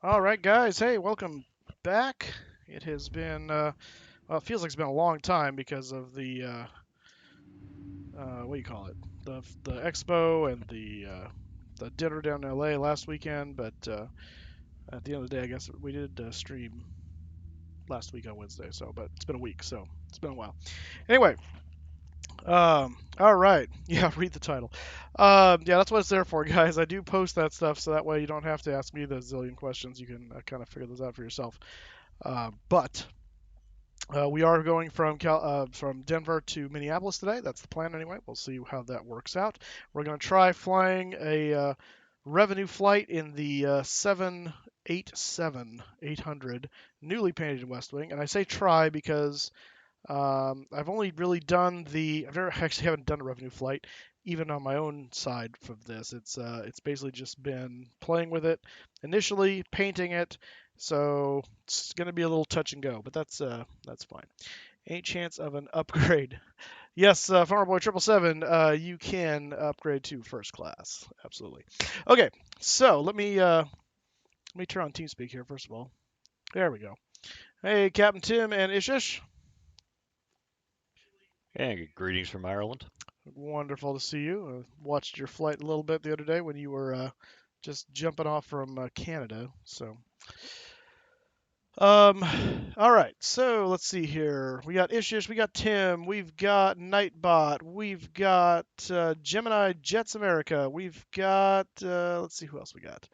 All right, guys. Hey, welcome back. It has been, well, it feels like it's been a long time because of the, what do you call it? The expo and the dinner down in LA last weekend. But at the end of the day, I guess we did stream last week on Wednesday. So, but it's been a week, so it's been a while. Anyway, all right. Yeah, read the title. Yeah, that's what it's there for, guys. I do post that stuff, so that way you don't have to ask me the zillion questions. You can kind of figure those out for yourself. But we are going from Denver to Minneapolis today. That's the plan anyway. We'll see how that works out. We're going to try flying a revenue flight in the 787 800 newly painted West Wing. And I say try because I've only really done I've never actually haven't done a revenue flight, even on my own side for this. It's basically just been playing with it initially, painting it. So it's gonna be a little touch and go, but that's fine. Any chance of an upgrade? Yes, Farmer Boy 777, you can upgrade to first class. Absolutely. Okay, so let me turn on TeamSpeak here first of all. There we go. Hey, Captain Tim and Ishish. Yeah, greetings from Ireland. Wonderful to see you. Watched your flight a little bit the other day when you were just jumping off from Canada. So, um, all right. So let's see here. We got Ishish, we got Tim, we've got Nightbot, we've got Gemini Jets America, we've got let's see who else we got.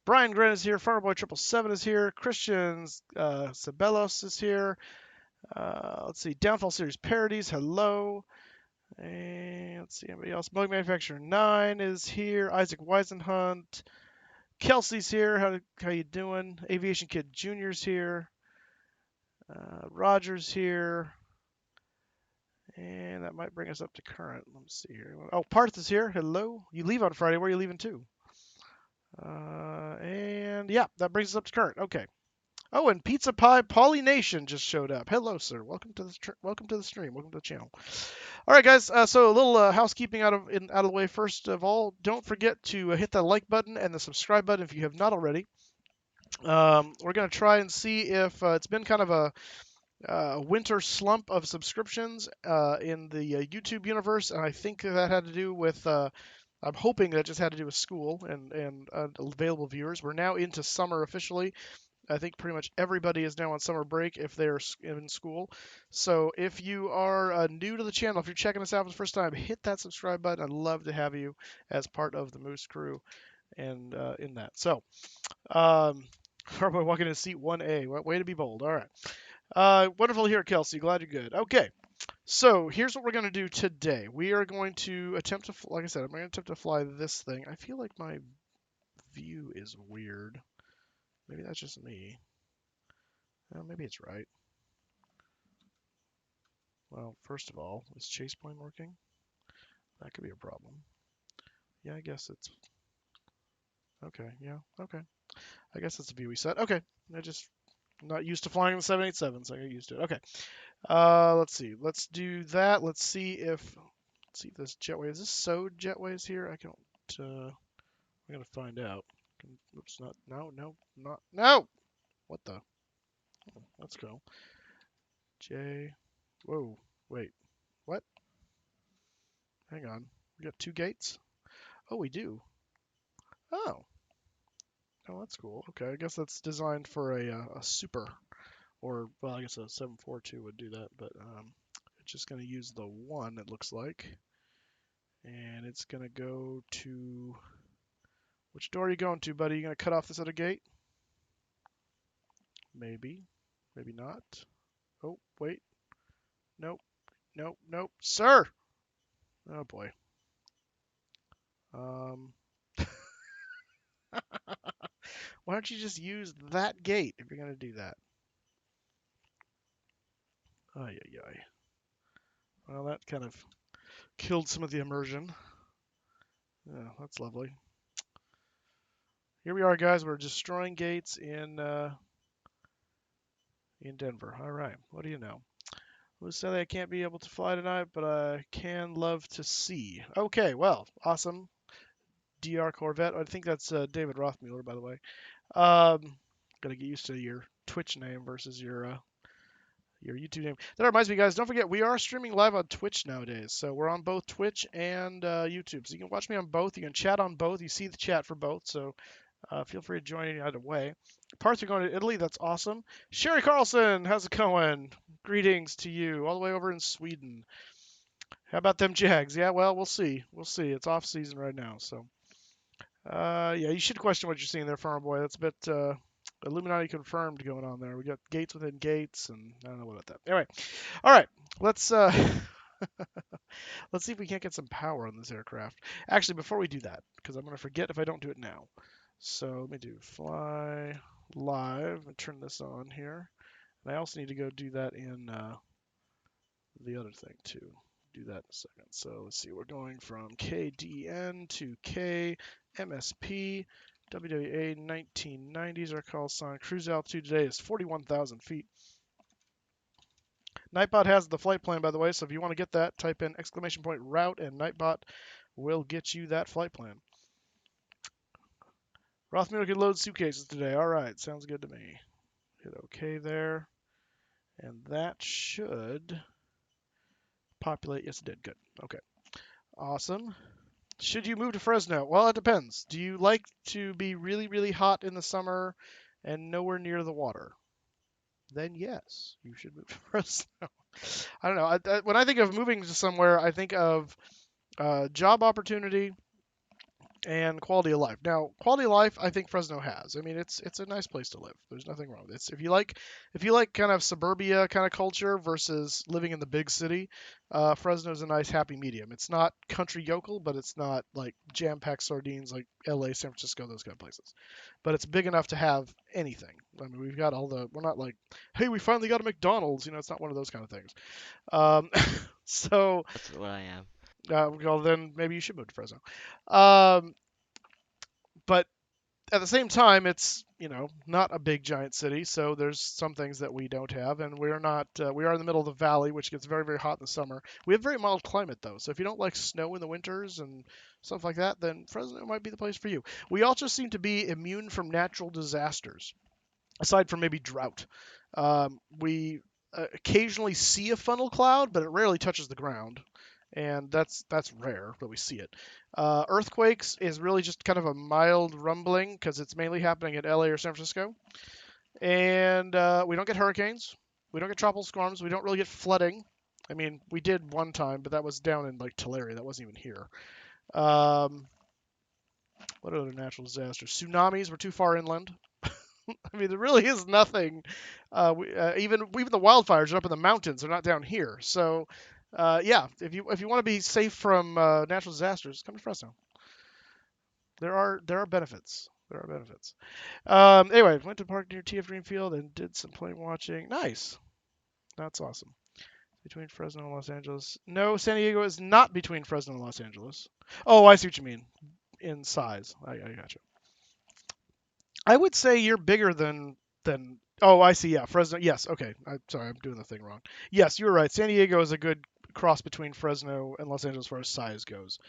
Briangren is here. Farmerboy 777 is here. Christians Sabelos is here. Let's see. Downfall Series Parodies. Hello. And let's see anybody else. Bug Manufacturer 9 is here. Isaac Weisenhunt. Kelsey's here. How you doing? Aviation Kid Junior's here. Roger's here. And that might bring us up to current. Let me see here. Oh, Parth is here. Hello. You leave on Friday. Where are you leaving to? And yeah, that brings us up to current. Okay. Oh, and Pizza Pie Polynation just showed up. Hello, sir. Welcome to the welcome to the stream. Welcome to the channel. All right, guys. So a little housekeeping out of the way. First of all, don't forget to hit that like button and the subscribe button if you have not already. We're gonna try and see if it's been kind of a winter slump of subscriptions in the YouTube universe, and I think that had to do with. I'm hoping that just had to do with school and available viewers. We're now into summer officially. I think pretty much everybody is now on summer break if they're in school. So if you are new to the channel, if you're checking us out for the first time, hit that subscribe button. I'd love to have you as part of the Moose crew and in that. So, everybody walking in seat 1A. Way to be bold. All right. Wonderful to hear, Kelsey. Glad you're good. Okay. So here's what we're going to do today. We are going to attempt to, like I said, I'm going to attempt to fly this thing. I feel like my view is weird. Maybe that's just me. Maybe it's right. Well, first of all, is chase plane working? That could be a problem. Yeah, I guess it's okay. Yeah, okay. I guess it's a view we set. Okay, I just not used to flying the 787, so I get used to it. Okay. Let's see. Let's do that. Let's see if this jetway is this so jetways here. I don't. I'm gonna find out. Oops, not no, not no. What the? Oh, let's go. J. Whoa. Wait. What? Hang on. We got two gates. Oh, we do. Oh. Oh, that's cool. Okay, I guess that's designed for a super, or well, I guess a 742 would do that, but it's just going to use the one. It looks like, and it's going to go to which door are you going to, buddy? You going to cut off this other gate? Maybe, maybe not. Oh, wait, nope, nope, nope, sir. Oh boy. Um, why don't you just use that gate if you're going to do that? Ay, ay, ay. Well, that kind of killed some of the immersion. Yeah, that's lovely. Here we are, guys. We're destroying gates in Denver. All right. What do you know? Who said I can't be able to fly tonight, but I can love to see. Okay. Well, awesome. DR Corvette. I think that's David Rothmuller, by the way. Um, Gotta get used to your Twitch name versus your YouTube name. That reminds me, guys, don't forget we are streaming live on Twitch nowadays. So we're on both Twitch and YouTube. So you can watch me on both. You can chat on both. You see the chat for both. So feel free to join either way. Parth, you're going to Italy. That's awesome. Sherry Carlson, how's it going? Greetings to you, all the way over in Sweden. How about them Jags? Yeah, well, we'll see. We'll see. It's off season right now, so yeah, you should question what you're seeing there, Farmer Boy. That's a bit Illuminati confirmed going on there. We got gates within gates, and I don't know about that. Anyway, all right, let's let's see if we can't get some power on this aircraft. Actually, before we do that, because I'm gonna forget if I don't do it now. So let me do fly live and turn this on here. And I also need to go do that in the other thing too. Do that in a second. So let's see. We're going from KDN to KMSP. WWA 1990s our call sign. Cruise altitude today is 41,000 feet. NightBot has the flight plan, by the way, so if you want to get that, type in !route and NightBot will get you that flight plan. Rothmuller can load suitcases today. All right, sounds good to me. Hit OK there. And that should populate. Yes, it did. Good. Okay. Awesome. Should you move to Fresno? Well, it depends. Do you like to be really, really hot in the summer and nowhere near the water? Then yes, you should move to Fresno. I don't know. When I think of moving to somewhere, I think of job opportunity and quality of life. Now, quality of life, I think Fresno has. I mean, it's a nice place to live. There's nothing wrong with it. If you like kind of suburbia kind of culture versus living in the big city, Fresno's a nice happy medium. It's not country yokel, but it's not like jam-packed sardines like L.A., San Francisco, those kind of places. But it's big enough to have anything. I mean, we've got all the. We're not like, hey, we finally got a McDonald's. You know, it's not one of those kind of things. Um, so. That's what I am. Well, then maybe you should move to Fresno. Um, but at the same time, it's not a big giant city, so there's some things that we don't have, and we're not. We are in the middle of the valley, which gets very very hot in the summer. We have very mild climate though, so if you don't like snow in the winters and stuff like that, then Fresno might be the place for you. We also seem to be immune from natural disasters, aside from maybe drought. We occasionally see a funnel cloud, but it rarely touches the ground, and that's rare that we see it. Earthquakes is really just kind of a mild rumbling because it's mainly happening in LA or San Francisco, and we don't get hurricanes, we don't get tropical storms, we don't really get flooding. I mean, we did one time, but that was down in like Tulare. That wasn't even here. What other natural disasters? Tsunamis. We're too far inland. I mean, there really is nothing. Even the wildfires are up in the mountains; they're not down here. So, yeah, if you want to be safe from natural disasters, come to Fresno. There are benefits. There are benefits. Anyway, went to park near TF Greenfield and did some plane watching. Nice. That's awesome. Between Fresno and Los Angeles. No, San Diego is not between Fresno and Los Angeles. Oh, I see what you mean. In size. I gotcha. I would say you're bigger than. Oh, I see. Yeah, Fresno. Yes. Okay. Sorry, I'm doing the thing wrong. Yes, you're right. San Diego is a good cross between Fresno and Los Angeles as far as size goes.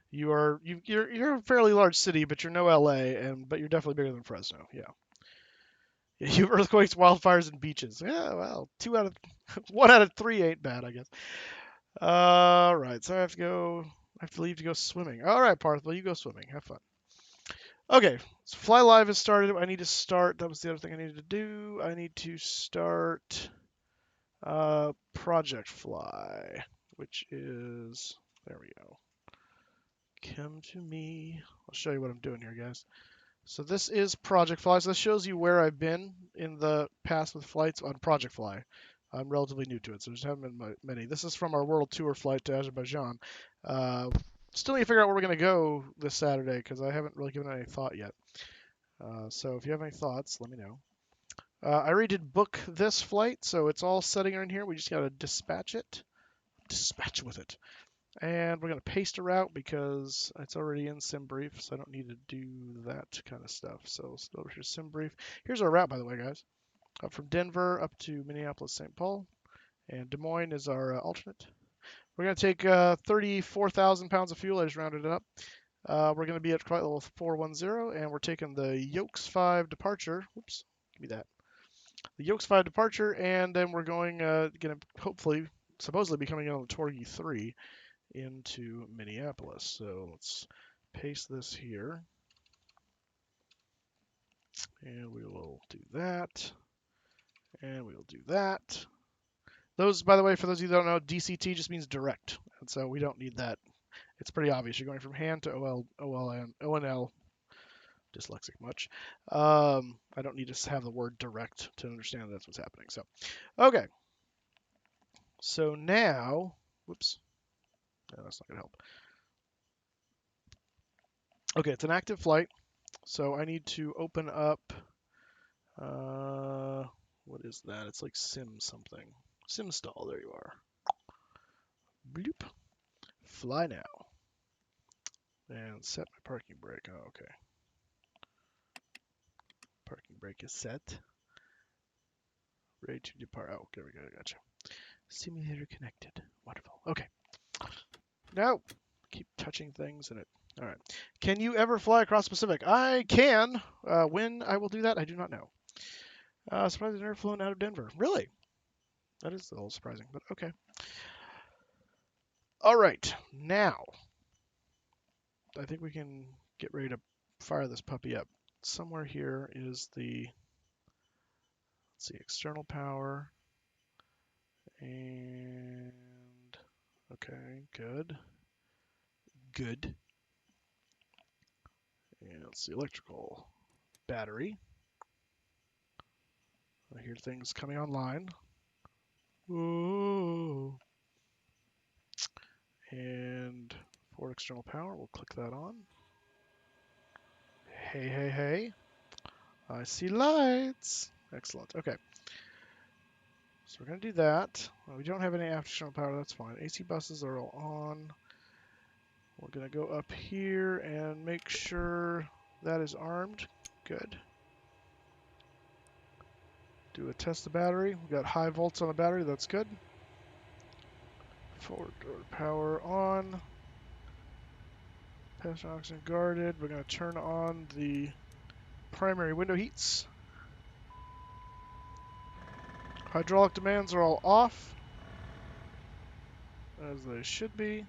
You're a fairly large city, but you're no LA, but you're definitely bigger than Fresno. Yeah. You have earthquakes, wildfires, and beaches. Yeah. Well, 1 out of 3 ain't bad, I guess. All right. So I have to leave to go swimming. All right, Parth. Well, you go swimming. Have fun. Okay, so Fly Live has started. I need to start. That was the other thing I needed to do. I need to start Project Fly, which is, there we go. Come to me. I'll show you what I'm doing here, guys. So this is Project Fly. So this shows you where I've been in the past with flights on Project Fly. I'm relatively new to it, so there's haven't been many. This is from our world tour flight to Azerbaijan. Still need to figure out where we're going to go this Saturday because I haven't really given it any thought yet. So if you have any thoughts, let me know. I already did book this flight, so it's all setting in here. We just got to dispatch it. Dispatch with it. And we're going to paste a route because it's already in SimBrief, so I don't need to do that kind of stuff. So let's go over to SimBrief. Here's our route, by the way, guys. Up from Denver up to Minneapolis, St. Paul. And Des Moines is our alternate. We're going to take 34,000 pounds of fuel. I just rounded it up. We're going to be at flight level 410, and we're taking the Yokes 5 departure. Whoops, Give me that. The Yolks 5 departure, and then we're gonna hopefully, supposedly be coming in on the Torgi 3 into Minneapolis. So let's paste this here, and we will do that, and we will do that. Those, by the way, for those of you who don't know, DCT just means direct, and so we don't need that. It's pretty obvious. You're going from hand to ONL. Dyslexic much. I don't need to have the word direct to understand that's what's happening. So, okay. So now, whoops. No, that's not going to help. Okay, it's an active flight. So I need to open up, what is that? It's like sim something. Sim stall, there you are. Bloop. Fly now. And set my parking brake. Oh, okay. Parking brake is set. Ready to depart. Oh, there we go. Gotcha. Simulator connected. Wonderful. Okay. No. Keep touching things in it. All right. Can you ever fly across the Pacific? I can. When I will do that, I do not know. Surprised I've never flown out of Denver. Really? That is a little surprising, but okay. All right. Now, I think we can get ready to fire this puppy up. Somewhere here is the, let's see, external power. And, okay, good. Good. And let's see, electrical battery. I hear things coming online. Whoa. And for external power, we'll click that on. Hey, hey, hey. I see lights. Excellent. Okay. So we're going to do that. Well, we don't have any external power. That's fine. AC buses are all on. We're going to go up here and make sure that is armed. Good. Do a test the battery. We've got high volts on the battery. That's good. Forward door power on. Passenger oxygen guarded. We're going to turn on the primary window heats. Hydraulic demands are all off, as they should be.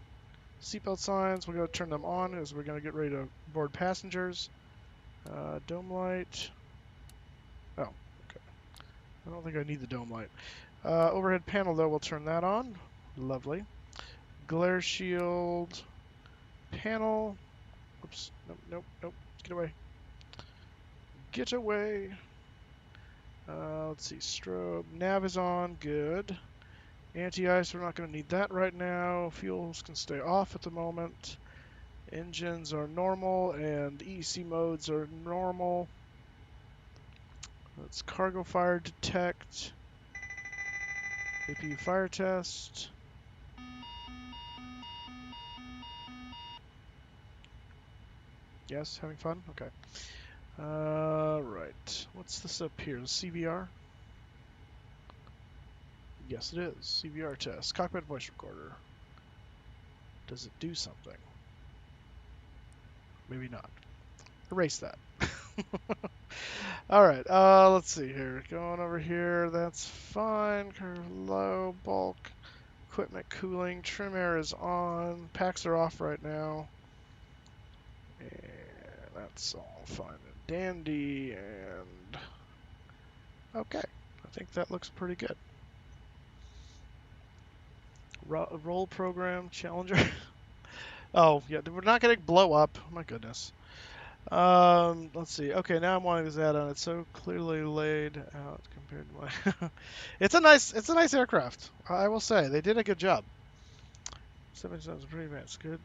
Seatbelt signs, we're going to turn them on as we're going to get ready to board passengers. Dome light. Oh, okay. I don't think I need the dome light. Overhead panel, though, we'll turn that on. Lovely. Glare shield panel. Oops. Nope, nope, nope. Get away. Get away. Let's see. Strobe. Nav is on. Good. Anti-ice, we're not going to need that right now. Fuels can stay off at the moment. Engines are normal, and EC modes are normal. Let's cargo fire detect. APU fire test. Yes, having fun? Okay. Right. What's this up here? CVR? Yes, it is. CVR test. Cockpit voice recorder. Does it do something? Maybe not. Erase that. All right. Let's see here. Going over here. That's fine. Curve low. Bulk. Equipment cooling. Trim air is on. Packs are off right now. And that's all fine and dandy. And okay. I think that looks pretty good. Roll program. Challenger. Oh, yeah. We're not going to blow up. My goodness. Let's see. Okay, now I'm wanting this add-on. It's so clearly laid out compared to my. It's a nice aircraft. I will say they did a good job. 7 sounds pretty advanced. Good.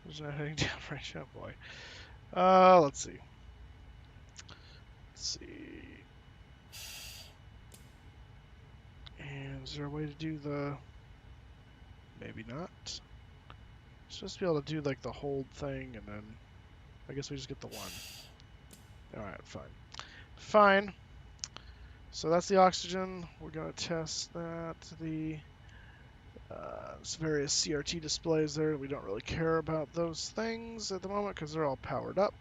There's no heading down right. Oh boy. Let's see. Let's see. And is there a way to do the? Maybe not. Supposed to be able to do like the hold thing, and then I guess we just get the one. All right, fine. Fine. So that's the oxygen. We're gonna test that. There's various CRT displays there. We don't really care about those things at the moment because they're all powered up.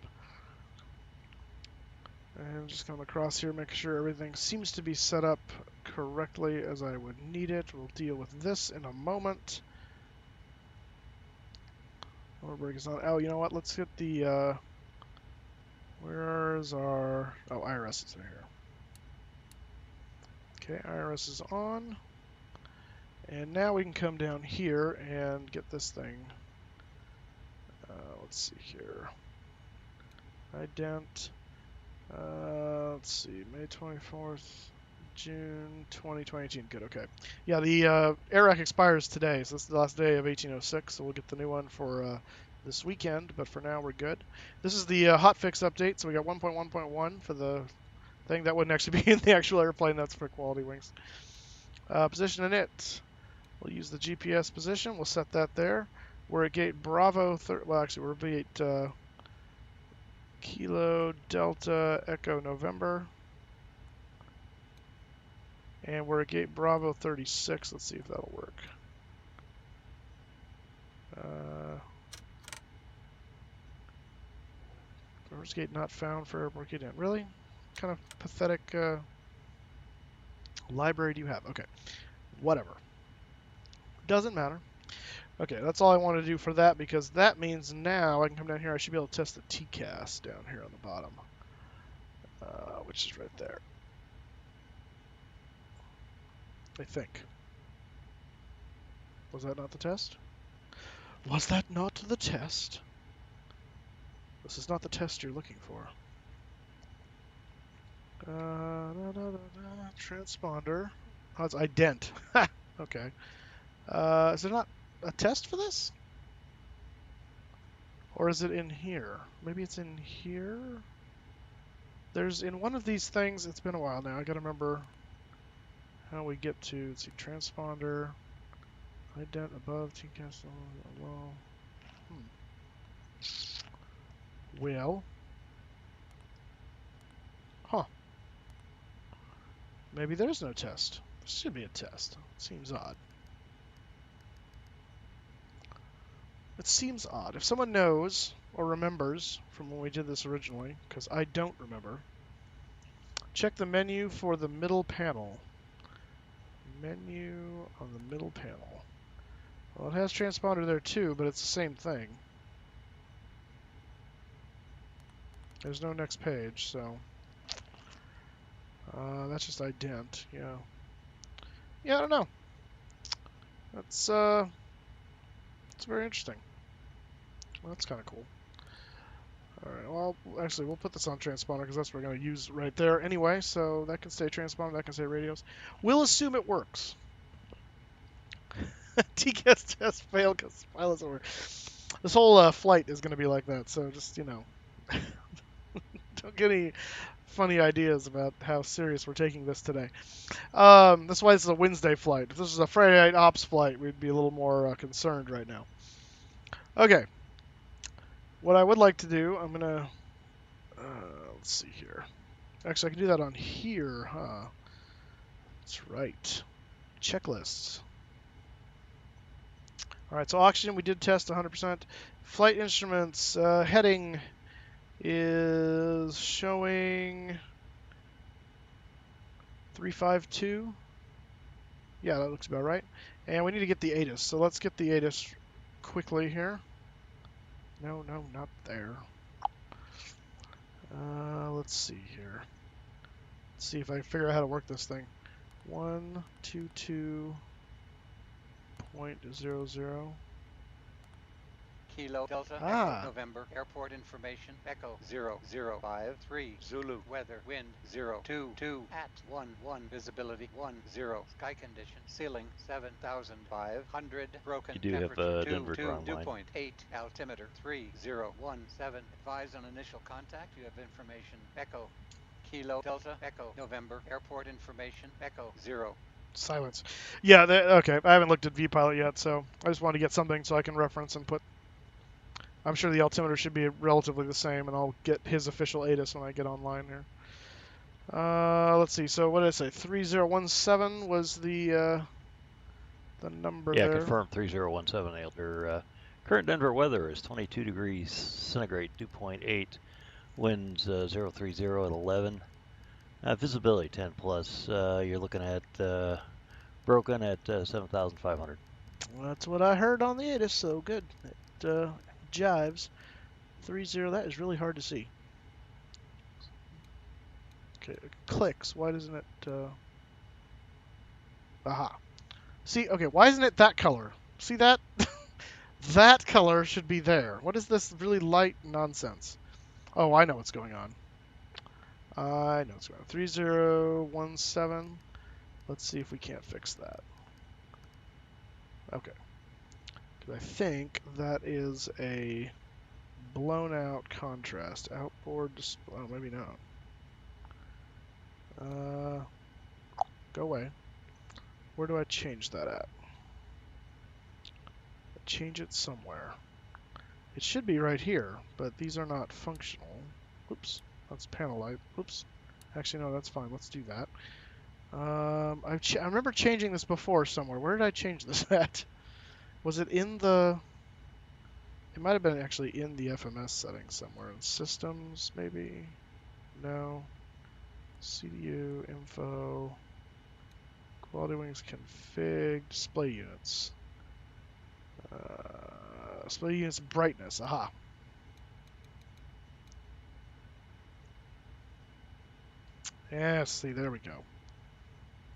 And just come across here, make sure everything seems to be set up correctly as I would need it. We'll deal with this in a moment. Overbreak is not. Oh, you know what? Let's get the. Where's our. Oh, IRS is in here. Okay, IRS is on. And now we can come down here and get this thing. Let's see here. Ident. Let's see, May 24th, June 2018. Good, okay. Yeah, the ARAC expires today, so this is the last day of 1806, so we'll get the new one for this weekend, but for now we're good. This is the hotfix update, so we got 1.1.1 for the thing. That wouldn't actually be in the actual airplane, that's for quality wings. Position in it. We'll use the GPS position, we'll set that there. We're at gate Bravo, well actually we're at gate Kilo Delta Echo November. And we're at gate Bravo 36. Let's see if that'll work. First gate not found for airport gate in. Really? What kind of pathetic library do you have? Okay. Whatever. Doesn't matter. Okay, that's all I want to do for that, because that means now I can come down here. I should be able to test the TCAS down here on the bottom, which is right there. I think. Was that not the test? Was that not the test? This is not the test you're looking for. Transponder. Oh, it's ident. Okay. Is there not a test for this? Or is it in here? Maybe it's in here? There's in one of these things, it's been a while now, I gotta remember how we get to, let's see, transponder, ident above, TCAS below. Well. Huh. Maybe there's no test. There should be a test. Seems odd. It seems odd. If someone knows or remembers from when we did this originally, because I don't remember, check the menu for the middle panel. Menu on the middle panel. Well, it has transponder there too, but it's the same thing. There's no next page, so that's just ident. Yeah. Yeah, I don't know. That's it's very interesting. Well, that's kind of cool. All right. Well, actually, we'll put this on transponder because that's what we're going to use right there anyway. So that can stay transponder. That can stay radios. We'll assume it works. TCAS test failed because pilot's over. This whole flight is going to be like that. So just, you know, don't get any funny ideas about how serious we're taking this today. That's why this is a Wednesday flight. If this was a Friday night ops flight, we'd be a little more concerned right now. Okay. What I would like to do, I'm going to, let's see here. Actually, I can do that on here, huh? That's right. Checklists. All right, so oxygen, we did test 100%. Flight instruments, heading is showing 352. Yeah, that looks about right. And we need to get the ATIS, so let's get the ATIS quickly here. No, not there. Let's see here. Let's see if I can figure out how to work this thing. 122.00. Kilo Delta Echo November Airport Information Echo 0053 Zulu Weather Wind 022 at 11 Visibility 10 Sky Condition Ceiling 7,500 Broken You do have Temperature Denver 2.8 Altimeter 3017 Advise on initial contact. You have information Echo Kilo Delta Echo November Airport Information Echo 0. Silence. Yeah, okay. I haven't looked at VPilot yet, so I just wanted to get something so I can reference and put. I'm sure the altimeter should be relatively the same, and I'll get his official ATIS when I get online here. Let's see. So what did I say? 3017 was the number yeah, there. Yeah, confirmed 3017. Your current Denver weather is 22 degrees centigrade, 2.8. Winds 030 at 11. Visibility 10 plus. You're looking at broken at 7,500. That's what I heard on the ATIS, so good. It jives. 30, that is really hard to see. Okay, it clicks. Why doesn't it... Aha. See, okay, why isn't it that color? See that? That color should be there. What is this really light nonsense? Oh, I know what's going on. I know what's going on. 3017. Let's see if we can't fix that. Okay. Because I think that is a blown out contrast. Outboard display. Oh, maybe not. Go away. Where do I change that at? Change it somewhere. It should be right here, but these are not functional. Oops, that's panel light. Oops. Actually, no, that's fine. Let's do that. I remember changing this before somewhere. Where did I change this at? Was it in the... It might have been actually in the FMS settings somewhere. In systems, maybe? No. CDU, info, quality wings config, display units. Display units brightness. Aha. Yeah, see, there we go.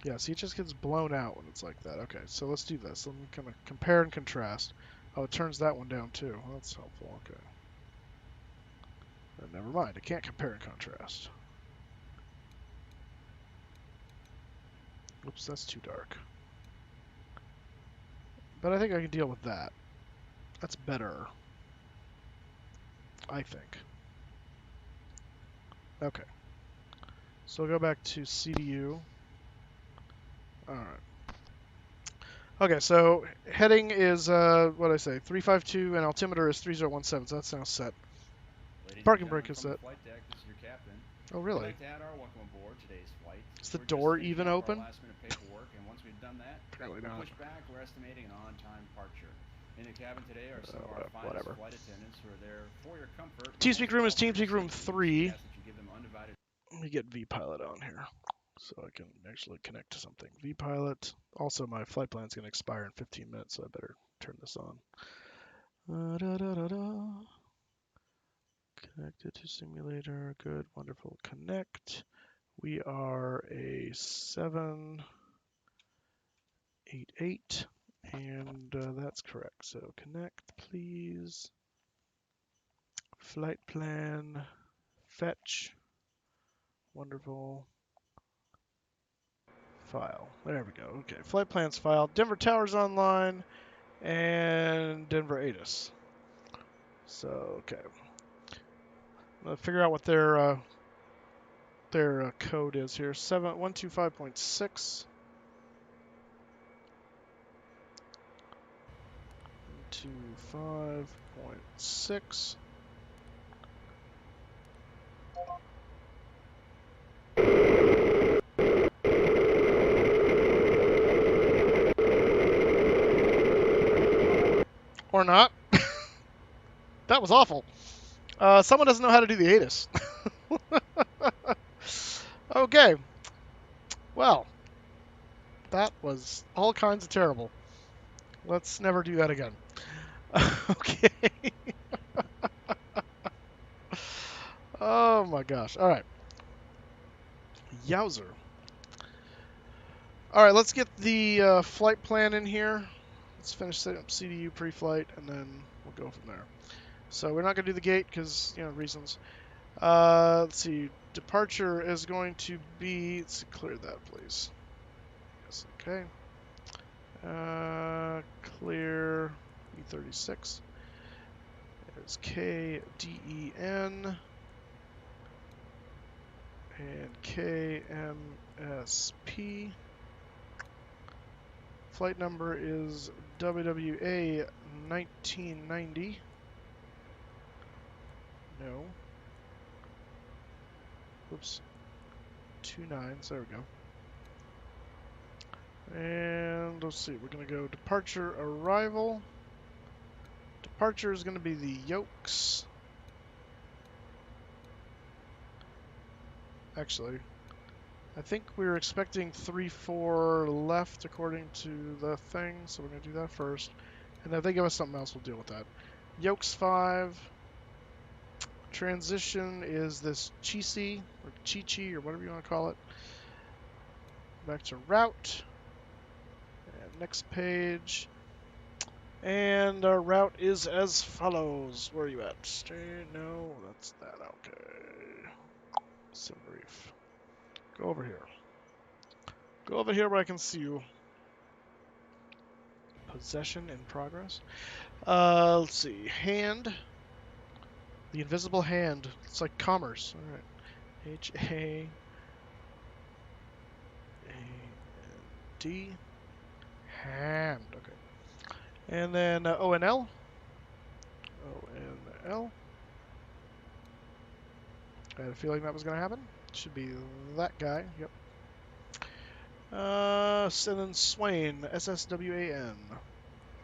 Yeah, see, it just gets blown out when it's like that. Okay, so let's do this. Let me kind of compare and contrast. Oh, it turns that one down too. Well, that's helpful. Okay. Never mind. I can't compare and contrast. Oops, that's too dark. But I think I can deal with that. That's better. I think. Okay. So I'll go back to CDU. Alright. Okay, so heading is, what did I say, 352, and altimeter is 3017, so that's now set. Parking brake is set. Flight deck, this is your captain. Oh, really? We'd like to add our welcome aboard today's flight. Is the We're door just even finishing up open? our last minute paperwork, and once we've done that, Apparently we'll not. push back. We're estimating an on-time departure. In the cabin today are some of our finest whatever. flight attendants who are there for your comfort. TeamSpeak room is Also TeamSpeak room for 3. ask that you give them undivided. Let me get VPilot on here so I can actually connect to something. VPilot. Also, my flight plan is going to expire in 15 minutes, so I better turn this on. Connected to simulator. Good, wonderful. Connect. We are a 788, and that's correct. So connect, please. Flight plan. Fetch. Wonderful. File. There we go. Okay, flight plans file. Denver Towers online, and Denver ATIS. So, okay. I'm gonna figure out what their code is here. 125.6. 125.6. Or not. That was awful. Someone doesn't know how to do the ATIS. Okay. Well, that was all kinds of terrible. Let's never do that again. Okay. Oh my gosh. All right. Yowzer. All right, let's get the flight plan in here. Let's finish setting up CDU pre-flight, and then we'll go from there. So we're not going to do the gate because, reasons. Let's see. Departure is going to be... Let's clear that, please. Yes, okay. Clear E36. There's KDEN and KMSP. Flight number is WWA 1990. No. Whoops. 2 9s. There we go. And let's see. We're going to go departure arrival. Departure is going to be the Yokes. actually. I think we were expecting 3-4 left according to the thing, so we're going to do that first. And if they give us something else, we'll deal with that. Yokes 5. Transition is this Chi-Si, or Chi-Chi, or whatever you want to call it. Back to route. And next page. And our route is as follows. Where are you at? Stay. No, that's that. Okay. Sim brief. Go over here. Go over here where I can see you. Possession in progress. Let's see. Hand. The invisible hand. It's like commerce. All right. H-A-A-N-D. Hand. Okay. And then O-N-L. O-N-L. I had a feeling that was going to happen. Should be that guy. Yep. And then Swain. S-S-W-A-N.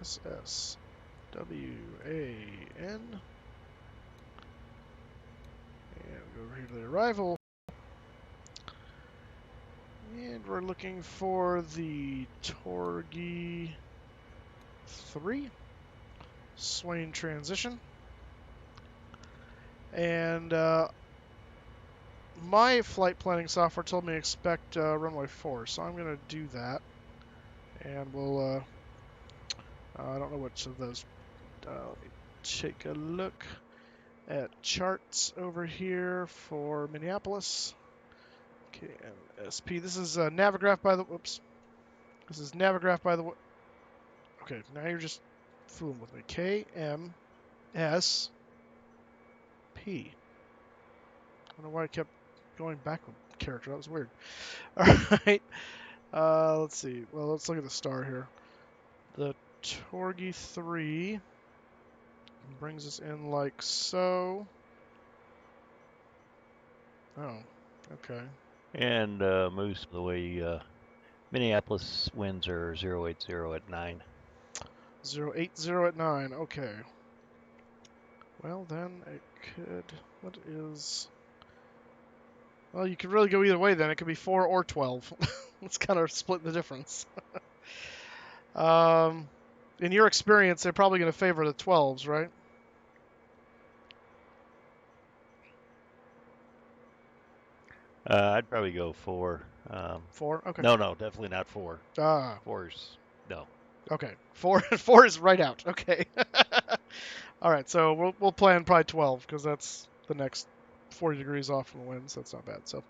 S-S-W-A-N. And go over here to the arrival. And we're looking for the Torgi 3. Swain transition. And my flight planning software told me to expect runway 4, so I'm going to do that. And we'll, I don't know which of those. Let me take a look at charts over here for Minneapolis. KMSP. This is Navigraph by the. Whoops. This is Navigraph by the. Okay, now you're just fooling with me. KMSP. I don't know why I kept going back with character. That was weird. All right. Let's see. Well, let's look at the star here. The Torgi 3 brings us in like so. Oh, okay. And Moose, the way Minneapolis winds are 080 at 9. 080 at 9. Okay. Well, then it could. What is. Well, you could really go either way then. It could be 4 or 12. Let's kind of split the difference. In your experience, they're probably going to favor the 12s, right? I'd probably go 4. 4? Okay. No, definitely not 4. Ah, 4's no. okay. 4 is right out. Okay. All right, so we'll plan probably 12 because that's the next 40 degrees off from the wind, so that's not bad. So,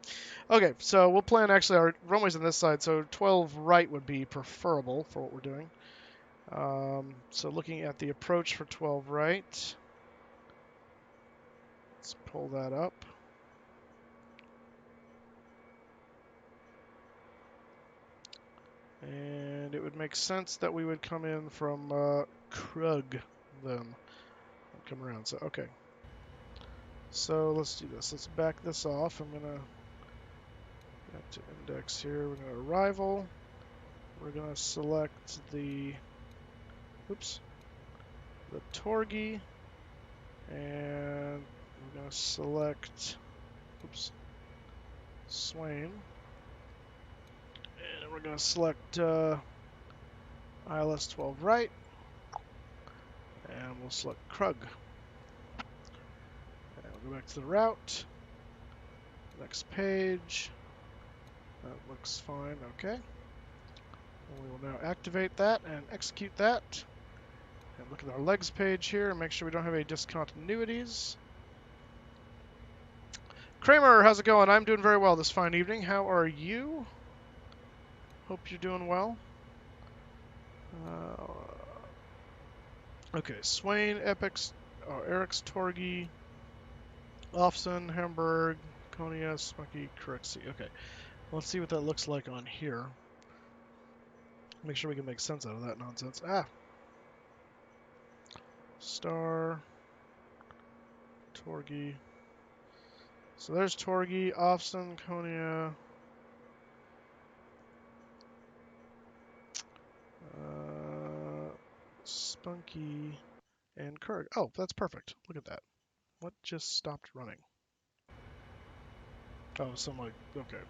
okay, so we'll plan actually our runways on this side, so 12 right would be preferable for what we're doing. So looking at the approach for 12 right, let's pull that up. And it would make sense that we would come in from Krug then and come around. So, okay. So let's do this. Let's back this off. I'm going to back to index here. We're going to arrival. We're going to select the, oops, the Torgi. And we're going to select, oops, Swain. And we're going to select ILS 12 right. And we'll select Krug. And we'll go back to the route. Next page. That looks fine. Okay. And we will now activate that and execute that. And look at our legs page here and make sure we don't have any discontinuities. Kramer, how's it going? I'm doing very well this fine evening. How are you? Hope you're doing well. Okay, Swain, Epix, Eric's, Torgi, Ofsen, Hamburg, Konya, Smucky, Correxy. Okay, let's see what that looks like on here. Make sure we can make sense out of that nonsense. Ah! Star, Torgi. So there's Torgi, Ofsen, Konya, Spunky, and Kurg. Oh, that's perfect. Look at that. What just stopped running? Oh, something like, okay.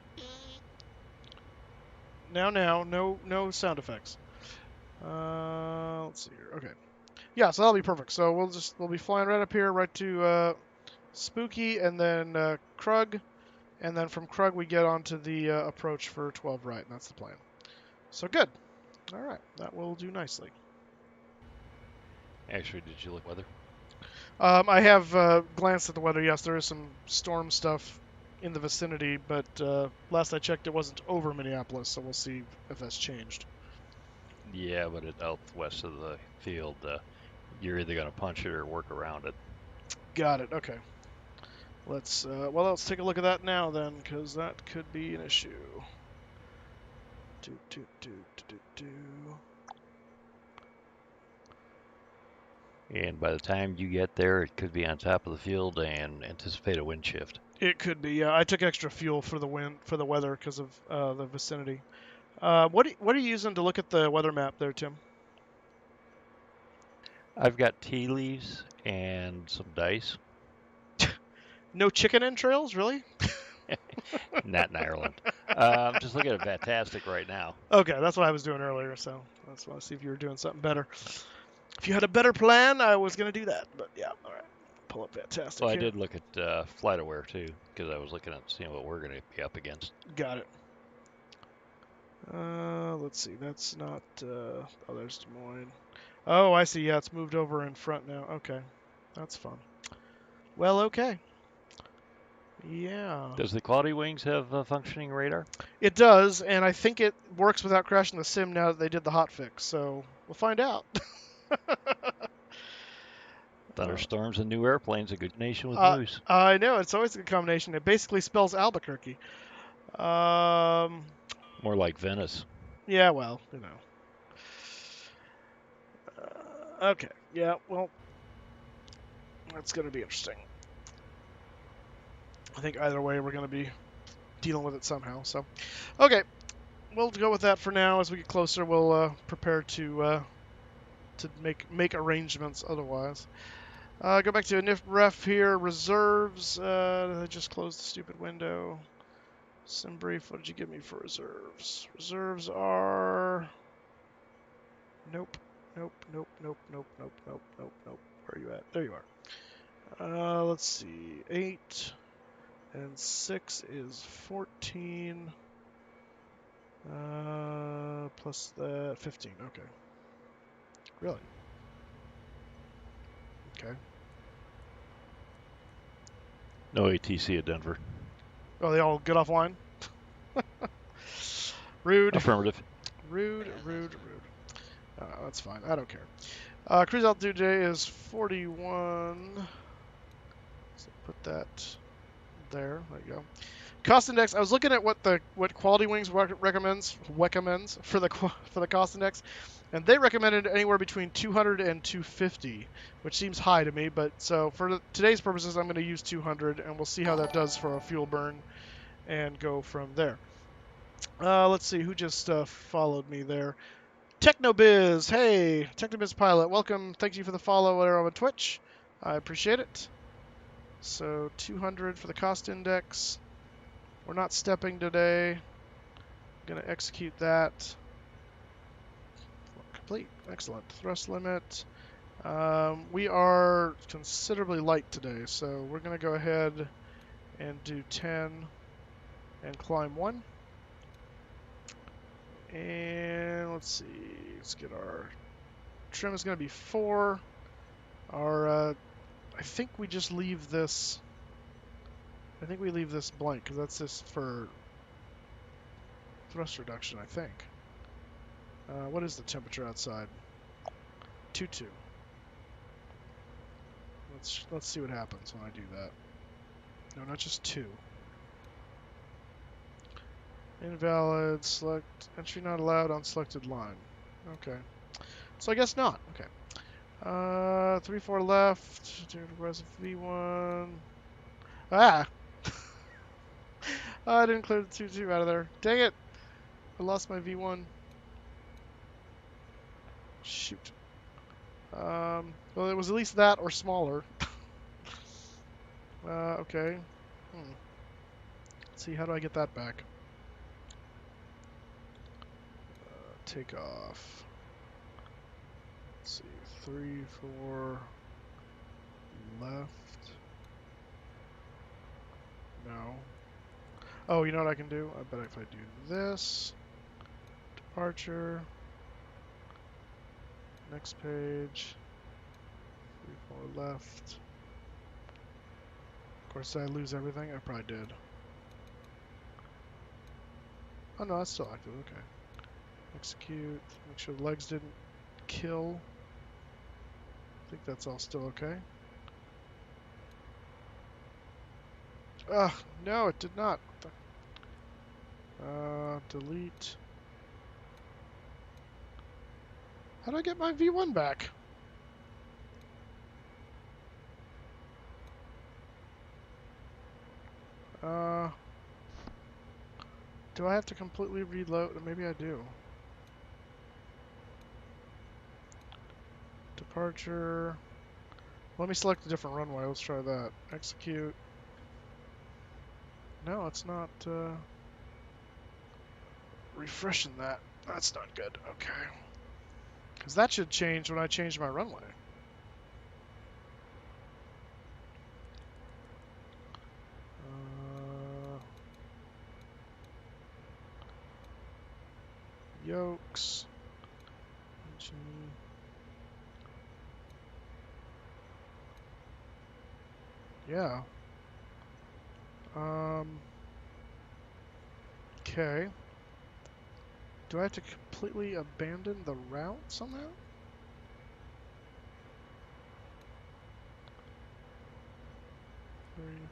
Now, no sound effects. Let's see here. Okay. Yeah, so that'll be perfect. So we'll be flying right up here, right to Spooky, and then Krug, and then from Krug we get onto the approach for 12 right, and that's the plan. So good. All right, that will do nicely. Actually, did you look weather? I have glanced at the weather. Yes, there is some storm stuff in the vicinity, but last I checked, it wasn't over Minneapolis, so we'll see if that's changed. Yeah, but out west of the field, you're either going to punch it or work around it. Got it. Okay. Let's take a look at that now then, because that could be an issue. And by the time you get there, it could be on top of the field and anticipate a wind shift. It could be. Yeah, I took extra fuel for the weather because of the vicinity. What are you using to look at the weather map there, Tim? I've got tea leaves and some dice. No chicken entrails, really? Not in Ireland. I'm just looking at VATSIM right now. Okay, that's what I was doing earlier, so that's why I see if you were doing something better. If you had a better plan, I was going to do that, but yeah, all right. Pull up Fantastic. Well, I did look at FlightAware too, because I was looking at seeing what we're going to be up against. Got it. Let's see. That's not. Oh, there's Des Moines. Oh, I see. Yeah, it's moved over in front now. Okay, that's fun. Well, okay. Yeah. Does the Quality Wings have functioning radar? It does, and I think it works without crashing the sim now that they did the hotfix. So we'll find out. Thunderstorms and new airplanes, a good combination with Moose. I know, it's always a good combination. It basically spells Albuquerque. More like Venice. Yeah, well, you know. Okay, yeah, well, that's going to be interesting. I think either way we're going to be dealing with it somehow. So, okay, we'll go with that for now. As we get closer, we'll prepare to make arrangements otherwise. Go back to inif ref here. Reserves. I just closed the stupid window. Sim brief. What did you give me for reserves? Reserves are. Nope. Nope. Nope. Nope. Nope. Nope. Nope. Nope. Nope. Where are you at? There you are. Let's see. 8 and 6 is 14. Plus the 15. Okay. Really? Okay. No ATC at Denver. Oh, they all get offline? Rude. Affirmative. Rude. That's fine. I don't care. Cruise altitude today is 41. So put that there. There you go. Cost index. I was looking at what Quality Wings recommends for the cost index, and they recommended anywhere between 200 and 250, which seems high to me. But so for today's purposes, I'm going to use 200, and we'll see how that does for a fuel burn, and go from there. Let's see who just followed me there. Technobiz, hey, Technobiz Pilot, welcome. Thank you for the follow there on Twitch. I appreciate it. So 200 for the cost index. We're not stepping today. Gonna execute that. Complete. Excellent. Thrust limit. We are considerably light today, so we're gonna go ahead and do 10 and climb 1. And let's see. Let's get our trim is gonna be 4. Our I think we just leave this. I think we leave this blank because that's just for thrust reduction, I think. What is the temperature outside? 22. Let's see what happens when I do that. No, not just 2. Invalid. Select entry not allowed on selected line. Okay. So I guess not. Okay. 3-4 left. Request V1. Ah. I didn't clear the 2-2 out of there. Dang it! I lost my V1. Shoot. Well, it was at least that or smaller. Okay. Let's see, how do I get that back? Take off. Let's see, 3, 4, left. No. Oh, you know what I can do? I bet if I do this, departure, next page, 3, 4 left. Of course, did I lose everything? I probably did. Oh no, that's still active, okay. Execute, make sure the legs didn't kill. I think that's all still okay. Ugh, no, it did not. Delete. How do I get my V1 back? Do I have to completely reload? Maybe I do. Departure. Let me select a different runway. Let's try that. Execute. No, it's not refreshing that. That's not good. Okay. Because that should change when I change my runway. Yokes. Yeah. Okay. Do I have to completely abandon the route somehow? Three,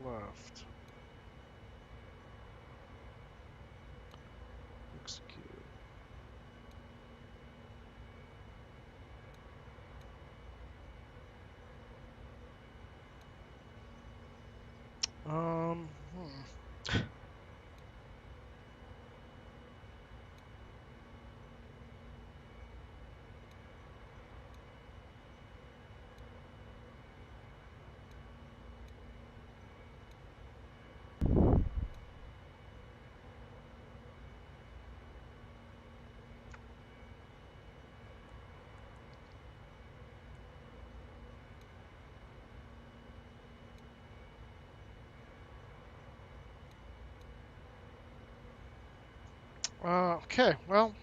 4 left. Execute. Okay, well,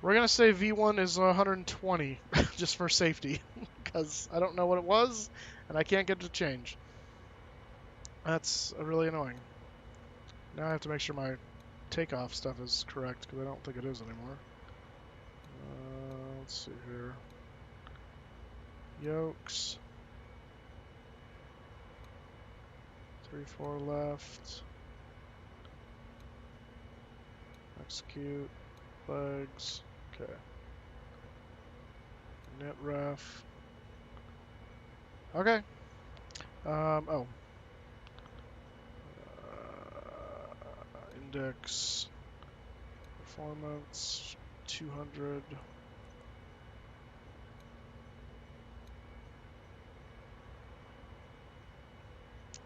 we're going to say V1 is 120, just for safety, because I don't know what it was, and I can't get it to change. That's really annoying. Now I have to make sure my takeoff stuff is correct, because I don't think it is anymore. Let's see here. Yokes. 3, 4 left. Execute. Legs. Okay. Net ref. Okay. Oh. Index. Performance. 200.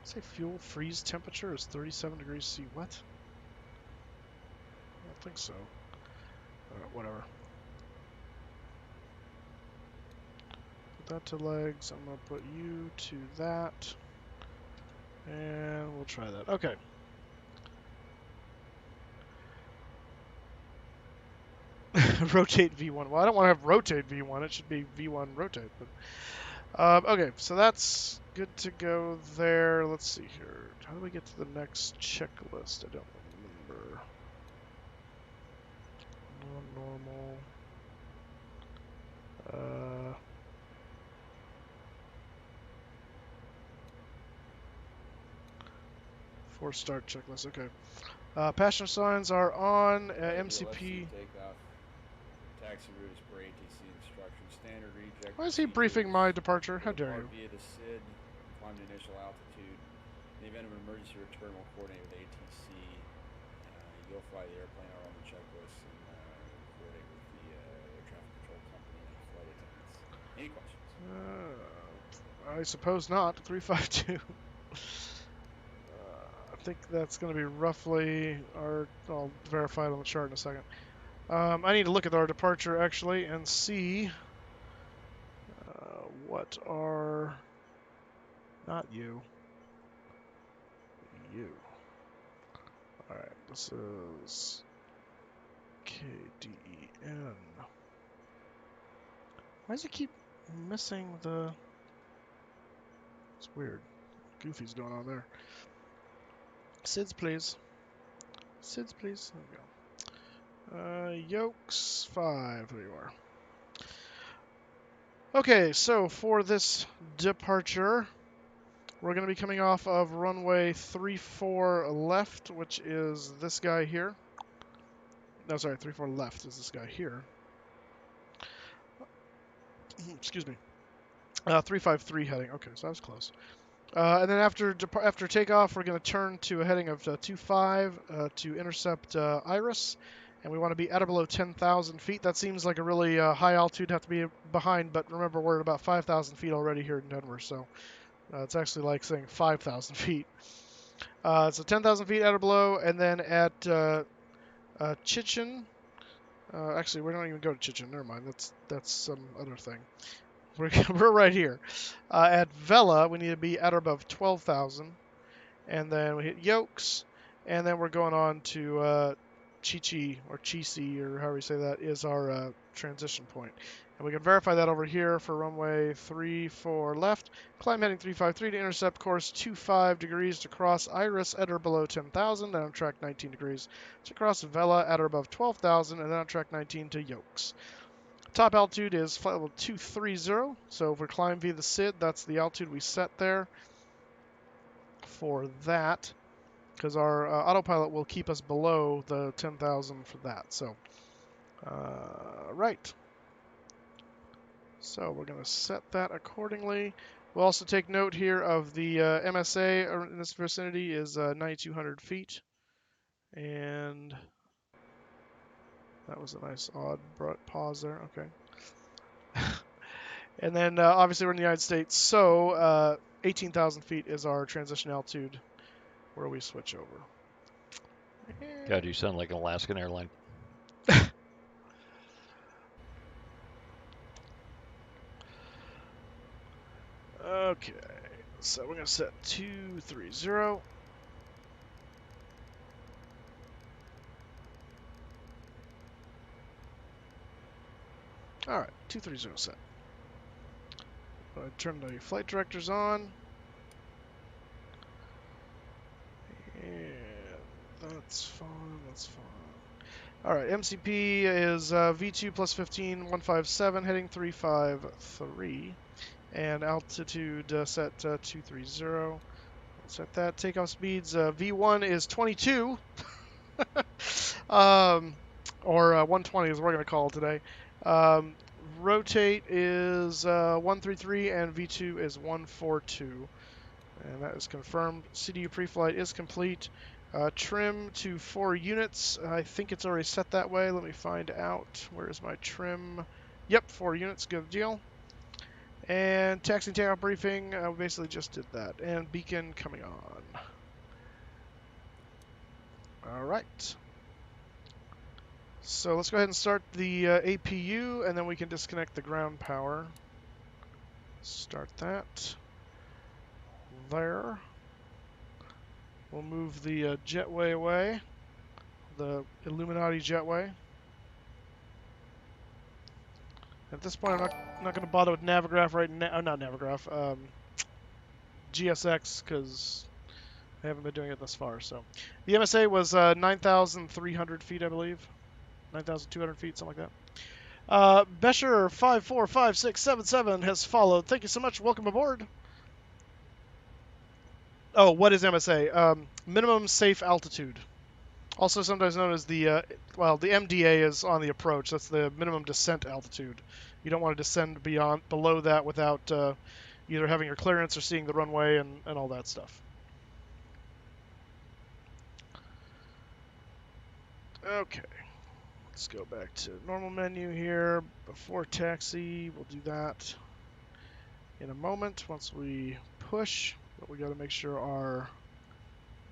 Say fuel freeze temperature is 37 degrees C. What? I don't think so. Whatever. Put that to legs. I'm going to put you to that. And we'll try that. Okay. Rotate V1. Well, I don't want to have rotate V1. It should be V1 rotate. But okay, so that's good to go there. Let's see here. How do we get to the next checklist? I don't remember. Normal. For start checklist. Okay. Passenger signs are on. MCP. Taxi route is per ATC instruction. Standard reject. Why is he briefing my departure? How dare you? Via the SID, climb to initial altitude. In the event of an emergency return, we'll coordinate with ATC. You'll fly the airplane out on the checklist and coordinate with the air traffic control company and flight attendants. Any questions? I suppose not. 352. think that's going to be roughly our. I'll verify it on the chart in a second. I need to look at our departure actually and see what are. Not you. You. All right. This is KDEN. Why does it keep missing the? It's weird. Goofy's going on there. SIDS, please. SIDS, please. There we go. Yokes 5. There you are. Okay, so for this departure, we're going to be coming off of runway 34 left, which is this guy here. No, sorry, 34 left is this guy here. Excuse me. 353 heading. Okay, so that was close. And then after takeoff, we're going to turn to a heading of 25 to intercept Iris. And we want to be at or below 10,000 feet. That seems like a really high altitude to have to be behind, but remember, we're at about 5,000 feet already here in Denver, so it's actually like saying 5,000 feet. So 10,000 feet at or below, and then at Chichen. Actually, we don't even go to Chichen. Never mind. That's some other thing. We're right here. At Vela, we need to be at or above 12,000. And then we hit Yokes. And then we're going on to Chichi, or Chisi, or however you say that, is our transition point. And we can verify that over here for runway 34 left. Climb heading 353 to intercept course 25 degrees to cross Iris at or below 10,000. Then on track 19 degrees to cross Vela at or above 12,000. And then on track 19 to Yokes. Top altitude is flight level 230, so if we climb via the SID, that's the altitude we set there for that, because our autopilot will keep us below the 10,000 for that. So, right. So we're going to set that accordingly. We'll also take note here of the MSA in this vicinity is 9,200 feet, and that was a nice odd pause there. Okay. And then obviously we're in the United States, so 18,000 feet is our transition altitude where we switch over. God, you sound like an Alaskan airline. Okay, so we're going to set 230. All right, 230 set. Turn the flight directors on. And that's fine, that's fine. All right, MCP is V2 plus 15, 157, heading 353. And altitude set 230. Set that. Takeoff speeds, V1 is 22. Or 120 is what we're going to call it today. Rotate is 133 and V2 is 142. And that is confirmed. CDU pre-flight is complete. Trim to 4 units. I think it's already set that way. Let me find out. Where is my trim? Yep, 4 units. Good deal. And taxi and takeoff briefing. We basically just did that. And beacon coming on. All right. So let's go ahead and start the APU, and then we can disconnect the ground power. Start that. There. We'll move the jetway away, the Illuminati jetway. At this point, I'm not going to bother with Navigraph right now. Not Navigraph. GSX, because I haven't been doing it thus far. So the MSA was 9,300 feet, I believe. 9,200 feet, something like that. Besher 545677 has followed. Thank you so much. Welcome aboard. Oh, what is MSA? Minimum safe altitude. Also sometimes known as the, well, the MDA is on the approach. That's the minimum descent altitude. You don't want to descend below that without either having your clearance or seeing the runway and all that stuff. Okay. Let's go back to normal menu here. Before taxi, we'll do that in a moment once we push. But we got to make sure our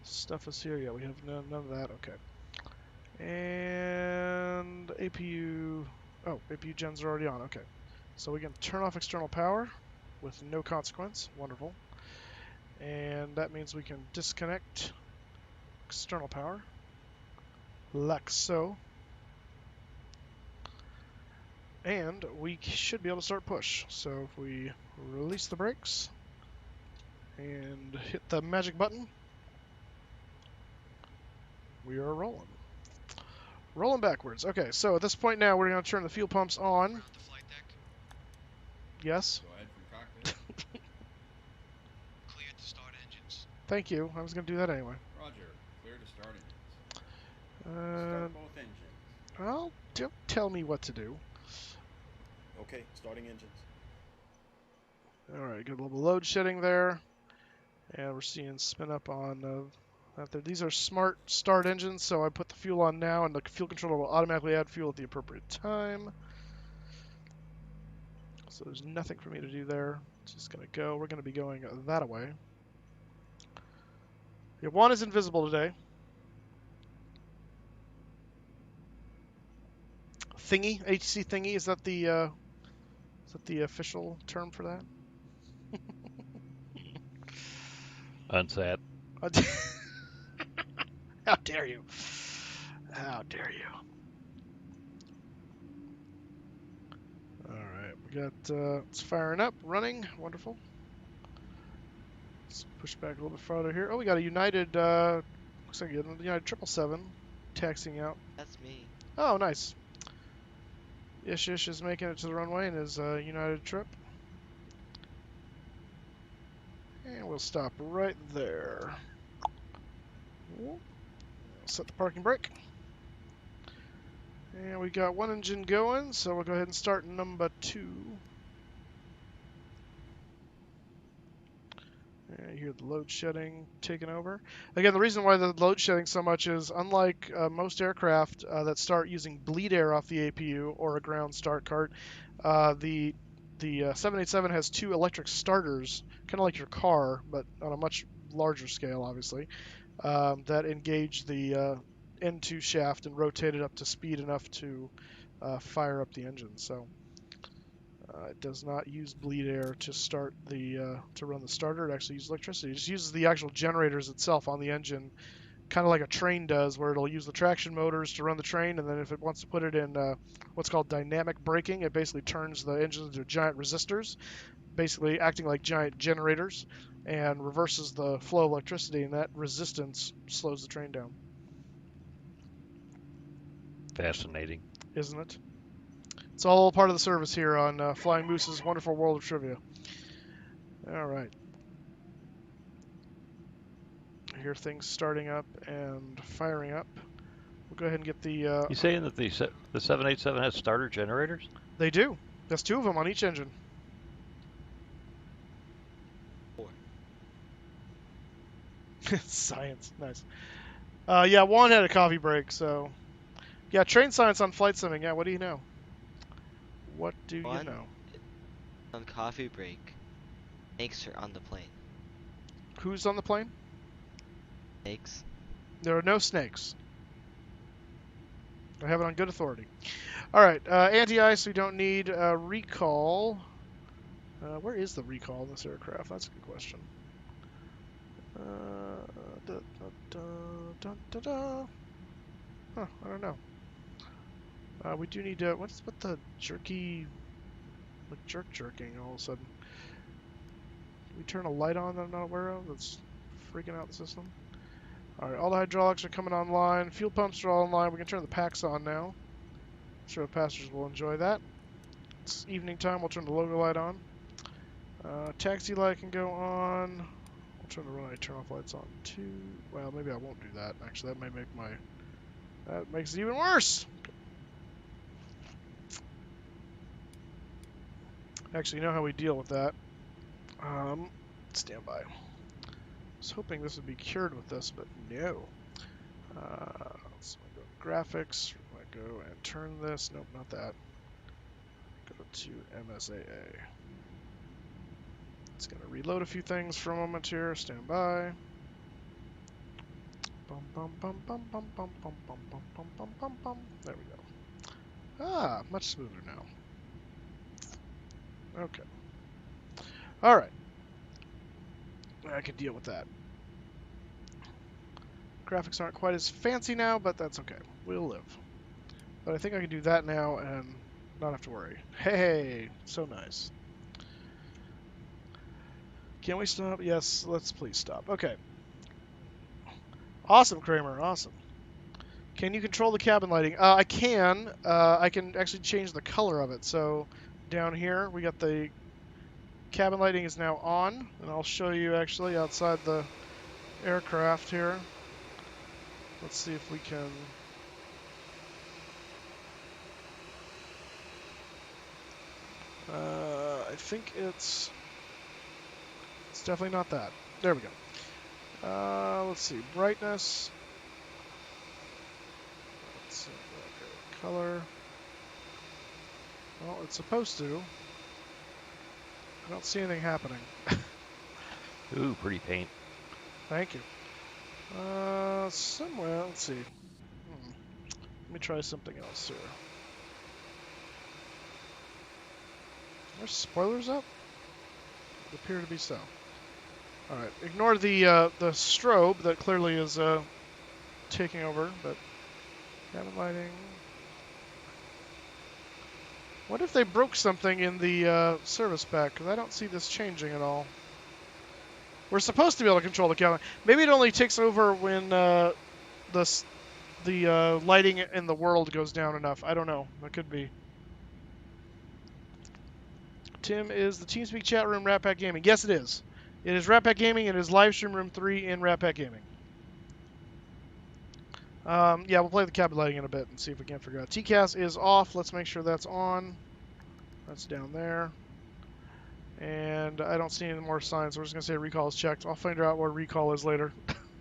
Stuff is here. Yeah, we have none of that. Okay. And APU. Oh, APU gens are already on. Okay. So we can turn off external power with no consequence. Wonderful. And that means we can disconnect external power, like so. And we should be able to start push. So if we release the brakes and hit the magic button, we are rolling. Rolling backwards. Okay, so at this point now we're going to turn the fuel pumps on. Around the flight deck. Yes. Go ahead from cockpit. Clear to start engines. Thank you. I was going to do that anyway. Roger. Clear to start engines. Start both engines. Well, don't tell me what to do. Okay, starting engines. All right, good little load shedding there. And we're seeing spin up on out there. These are smart start engines, so I put the fuel on now, and the fuel controller will automatically add fuel at the appropriate time. So there's nothing for me to do there. It's just going to go. We're going to be going that way. Yeah, one is invisible today. Thingy, ATC thingy, is that the official term for that? Unsat. How dare you? How dare you? All right, we got it's firing up, running, wonderful. Let's push back a little bit farther here. Oh, we got a United, looks like a United 777 taxiing out. That's me. Oh, nice. Ish is making it to the runway in his United trip. And we'll stop right there. Set the parking brake. And we got one engine going, so we'll go ahead and start number 2. And you hear the load shedding taking over. Again, the reason why the load shedding so much is, unlike most aircraft that start using bleed air off the APU or a ground start cart, the 787 has 2 electric starters, kind of like your car, but on a much larger scale, obviously, that engage the N2 shaft and rotate it up to speed enough to fire up the engine. So it does not use bleed air to start the to run the starter. It actually uses electricity. It just uses the actual generators itself on the engine, kind of like a train does, where it'll use the traction motors to run the train, and then if it wants to put it in what's called dynamic braking, it basically turns the engines into giant resistors, basically acting like giant generators, and reverses the flow of electricity, and that resistance slows the train down. Fascinating. Isn't it? It's all part of the service here on Flying Moose's Wonderful World of Trivia. All right. I hear things starting up and firing up. We'll go ahead and get the... You saying that the 787 has starter generators? They do. That's 2 of them on each engine. 4. Science. Nice. Yeah, one had a coffee break, so... Yeah, train science on flight simming. Yeah, what do you know? What do you One know? on coffee break. Snakes are on the plane. Who's on the plane? Snakes. There are no snakes. I have it on good authority. All right, anti-ice we don't need. Recall. Where is the recall in this aircraft? That's a good question. Huh, I don't know. We do need to... What's with the jerky... Like jerking all of a sudden? Can we turn a light on that I'm not aware of? That's freaking out the system. Alright, all the hydraulics are coming online. Fuel pumps are all online. We can turn the packs on now. I'm sure the passengers will enjoy that. It's evening time. We'll turn the logo light on. Taxi light can go on. I'll turn the runway turn off lights on too. Well, maybe I won't do that. Actually, that may make my... That makes it even worse! Actually, you know how we deal with that. Stand by. I was hoping this would be cured with this, but no. So I go to graphics. I go and turn this. Nope, not that. Go to MSAA. It's going to reload a few things for a moment here. Stand by. Bum, bum, bum, bum, bum, bum, bum, bum, bum, bum, bum, bum, bum. There we go. Ah, much smoother now. Okay. All right. I can deal with that. Graphics aren't quite as fancy now, but that's okay. We'll live. But I think I can do that now and not have to worry. Hey, so nice. Can we stop? Yes, let's please stop. Okay. Awesome, Kramer. Awesome. Can you control the cabin lighting? I can. I can actually change the color of it. So down here, we got the cabin lighting is now on, and I'll show you actually outside the aircraft here. Let's see if we can. I think it's definitely not that. There we go. Let's see, brightness. Let's see, okay, color. Well, it's supposed to. I don't see anything happening. Ooh, pretty paint. Thank you. Somewhere, let's see. Let me try something else here. There's spoilers up? They appear to be so. Alright, ignore the strobe that clearly is taking over, but cabin lighting. What if they broke something in the service pack? Because I don't see this changing at all. We're supposed to be able to control the cabin. Maybe it only takes over when the lighting in the world goes down enough. I don't know. That could be. Tim, is the TeamSpeak chat room Rat Pack Gaming? Yes, it is. It is Rat Pack Gaming. It is Livestream Room 3 in Rat Pack Gaming. Yeah, we'll play the cabin lighting in a bit and see if we can figure out. TCAS is off. Let's make sure that's on. That's down there. And I don't see any more signs. We're just going to say recall is checked. I'll find out where recall is later.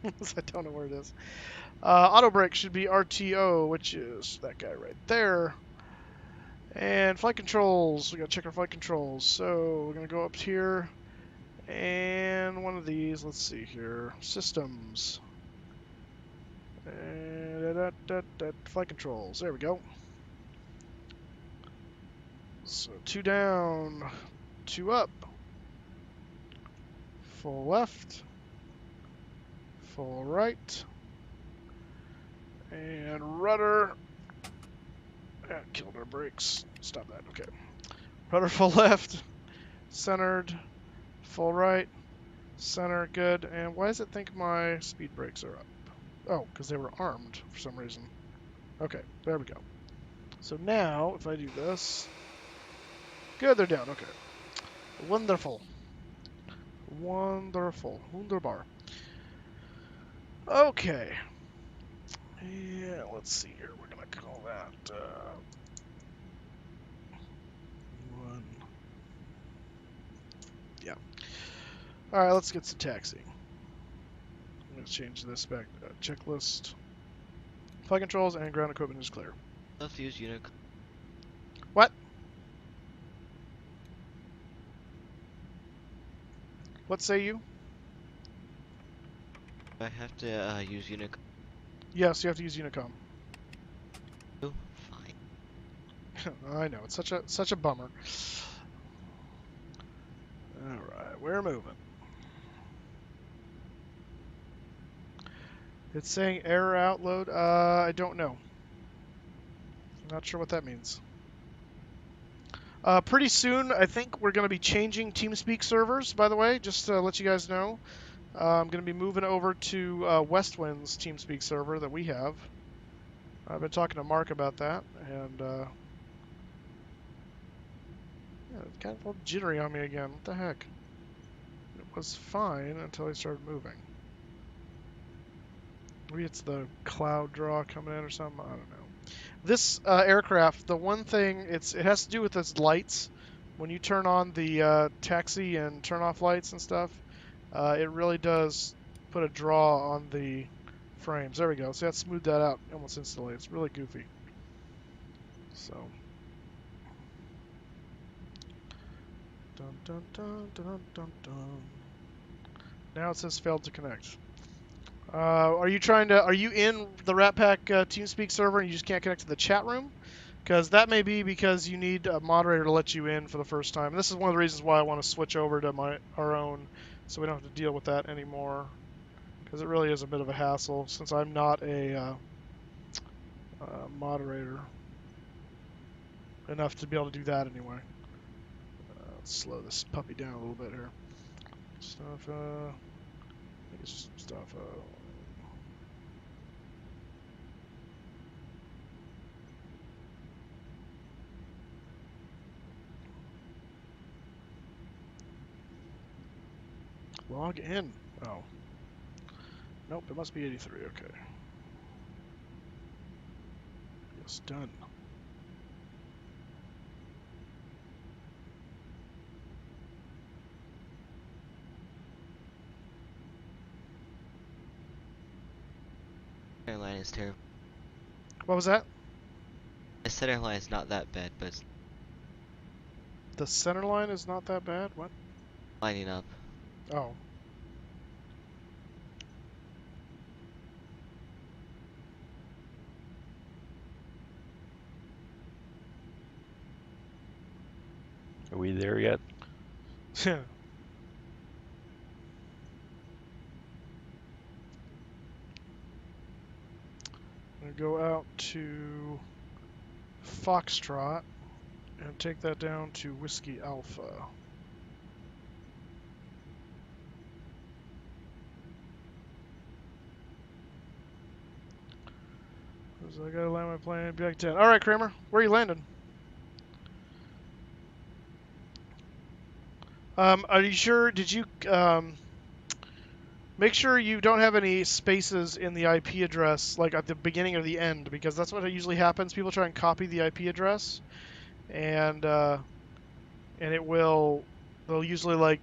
I don't know where it is. Auto brake should be RTO, which is that guy right there. And flight controls. We got to check our flight controls. So we're going to go up here. And one of these. Let's see here. Systems. And flight controls. There we go. So 2 down, 2 up. Full left. Full right. And rudder. That killed our brakes. Stop that. Okay. Rudder full left. Centered. Full right. Center. Good. And why does it think my speed brakes are up? Oh, because they were armed for some reason. Okay. There we go. So now, if I do this. Good, they're down. Okay. Wonderful. Wonderful. Wunderbar. Okay. Yeah, let's see here. We're going to call that 1. Yeah. All right, let's get some taxiing. I'm going to change this back. Checklist. Flight controls and ground equipment is clear. Let's use unit. What? What say you? I have to use unit. Yes, you have to use Unicom. Oh, fine. I know, it's such a bummer. All right, we're moving. It's saying error outload. I don't know. Not sure what that means. Pretty soon, I think we're going to be changing TeamSpeak servers, by the way, just to let you guys know. I'm going to be moving over to WestWind's TeamSpeak server that we have. I've been talking to Mark about that, and yeah, it's kind of all jittery on me again. What the heck? It was fine until I started moving. Maybe it's the cloud draw coming in or something. I don't know. This aircraft, the one thing, it has to do with its lights. When you turn on the taxi and turn off lights and stuff, it really does put a draw on the frames. There we go. So that smoothed that out almost instantly. It's really goofy. So. Dun, dun, dun, dun, dun, dun. Now it says failed to connect. Are you in the Rat Pack TeamSpeak server and you just can't connect to the chat room? Because that may be because you need a moderator to let you in for the first time. And this is one of the reasons why I want to switch over to our own, so we don't have to deal with that anymore. Because it really is a bit of a hassle since I'm not a moderator enough to be able to do that anyway. Let's slow this puppy down a little bit here. Stuff. I think it's just stuff. Log in. Oh. Nope, it must be 83. Okay. Yes, done. Center line is terrible. What was that? The center line is not that bad, but it's The center line is not that bad? What? lining up. Oh. Are we there yet? I'm going to go out to Foxtrot and take that down to Whiskey Alpha. So I gotta land my plane, be like 10. Alright, Kramer, where are you landing? Are you sure? Did you make sure you don't have any spaces in the IP address, like at the beginning or the end, because that's what usually happens. People try and copy the IP address, and they'll usually like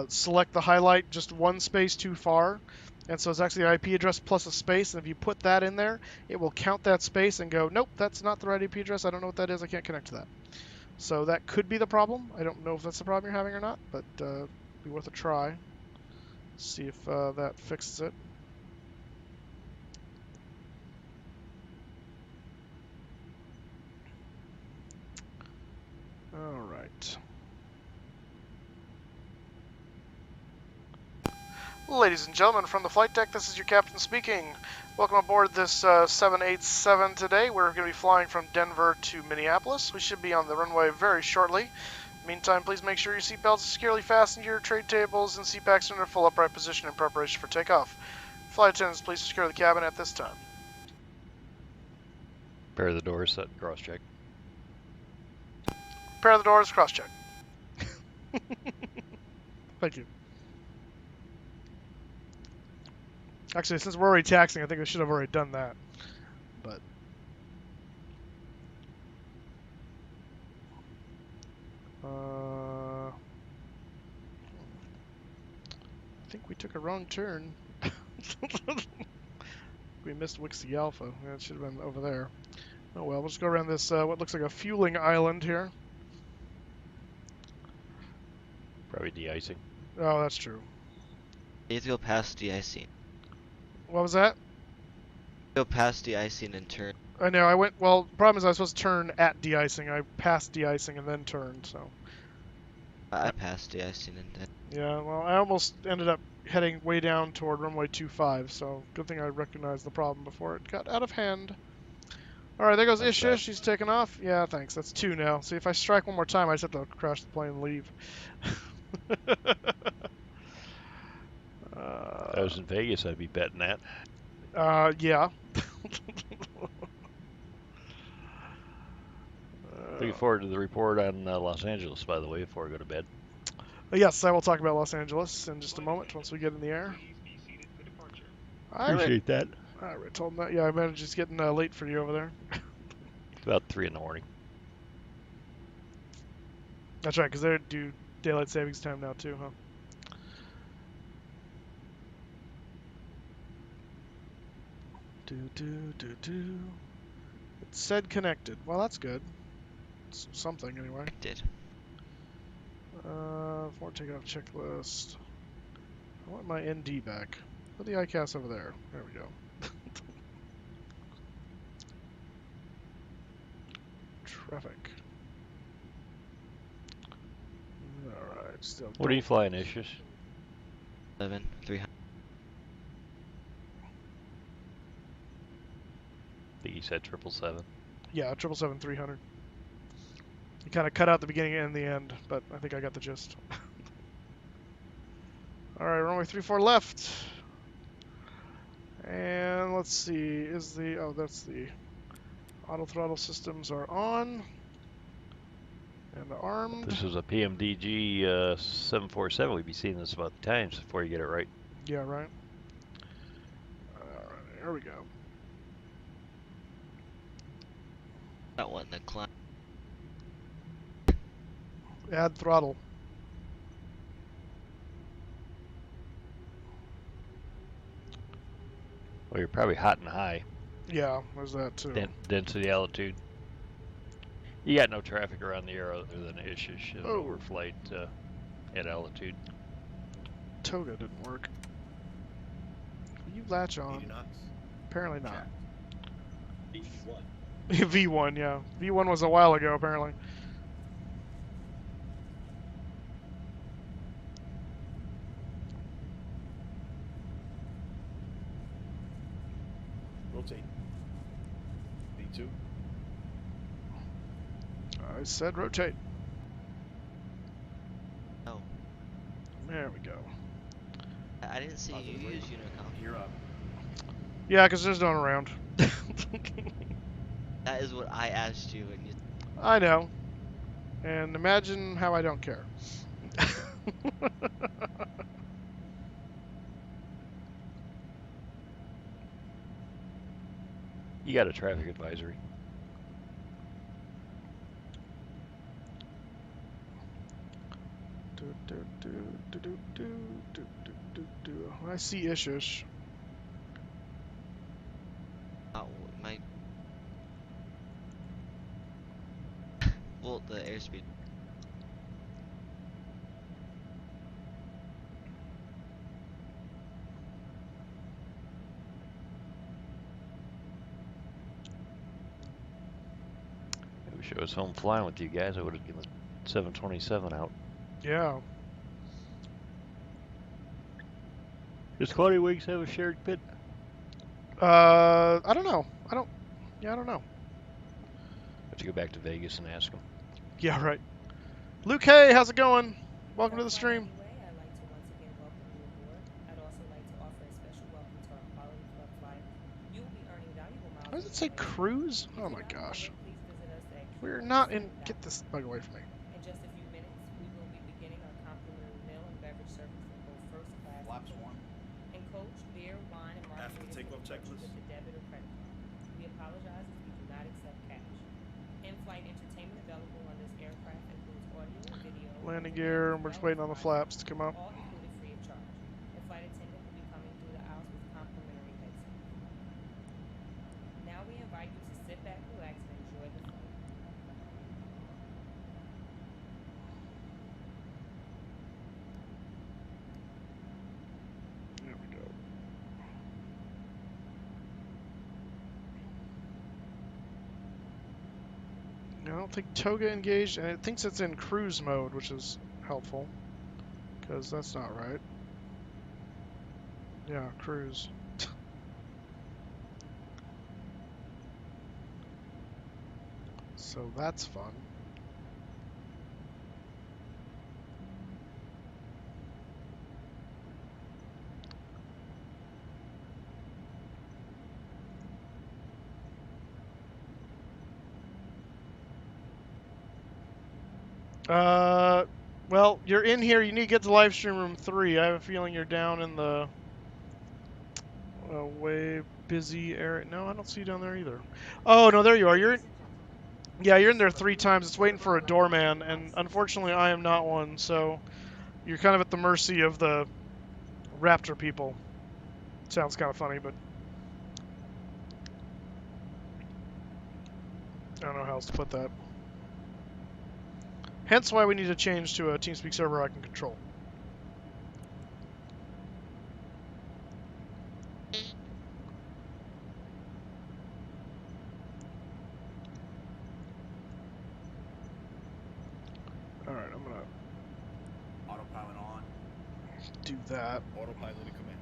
select the highlight just one space too far, and so it's actually the IP address plus a space. And if you put that in there, it will count that space and go, nope, that's not the right IP address. I don't know what that is. I can't connect to that. So that could be the problem. I don't know if that's the problem you're having or not, but be worth a try. See if that fixes it. All right. Ladies and gentlemen, from the flight deck, this is your captain speaking. Welcome aboard this 787 today. We're going to be flying from Denver to Minneapolis. We should be on the runway very shortly. Meantime, please make sure your seatbelts are securely fastened to your tray tables and seat backs are in a full upright position in preparation for takeoff. Flight attendants, please secure the cabin at this time. Pair the doors, set cross check. Pair the doors, cross check. Thank you. Actually, since we're already taxing, I think we should have already done that. But I think we took a wrong turn. We missed Wixie Alpha. Yeah, it should have been over there. Oh well, we'll just go around this, what looks like a fueling island here. Probably de-icing. Oh, that's true. You have to go past de-icing. What was that? Go past de-icing and turn. I know, well, the problem is I was supposed to turn at de-icing. I passed de-icing and then turned, so. I passed de-icing and then. Yeah, well, I almost ended up heading way down toward runway 25, so good thing I recognized the problem before it got out of hand. Alright, there goes Ish. She's taking off. Yeah, thanks. That's 2 now. See, if I strike one more time, I just have to crash the plane and leave. If I was in Vegas, I'd be betting that. Yeah. Looking forward to the report on Los Angeles, by the way, before I go to bed. Yes, I will talk about Los Angeles in just a moment once we get in the air. Appreciate that. I already told him that. Yeah, I managed it's getting late for you over there. It's about 3 in the morning. That's right, because they do daylight savings time now too, huh? It said connected. Well, that's good. It's something anyway. Did. For takeoff checklist. I want my ND back. Put the ICAS over there. There we go. Traffic. Alright, still. What are you flying, Ishish? 300. I think you said 777. Yeah, 777-300. You kind of cut out the beginning and the end, but I think I got the gist. Alright, runway 34 left. And let's see, is the, oh, that's the auto throttle systems are on and armed. This is a PMDG 747. We'd be seeing this about times before you get it right. Yeah, right. Alright, here we go. Not wanting to climb. Add throttle. Well, you're probably hot and high. Yeah, there's that too. Density, altitude. You got no traffic around the air other than Ishish and overflight at altitude. Toga didn't work. Will you latch on? 80 knots. Apparently not. V1. V1, yeah. V1 was a while ago, apparently. Rotate. V2. I said rotate. Oh, There we go. I didn't see you use Unicom. Gear up. Yeah, because there's no one around. That is what I asked you, and you. I know. And imagine how I don't care. You got a traffic advisory. I see Ishish. Oh, my. Well, the airspeed. I wish I was home flying with you guys. I would have given the 727 out. Yeah. Does Quality Wings have a shared pit? I don't know. I don't know. Have to go back to Vegas and ask them. Yeah, right. Luke, hey, how's it going? Welcome to the stream. I'd like to once again welcome you aboard. I'd also like to offer a special welcome to our quality club flight. You will be earning valuable miles. Why does it say cruise? Oh my gosh. We're not in. Get this bug away from me. In just a few minutes, we will be beginning our complimentary meal and beverage service in both first class. Flaps 1. And coach, beer, wine, and After margaritas takeoff will be purchased checklist. with the debit or credit card. We apologize if we do not accept cash. In-flight entertainment available on this aircraft includes audio, video, Landing gear. We're just waiting on the flaps to come up. all included free of charge. The flight attendant will be coming through the aisles with complimentary headsets. Now we invite you to sit back, relax, and enjoy the flight. There we go. I don't think Toga engaged, and it thinks it's in cruise mode, which is helpful, because that's not right. Yeah, cruise. So that's fun. Well, you're in here. You need to get to live stream room 3. I have a feeling you're down in the way busy area. No, I don't see you down there either. Oh, no, there you are. Yeah, you're in there 3 times. It's waiting for a doorman, and unfortunately, I am not one. So you're kind of at the mercy of the Raptor people. Sounds kind of funny, but I don't know how else to put that. Hence why we need to change to a TeamSpeak server I can control. do that. Autopilot and command.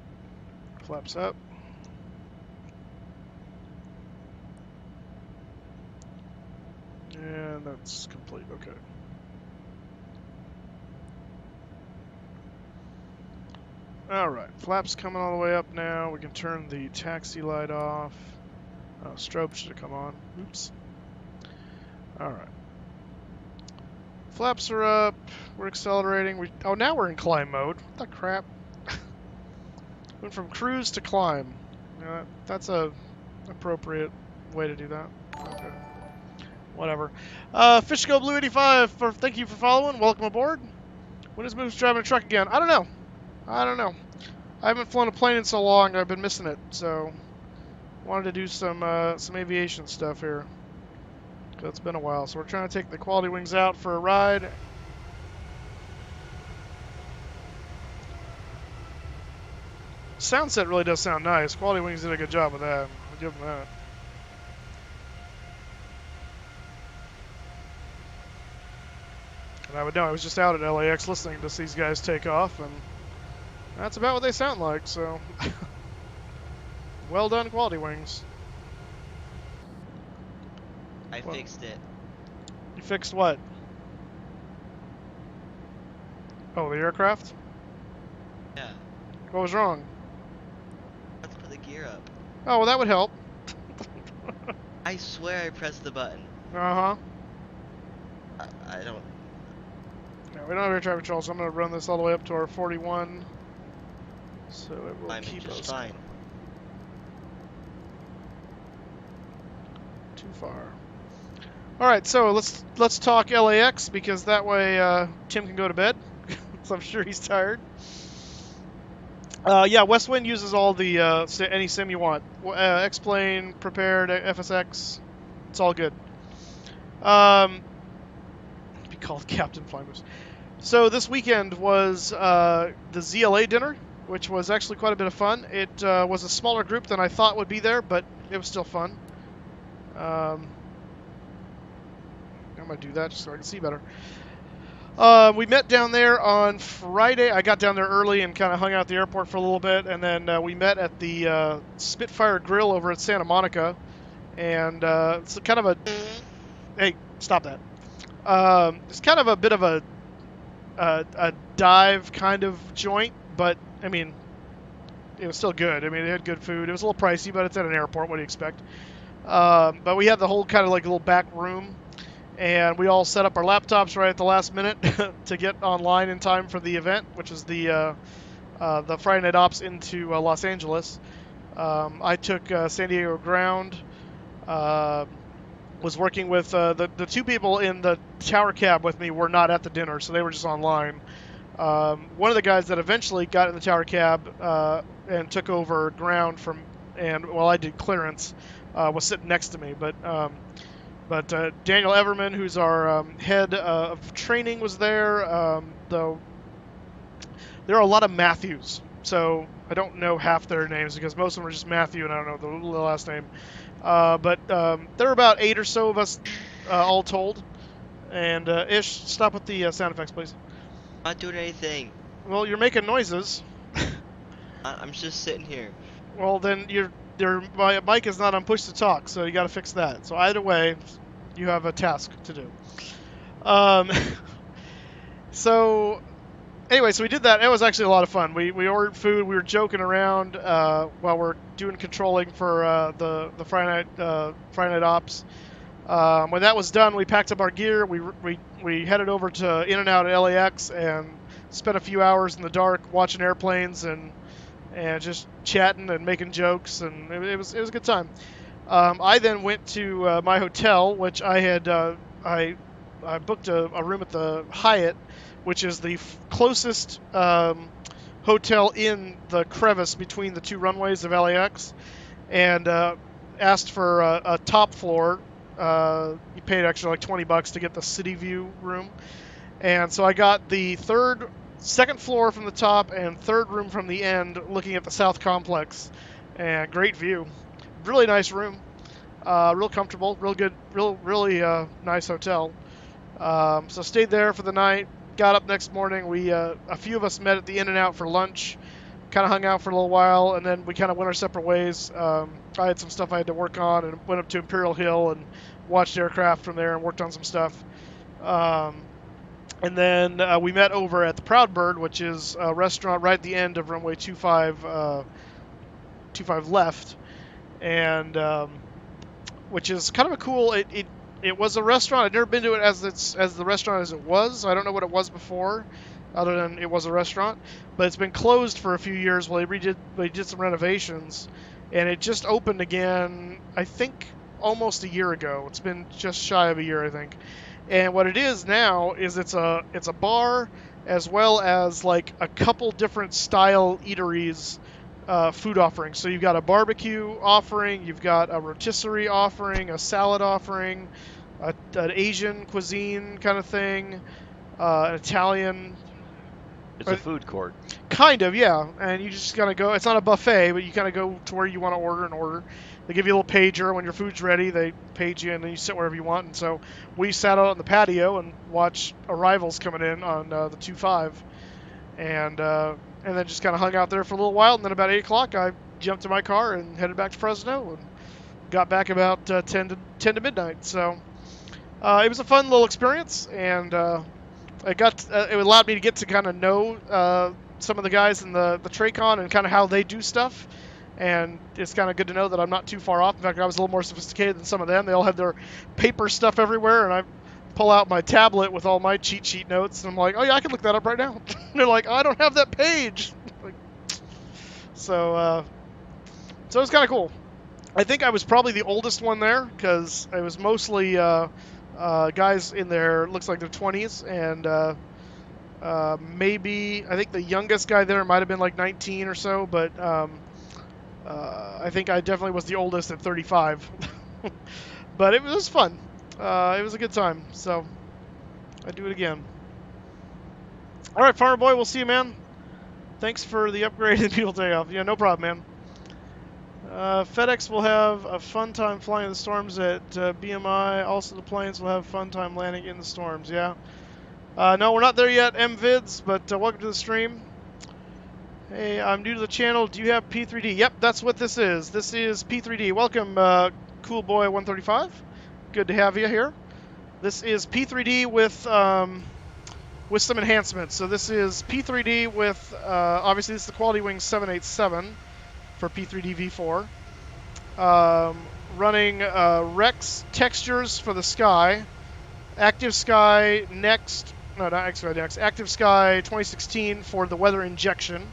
Flaps up. And that's complete. Okay. All right, flaps coming all the way up now. We can turn the taxi light off. Strobe should have come on. Oops. All right. Flaps are up. We're accelerating. Oh, now we're in climb mode. What the crap? Went from cruise to climb. That's a appropriate way to do that. Okay. Whatever. Fishgo Blue 85. Thank you for following. Welcome aboard. When is Moose driving a truck again? I don't know. I haven't flown a plane in so long. I've been missing it. So wanted to do some aviation stuff here. Cause it's been a while. So we're trying to take the Quality Wings out for a ride. Sound set really does sound nice. Quality Wings did a good job with that. I'll give them that. And I would know. I was just out at LAX listening to these guys take off, and that's about what they sound like. So, well done, Quality Wings. I fixed it. You fixed what? Oh, the aircraft? Yeah. What was wrong? I have to put the gear up. Oh, well, that would help. I swear I pressed the button. Uh-huh. I don't... No, we don't have air traffic control, so I'm going to run this all the way up to our 41. So it will I'm keep just us fine. too far. All right, so let's talk LAX, because that way Tim can go to bed. So I'm sure he's tired. Yeah, WestWind uses all the any sim you want. X-Plane, Prepared, FSX, it's all good. Be called Captain FlyingMoose. So this weekend was the ZLA dinner, which was actually quite a bit of fun. It was a smaller group than I thought would be there, but it was still fun. I'm gonna do that just so I can see better. We met down there on Friday. I got down there early and kind of hung out at the airport for a little bit, and then we met at the Spitfire Grill over at Santa Monica. And it's kind of a... Hey, stop that. It's kind of a bit of a dive kind of joint, but, I mean, it was still good. I mean, they had good food. It was a little pricey, but it's at an airport. What do you expect? But we had the whole kind of like little back room. And we all set up our laptops right at the last minute to get online in time for the event, which is the Friday Night Ops into Los Angeles. I took San Diego ground. Was working with the two people in the tower cab with me were not at the dinner, so they were just online. One of the guys that eventually got in the tower cab and took over ground while I did clearance, was sitting next to me, but. But Daniel Everman, who's our head of training, was there. Though there are a lot of Matthews, so I don't know half their names because most of them are just Matthew, and I don't know the last name. But there were about 8 or so of us all told. And Ish, stop with the sound effects, please. I'm not doing anything. Well, you're making noises. I'm just sitting here. Well, then my mic is not on push to talk, so you got to fix that. So either way, you have a task to do. So anyway, so we did that. It was actually a lot of fun. We ordered food. We were joking around while we're doing controlling for the Friday Night Ops. When that was done, we packed up our gear. We headed over to In-N-Out at LAX and spent a few hours in the dark watching airplanes and just chatting and making jokes, and it was a good time. I then went to my hotel, which I had I booked a room at the Hyatt, which is the closest hotel in the crevice between the two runways of LAX, and asked for a top floor. You paid extra like $20 to get the city view room, and so I got the second floor from the top and third room from the end, looking at the South Complex, and great view. Really nice room, real comfortable, real good, really nice hotel. So stayed there for the night, got up next morning. We a few of us met at the In-N-Out for lunch, kind of hung out for a little while, and then we kind of went our separate ways. I had some stuff I had to work on, and went up to Imperial Hill and watched aircraft from there and worked on some stuff. And then we met over at the Proud Bird, which is a restaurant right at the end of runway 25 left, and which is kind of a cool. It was a restaurant. I'd never been to it as the restaurant as it was. I don't know what it was before, other than it was a restaurant. But it's been closed for a few years while they did some renovations, and it just opened again. I think almost a year ago. It's been just shy of a year, I think. And what it is now is it's a bar as well as like a couple different style eateries. Food offerings. So you've got a barbecue offering, you've got a rotisserie offering, a salad offering, an Asian cuisine kind of thing, an Italian. It's a food court. Kind of, yeah. And you just kind of go. It's not a buffet, but you kind of go to where you want to order and order. They give you a little pager when your food's ready. They page you, and then you sit wherever you want. And so we sat out on the patio and watched arrivals coming in on the 2-5, and then just kind of hung out there for a little while. And then about 8 o'clock, I jumped in my car and headed back to Fresno and got back about 10 to midnight. So it was a fun little experience, and it allowed me to get to kind of know some of the guys in the Tracon and kind of how they do stuff. And it's kind of good to know that I'm not too far off. In fact, I was a little more sophisticated than some of them. They all have their paper stuff everywhere, and I pull out my tablet with all my cheat sheet notes, and I'm like, oh yeah, I can look that up right now. They're like, I don't have that page. So it was kind of cool. I think I was probably the oldest one there because it was mostly guys in their, looks like their 20s, and maybe, I think the youngest guy there might have been like 19 or so, but I think I definitely was the oldest at 35. But it was fun. It was a good time, so I'd do it again. All right, Farmer Boy, we'll see you, man. Thanks for the upgrade and beautiful takeoff. Yeah, no problem, man. FedEx will have a fun time flying in the storms at BMI. Also, the planes will have a fun time landing in the storms, yeah. No, we're not there yet, MVids, but welcome to the stream. Hey, I'm new to the channel. Do you have P3D? Yep, that's what this is. This is P3D. Welcome, Cool Boy 135. Good to have you here. This is P3D with some enhancements. So this is P3D with, obviously this is the Quality Wing 787 for P3D V4. Running Rex textures for the sky. Active Sky Next, no, not Active Sky Next, Active Sky 2016 for the weather injection.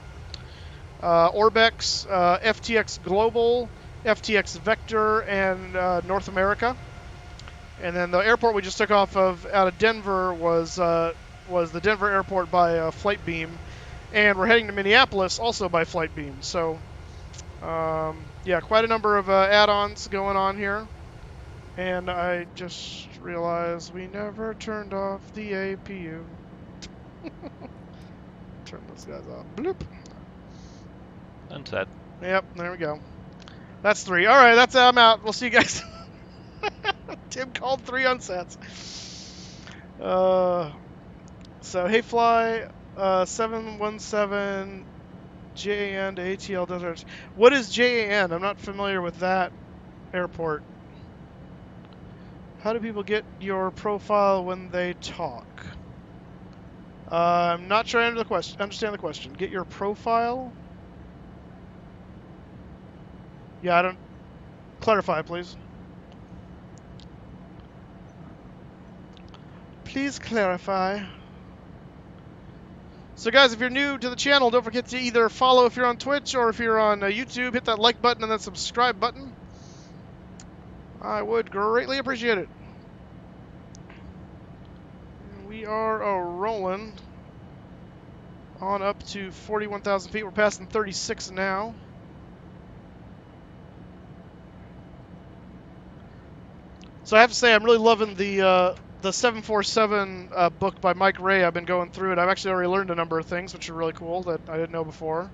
Orbex, FTX Global, FTX Vector, and North America. And then the airport we just took off of out of Denver was the Denver airport by Flightbeam, and we're heading to Minneapolis also by Flightbeam. So yeah, quite a number of add-ons going on here. And I just realized we never turned off the APU. Turn those guys off. Bloop. Unset. Yep, there we go. That's 3. All right, that's I'm out. We'll see you guys. Tim called 3 unsets. So hey fly 717 JAN to ATL Desert. What is JAN? I'm not familiar with that airport. How do people get your profile when they talk? I'm not sure I understand the question. Get your profile? Yeah, I don't... Clarify, please. Please clarify. So guys, if you're new to the channel, don't forget to either follow if you're on Twitch or if you're on YouTube, hit that like button and that subscribe button. I would greatly appreciate it. We are rolling on up to 41,000 feet. We're passing 36 now. So I have to say, I'm really loving the 747 book by Mike Ray. I've been going through it. I've actually already learned a number of things, which are really cool that I didn't know before.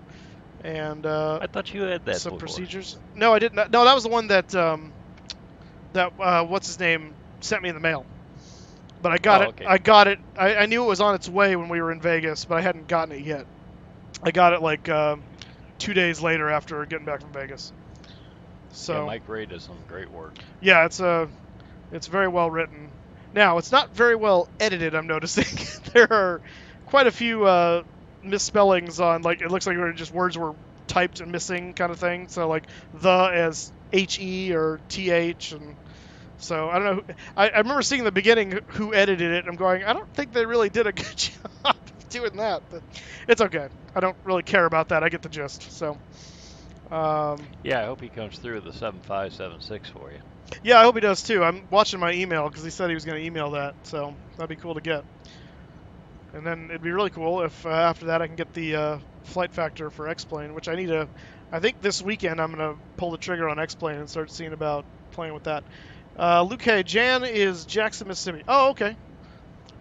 And I thought you had that some before. procedures. No, I didn't. No, that was the one that what's his name sent me in the mail. But I got Oh, it. okay. I got it. I knew it was on its way when we were in Vegas, but I hadn't gotten it yet. I got it like 2 days later after getting back from Vegas. So Yeah, Mike Ray does some great work. yeah, it's very well written. Now it's not very well edited. I'm noticing there are quite a few misspellings on, like, it looks like just words were typed and missing kind of thing. So like the as he or th, and so I don't know. I remember seeing in the beginning who edited it. And I'm going, I don't think they really did a good job of doing that, but it's okay. I don't really care about that. I get the gist. So. Yeah, I hope he comes through with the 7576 for you. Yeah, I hope he does too. I'm watching my email because he said he was going to email that, so that'd be cool to get. And then it'd be really cool if after that I can get the flight factor for X-Plane, which I need to. I think this weekend I'm going to pull the trigger on X-Plane and start seeing about playing with that. Luke K. Jan is Jackson, Mississippi. Oh, okay.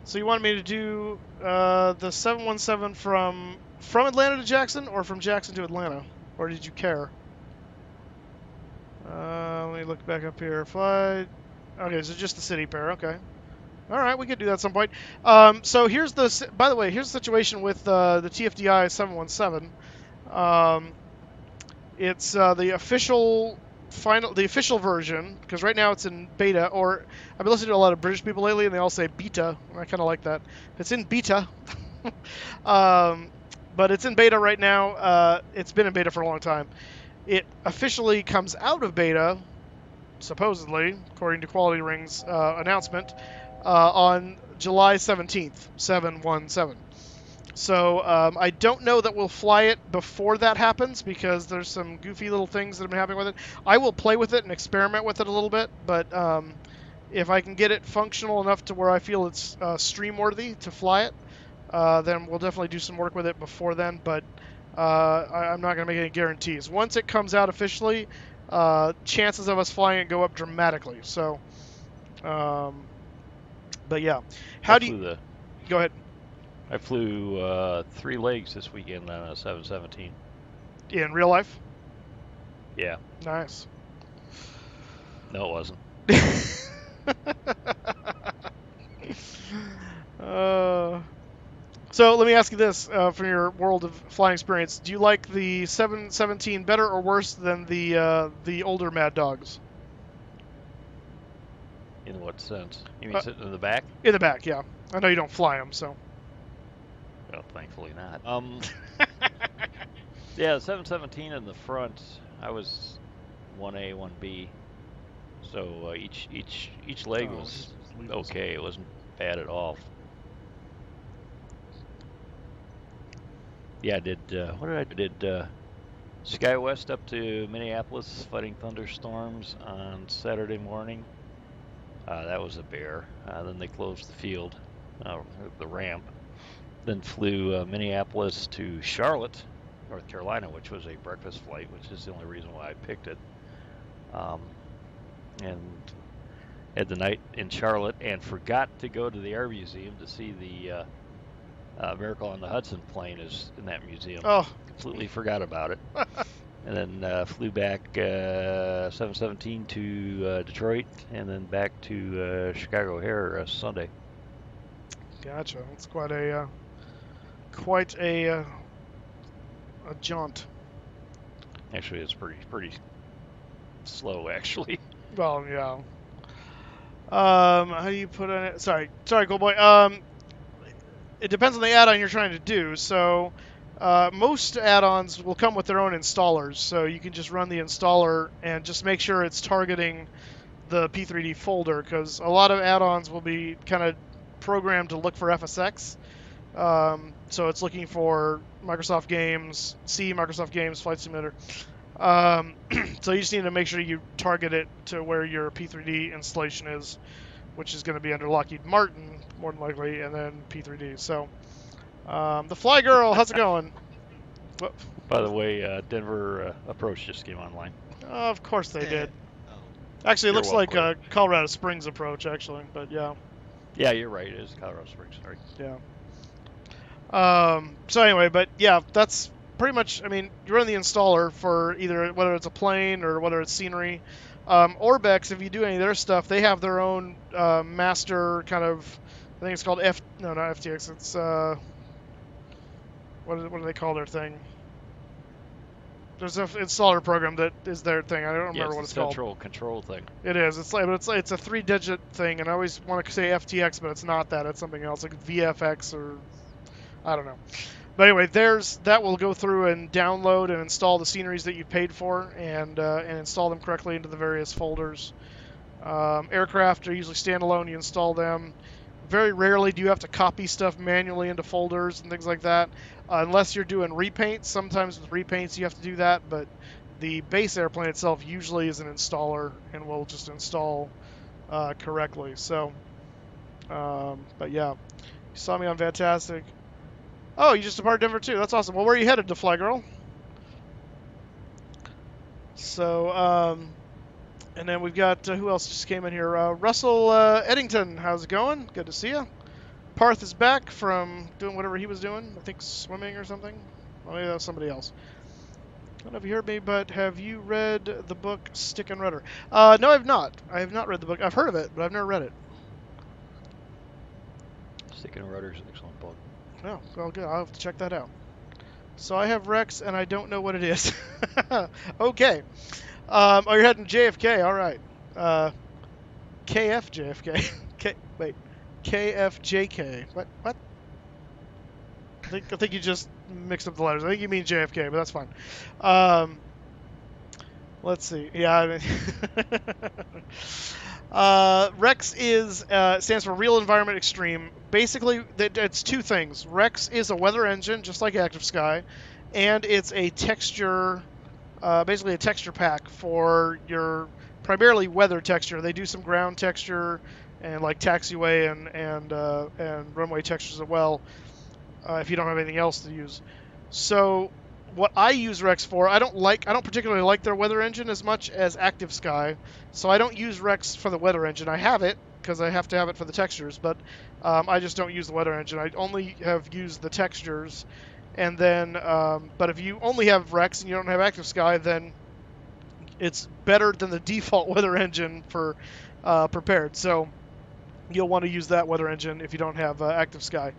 So you wanted me to do the 717 from Atlanta to Jackson, or from Jackson to Atlanta, or did you care? Let me look back up here. Flight. Okay, so just the city pair. Okay. All right, we could do that at some point. So here's the. By the way, here's the situation with the TFDI 717. It's the official version, because right now it's in beta. Or I've been listening to a lot of British people lately, and they all say beta. And I kind of like that. It's in beta. But it's in beta right now. It's been in beta for a long time. It officially comes out of beta, supposedly, according to Quality Ring's announcement, on July 17th, 717. So I don't know that we'll fly it before that happens, because there's some goofy little things that have been happening with it. I will play with it and experiment with it a little bit, but if I can get it functional enough to where I feel it's stream-worthy to fly it, then we'll definitely do some work with it before then, but I'm not going to make any guarantees. Once it comes out officially, chances of us flying it go up dramatically. So, but yeah. Go ahead. I flew 3 legs this weekend on a 717. In real life? Yeah. Nice. No, it wasn't. So let me ask you this, from your world of flying experience: do you like the 717 better or worse than the older Mad Dogs? In what sense? You mean sitting in the back? In the back, yeah. I know you don't fly them, so. Well, thankfully not. Yeah, the 717 in the front, I was 1A, 1B. So each leg was okay. It wasn't bad at all. Yeah, I did. What did I do? Did SkyWest up to Minneapolis, fighting thunderstorms on Saturday morning. That was a bear. Then they closed the field, the ramp. Then flew Minneapolis to Charlotte, North Carolina, which was a breakfast flight, which is the only reason why I picked it. And had the night in Charlotte, and forgot to go to the Air Museum to see the Miracle on the Hudson plane is in that museum. Oh. Completely forgot about it. And then flew back 717 to Detroit, and then back to Chicago O'Hare Sunday. Gotcha. It's quite a jaunt. Actually, it's pretty slow, actually. Well, yeah. How do you put on it? Sorry, Gold Boy. It depends on the add-on you're trying to do. So, most add-ons will come with their own installers, so you can just run the installer and just make sure it's targeting the P3D folder, because a lot of add-ons will be kind of programmed to look for FSX. So it's looking for Microsoft Games, Microsoft Games, Flight Simulator. So you just need to make sure you target it to where your P3D installation is, which is going to be under Lockheed Martin, more than likely, and then P3D. So, the Fly Girl, how's it going? By the way, Denver Approach just came online. Of course they did. Oh. Actually, it You're looks like welcome. Colorado Springs Approach, actually, but yeah. Yeah, you're right. It is Colorado Springs. Sorry. Yeah. So anyway, but yeah, that's pretty much. I mean, you run the installer for either whether it's a plane or whether it's scenery. Orbex, if you do any of their stuff, they have their own master kind of. I think it's called No, not FTX. It's what do they call their thing? There's an installer program that is their thing. I don't remember what it's called. Central control thing. It is. It's like, but it's a 3-digit thing, and I always want to say FTX, but it's not that. It's something else, like VFX or I don't know. But anyway, that will go through and download and install the sceneries that you've paid for, and install them correctly into the various folders. Aircraft are usually standalone. You install them. Very rarely do you have to copy stuff manually into folders and things like that, unless you're doing repaints. Sometimes with repaints you have to do that, but the base airplane itself usually is an installer and will just install correctly. So, but yeah, you saw me on Fantastic. Oh, you just departed Denver too. That's awesome. Well, where are you headed to, Fly Girl? So, and then we've got, who else just came in here? Russell Eddington, how's it going? Good to see you. Parth is back from doing whatever he was doing. I think swimming or something. Well, maybe that was somebody else. I don't know if you heard me, but have you read the book Stick and Rudder? No, I've not. I have not read the book. I've heard of it, but I've never read it. Stick and Rudder is an excellent book. Oh, well, good. I'll have to check that out. So I have Rex, and I don't know what it is. Okay. Oh, you're heading JFK. All right. KFJFK. Wait. KFJK. What? I think you just mixed up the letters. I think you mean JFK, but that's fine. Let's see. Yeah. Rex stands for Real Environment Extreme. Basically, it's two things. Rex is a weather engine, just like Active Sky, and it's a texture, basically a texture pack for your primarily weather texture. They do some ground texture and like taxiway and runway textures as well. If you don't have anything else to use. So what I use Rex for, I don't particularly like their weather engine as much as Active Sky, so I don't use Rex for the weather engine. I have it because I have to have it for the textures, but I just don't use the weather engine. I only have used the textures, and then but if you only have Rex and you don't have Active Sky, then it's better than the default weather engine for prepared. So you'll want to use that weather engine if you don't have Active Sky.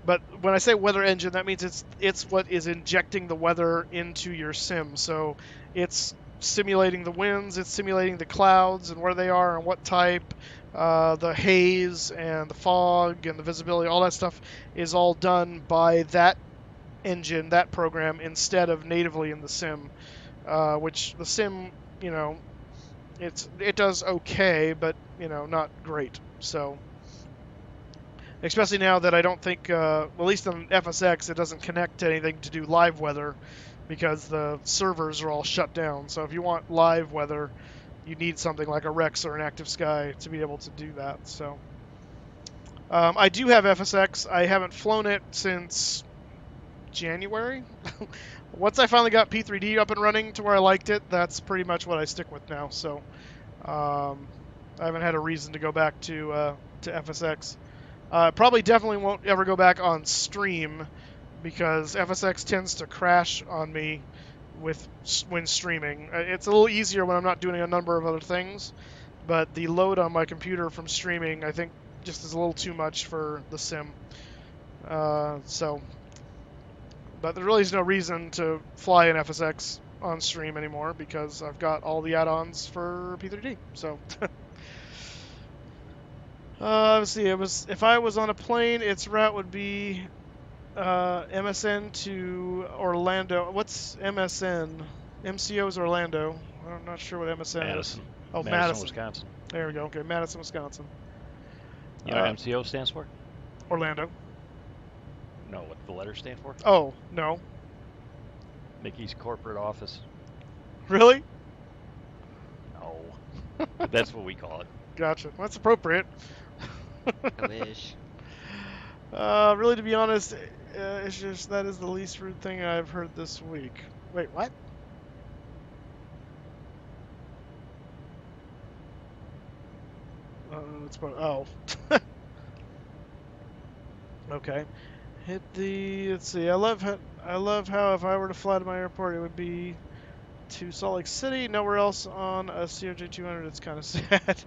But when I say weather engine, that means it's what is injecting the weather into your sim. So it's simulating the winds, it's simulating the clouds and where they are and what type, the haze and the fog and the visibility, all that stuff is all done by that engine, that program, instead of natively in the sim. Which the sim, it does okay, but not great. So. Especially now that I don't think, at least on FSX, it doesn't connect to anything to do live weather because the servers are all shut down. So if you want live weather, you need something like a Rex or an Active Sky to be able to do that. So I do have FSX. I haven't flown it since January. Once I finally got P3D up and running to where I liked it, that's pretty much what I stick with now. So I haven't had a reason to go back to FSX. Probably definitely won't ever go back on stream because FSX tends to crash on me when streaming. It's a little easier when I'm not doing a number of other things, but the load on my computer from streaming I think just is a little too much for the sim. But there really is no reason to fly an FSX on stream anymore because I've got all the add-ons for P3D. So. Let's see. If I was on a plane, its route would be MSN to Orlando. What's MSN? MCO's Orlando. I'm not sure what MSN Madison. is. Oh, Madison, Wisconsin. There we go. Okay, Madison, Wisconsin. You know what MCO stands for? Orlando. No, what the letters stand for? Oh, no. Mickey's corporate office. Really? No. That's what we call it. Gotcha. Well, that's appropriate. I wish. Really, to be honest, it's just that is the least rude thing I've heard this week. Wait, what? It's oh. Okay. Hit the. Let's see. I love how if I were to fly to my airport, it would be to Salt Lake City. Nowhere else on a CRJ 200. It's kind of sad.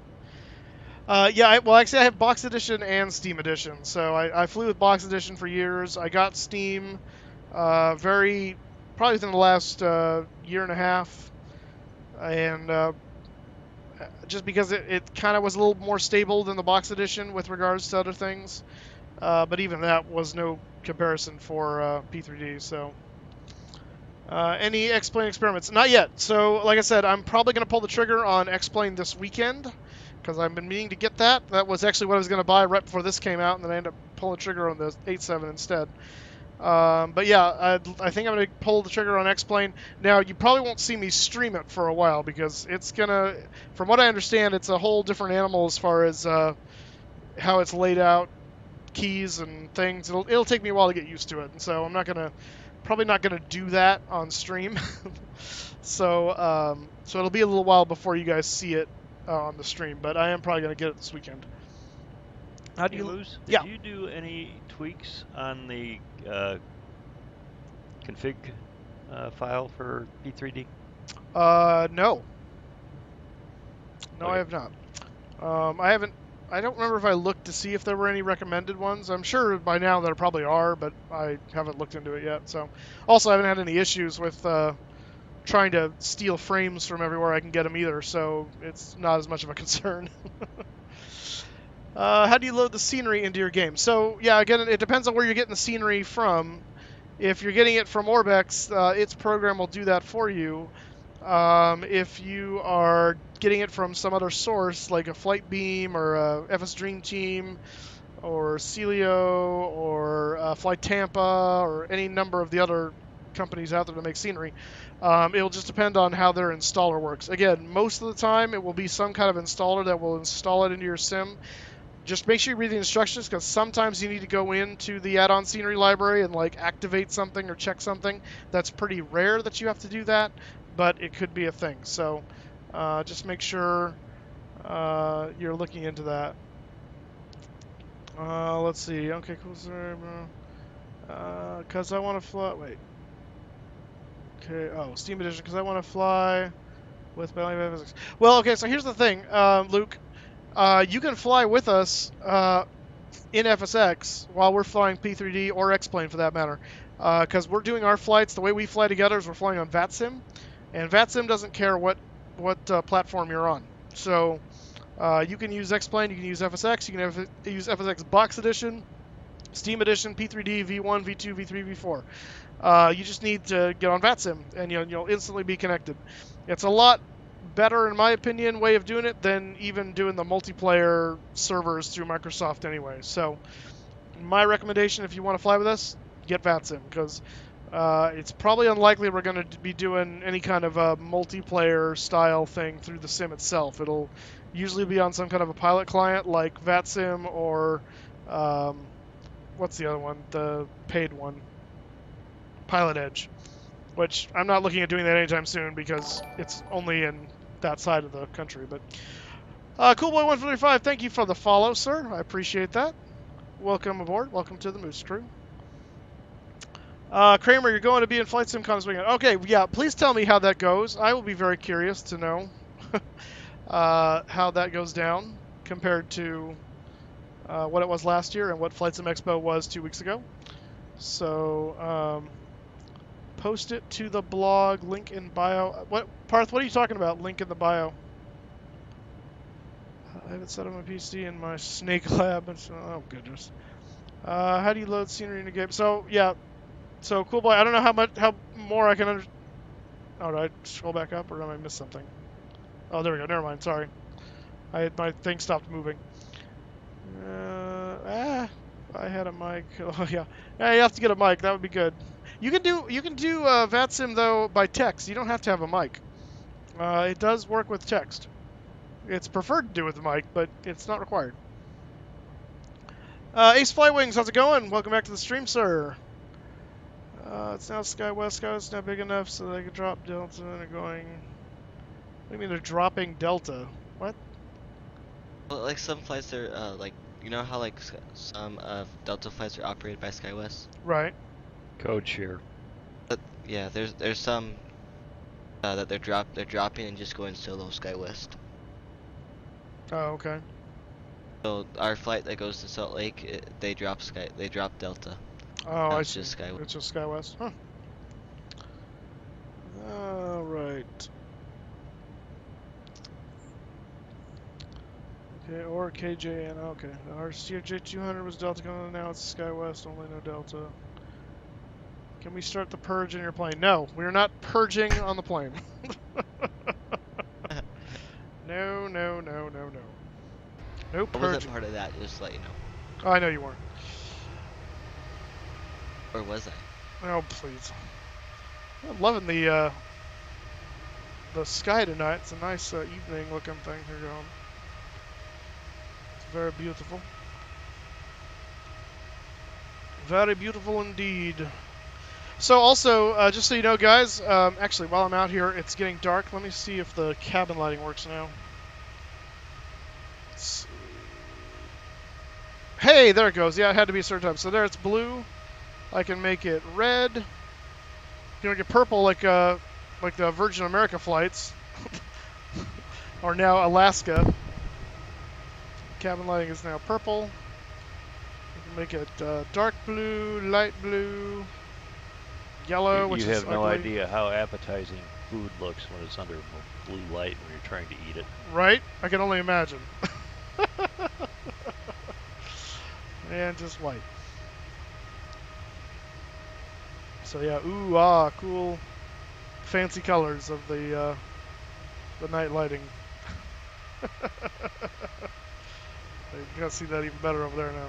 Well, actually, I have Box Edition and Steam Edition. So I flew with Box Edition for years. I got Steam probably within the last year and a half. And just because it kind of was a little more stable than the Box Edition with regards to other things. But even that was no comparison for P3D. So any X-Plane experiments? Not yet. So like I said, I'm probably going to pull the trigger on X-Plane this weekend because I've been meaning to get that. That was actually what I was going to buy right before this came out, and then I ended up pulling the trigger on the 8.7 instead. But yeah, I think I'm going to pull the trigger on X-Plane. Now, you probably won't see me stream it for a while because it's going to, from what I understand, it's a whole different animal as far as how it's laid out, keys and things. It'll take me a while to get used to it, and so I'm probably not gonna do that on stream. So it'll be a little while before you guys see it on the stream, but I am probably gonna get it this weekend. How do you Moose, Yeah. Did you do any tweaks on the config file for P3D? No. No, Okay. I have not. I don't remember if I looked to see if there were any recommended ones. I'm sure by now there probably are, but I haven't looked into it yet. So, also I haven't had any issues with trying to steal frames from everywhere I can get them either. So it's not as much of a concern. How do you load the scenery into your game? So yeah, again, it depends on where you're getting the scenery from. If you're getting it from Orbex, its program will do that for you. If you are getting it from some other source, like a Flight Beam or a FS Dream Team or Celio or Flight Tampa or any number of the other companies out there that make scenery, it'll just depend on how their installer works. Again, most of the time it will be some kind of installer that will install it into your sim. Just make sure you read the instructions, because sometimes you need to go into the add-on scenery library and like activate something or check something. That's pretty rare that you have to do that, but it could be a thing. So just make sure you're looking into that. Let's see. Okay, cool. Because I want to fly. Wait. Okay. Oh, Steam Edition. Because I want to fly with Boeing Physics. Well, okay. So here's the thing, Luke. You can fly with us in FSX while we're flying P3D or X-Plane for that matter. Because we're doing our flights, the way we fly together is we're flying on VATSIM. And VATSIM doesn't care what platform you're on. So you can use X-Plane, you can use FSX, you can use FSX Box Edition, Steam Edition, P3D, V1, V2, V3, V4. You just need to get on VATSIM, and you'll instantly be connected. It's a lot better, in my opinion, way of doing it than even doing the multiplayer servers through Microsoft anyway. So my recommendation, if you want to fly with us, get VATSIM, because it's probably unlikely we're going to be doing any kind of a multiplayer style thing through the sim itself. It'll usually be on some kind of a pilot client like VATSIM or what's the other one? The paid one, Pilot Edge, which I'm not looking at doing that anytime soon because it's only in that side of the country. But Coolboy145, thank you for the follow, sir. I appreciate that. Welcome aboard. Welcome to the Moose Crew. Kramer, you're going to be in Flight Sim Con this weekend. Okay, yeah, please tell me how that goes. I will be very curious to know how that goes down compared to what it was last year and what Flight Sim Expo was 2 weeks ago. So, post it to the blog, link in bio. Parth, what are you talking about, link in the bio? I have it set on my PC in my Snake Lab. Oh, goodness. How do you load scenery in a game? So, yeah. So, cool boy, I don't know how more I can understand. Oh, did I scroll back up, or did I miss something? Oh, there we go. Never mind. Sorry. My thing stopped moving. I had a mic. Oh, yeah. Yeah, you have to get a mic. That would be good. You can do VATSIM, though, by text. You don't have to have a mic. It does work with text. It's preferred to do with the mic, but it's not required. Ace Flywings, how's it going? Welcome back to the stream, sir. It's now SkyWest. SkyWest not big enough so they can drop Delta and they're going... What do you mean they're dropping Delta? What? Well, like some flights are like, you know how like some Delta flights are operated by SkyWest? Right. Code share. But yeah, there's some that they're dropping and just going solo SkyWest. Oh, okay. So our flight that goes to Salt Lake, they drop Delta. Oh, Now I it's see. just SkyWest. It's just SkyWest. Huh. All right. Okay, or KJN. Okay. Our CFJ 200 was Delta coming. Now it's SkyWest. Only no Delta. Can we start the purge in your plane? No, we are not purging on the plane. No, no, no, no, no. No I wasn't purging. part of that, just to let you know. Oh, I know you weren't. Or was I? Oh, please. I'm loving the sky tonight. It's a nice evening-looking thing here going. It's very beautiful. Very beautiful indeed. So also, just so you know, guys, actually, while I'm out here, it's getting dark. Let me see if the cabin lighting works now. Hey, there it goes. Yeah, it had to be a certain time. So there, it's blue. I can make it red. You can make it purple, like the Virgin America flights, or now Alaska. Cabin lighting is now purple. You can make it dark blue, light blue, yellow, which You is have no ugly. idea how appetizing food looks when it's under blue light when you're trying to eat it. Right? I can only imagine. And just white. So yeah, ooh, ah, cool, fancy colors of the night lighting. You can see that even better over there now.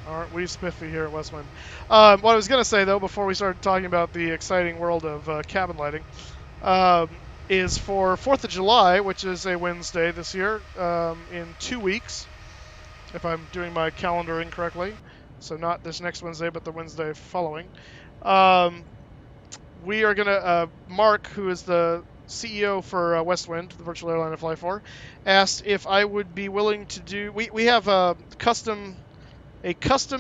Aren't we spiffy here at WestWind? What I was going to say, though, before we started talking about the exciting world of cabin lighting, is for 4th of July, which is a Wednesday this year, in 2 weeks, if I'm doing my calendar incorrectly. So not this next Wednesday, but the Wednesday following. We are going to, Mark, who is the CEO for WestWind, the virtual airline I fly for, asked if I would be willing to do. We have a custom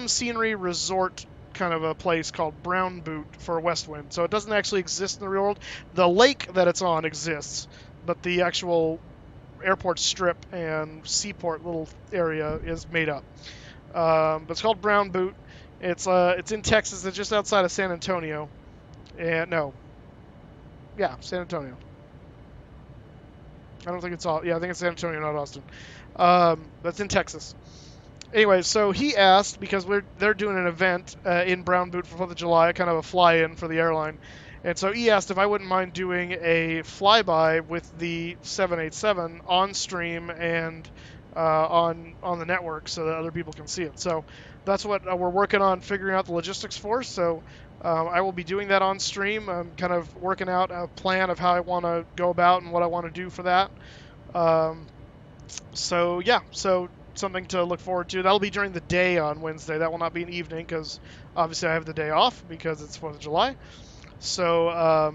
scenery resort kind of a place called Brown Boot for WestWind. So it doesn't actually exist in the real world. The lake that it's on exists, but the actual airport strip and seaport little area is made up. But it's called Brown Boot. It's in Texas. It's just outside of San Antonio. And San Antonio. I don't think it's all. Yeah, I think it's San Antonio, not Austin. That's in Texas. Anyway, so he asked, because they're doing an event in Brown Boot for 4th of July, kind of a fly-in for the airline. And so he asked if I wouldn't mind doing a flyby with the 787 on stream and on the network so that other people can see it. So that's what we're working on figuring out the logistics for. So I will be doing that on stream. I'm kind of working out a plan of how I want to go about and what I want to do for that. So something to look forward to. That'll be during the day on Wednesday. That will not be an evening because obviously I have the day off because it's 4th of July. So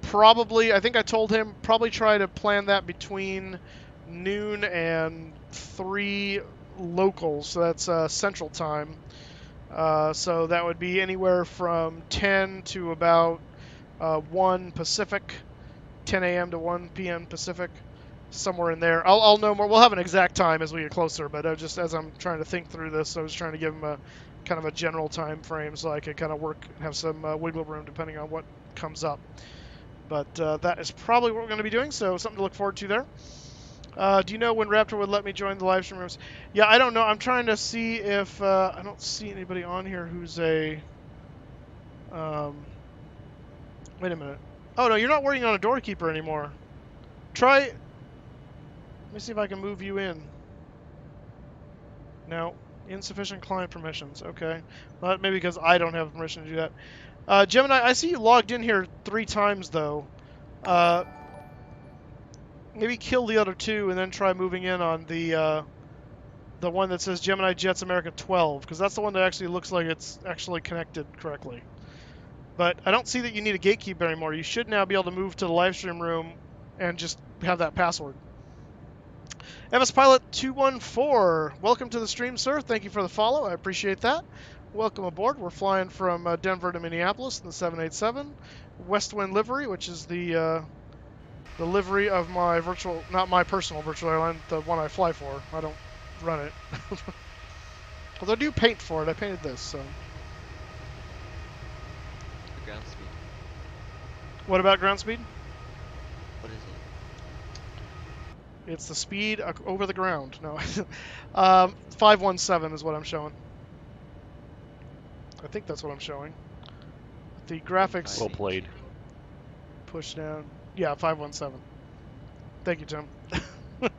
probably, I think I told him, probably try to plan that between noon and 3 locals. So that's Central Time. So that would be anywhere from 10 to about 1 Pacific, 10 a.m. to 1 p.m. Pacific. Somewhere in there. I'll know more. We'll have an exact time as we get closer, but just as I'm trying to think through this, I was trying to give him a kind of a general time frame so I could kind of work and have some wiggle room depending on what comes up. But that is probably what we're going to be doing, so something to look forward to there. Do you know when Raptor would let me join the live stream rooms? Yeah, I don't know. I'm trying to see if I don't see anybody on here who's a. Wait a minute. Oh no, you're not working on a doorkeeper anymore. Try. Let me see if I can move you in. No, insufficient client permissions. Okay, well, maybe because I don't have permission to do that. Gemini, I see you logged in here 3 times though. Maybe kill the other 2 and then try moving in on the one that says Gemini Jets America 12, because that's the one that actually looks like it's actually connected correctly. But I don't see that you need a gatekeeper anymore. You should now be able to move to the live stream room and just have that password. MS Pilot 214, welcome to the stream, sir. Thank you for the follow. I appreciate that. Welcome aboard. We're flying from Denver to Minneapolis in the 787. WestWind livery, which is the livery of my virtual, not my personal virtual airline, the one I fly for. I don't run it. Although I do paint for it. I painted this, so. The ground speed. What about ground speed? What is it? It's the speed over the ground. No. 517 is what I'm showing. I think that's what I'm showing. The graphics Well played. push down. Yeah, 517. Thank you, Tim. Right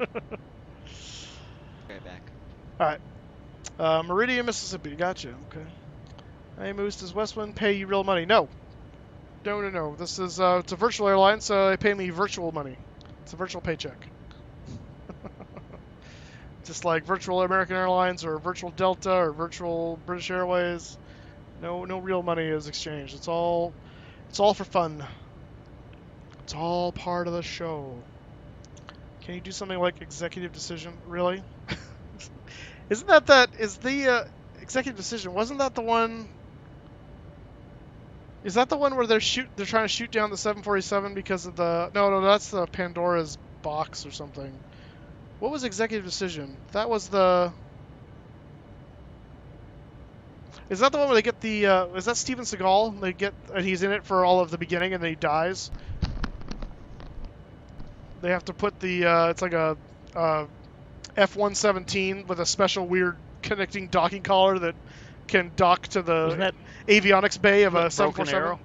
back. Alright. Meridian, Mississippi. Gotcha. Okay. Hey, Moose, does WestWind pay you real money? No. No. This is, it's a virtual airline, so they pay me virtual money. It's a virtual paycheck. Just like virtual American Airlines or virtual Delta or virtual British Airways. No real money is exchanged. It's all for fun. It's all part of the show. Can you do something like executive decision? Really? Isn't that is the executive decision? Wasn't that the one? Is that the one where they're trying to shoot down the 747 because of the? No, that's the Pandora's box or something. What was executive decision? That was the. Is that the one where they get the? Is that Steven Seagal? They get and he's in it for all of the beginning and then he dies. They have to put the. It's like a F-117 with a special weird connecting docking collar that can dock to the avionics bay of a 747.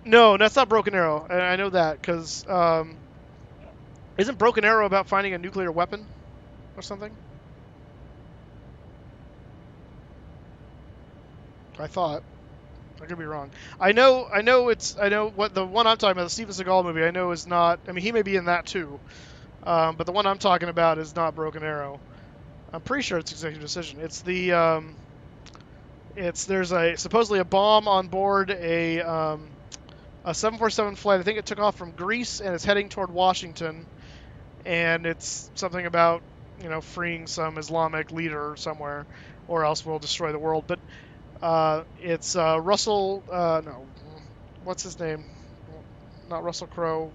No, that's not Broken Arrow. And I know that because isn't Broken Arrow about finding a nuclear weapon or something? I thought. I could be wrong. I know what the one I'm talking about, the Steven Seagal movie. I know is not. I mean, he may be in that too, but the one I'm talking about is not Broken Arrow. I'm pretty sure it's executive decision. It's the there's supposedly a bomb on board a 747 flight. I think it took off from Greece and it's heading toward Washington, and it's something about freeing some Islamic leader somewhere, or else we'll destroy the world. But it's Russell. No, what's his name? Not Russell Crowe.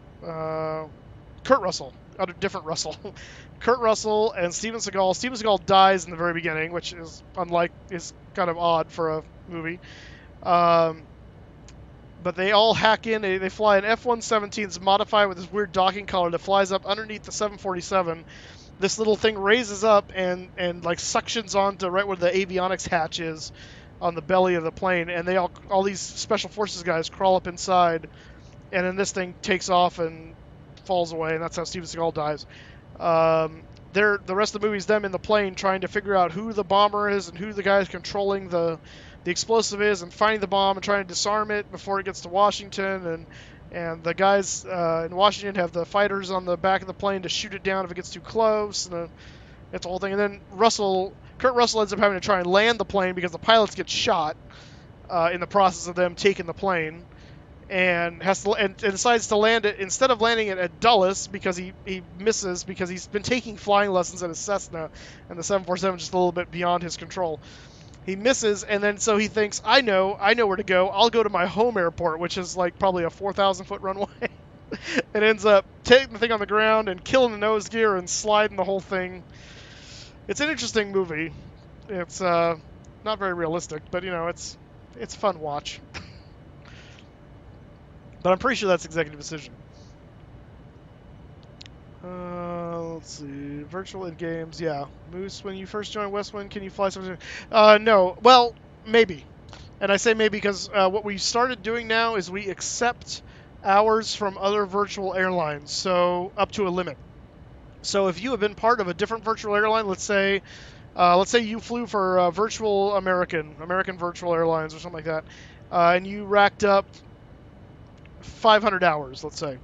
Kurt Russell. A different Russell. Kurt Russell and Steven Seagal. Steven Seagal dies in the very beginning, which is kind of odd for a movie. But they all hack in. They fly an F-117 that's modified with this weird docking collar that flies up underneath the 747. This little thing raises up and like suctions onto right where the avionics hatch is on the belly of the plane, and they all these special forces guys crawl up inside, and then this thing takes off and falls away, and that's how Steven Seagal dies. The rest of the movie is them in the plane trying to figure out who the bomber is and who the guy is controlling the explosive is, and finding the bomb and trying to disarm it before it gets to Washington, and the guys in Washington have the fighters on the back of the plane to shoot it down if it gets too close, and it's the whole thing. And then Kurt Russell ends up having to try and land the plane because the pilots get shot in the process of them taking the plane, and decides to land it instead of landing it at Dulles because he misses because he's been taking flying lessons at a Cessna, and the 747 is just a little bit beyond his control. He misses, and then so he thinks, I know where to go. I'll go to my home airport, which is like probably a 4,000-foot runway. And ends up taking the thing on the ground and killing the nose gear and sliding the whole thing. It's an interesting movie. It's not very realistic, but it's a fun watch. But I'm pretty sure that's executive decision. Let's see. Virtual in games, yeah. Moose, when you first joined WestWind, can you fly something? No. Well, maybe. And I say maybe because what we started doing now is we accept hours from other virtual airlines, so up to a limit. So if you have been part of a different virtual airline, let's say you flew for virtual American Virtual Airlines or something like that, and you racked up 500 hours, let's say.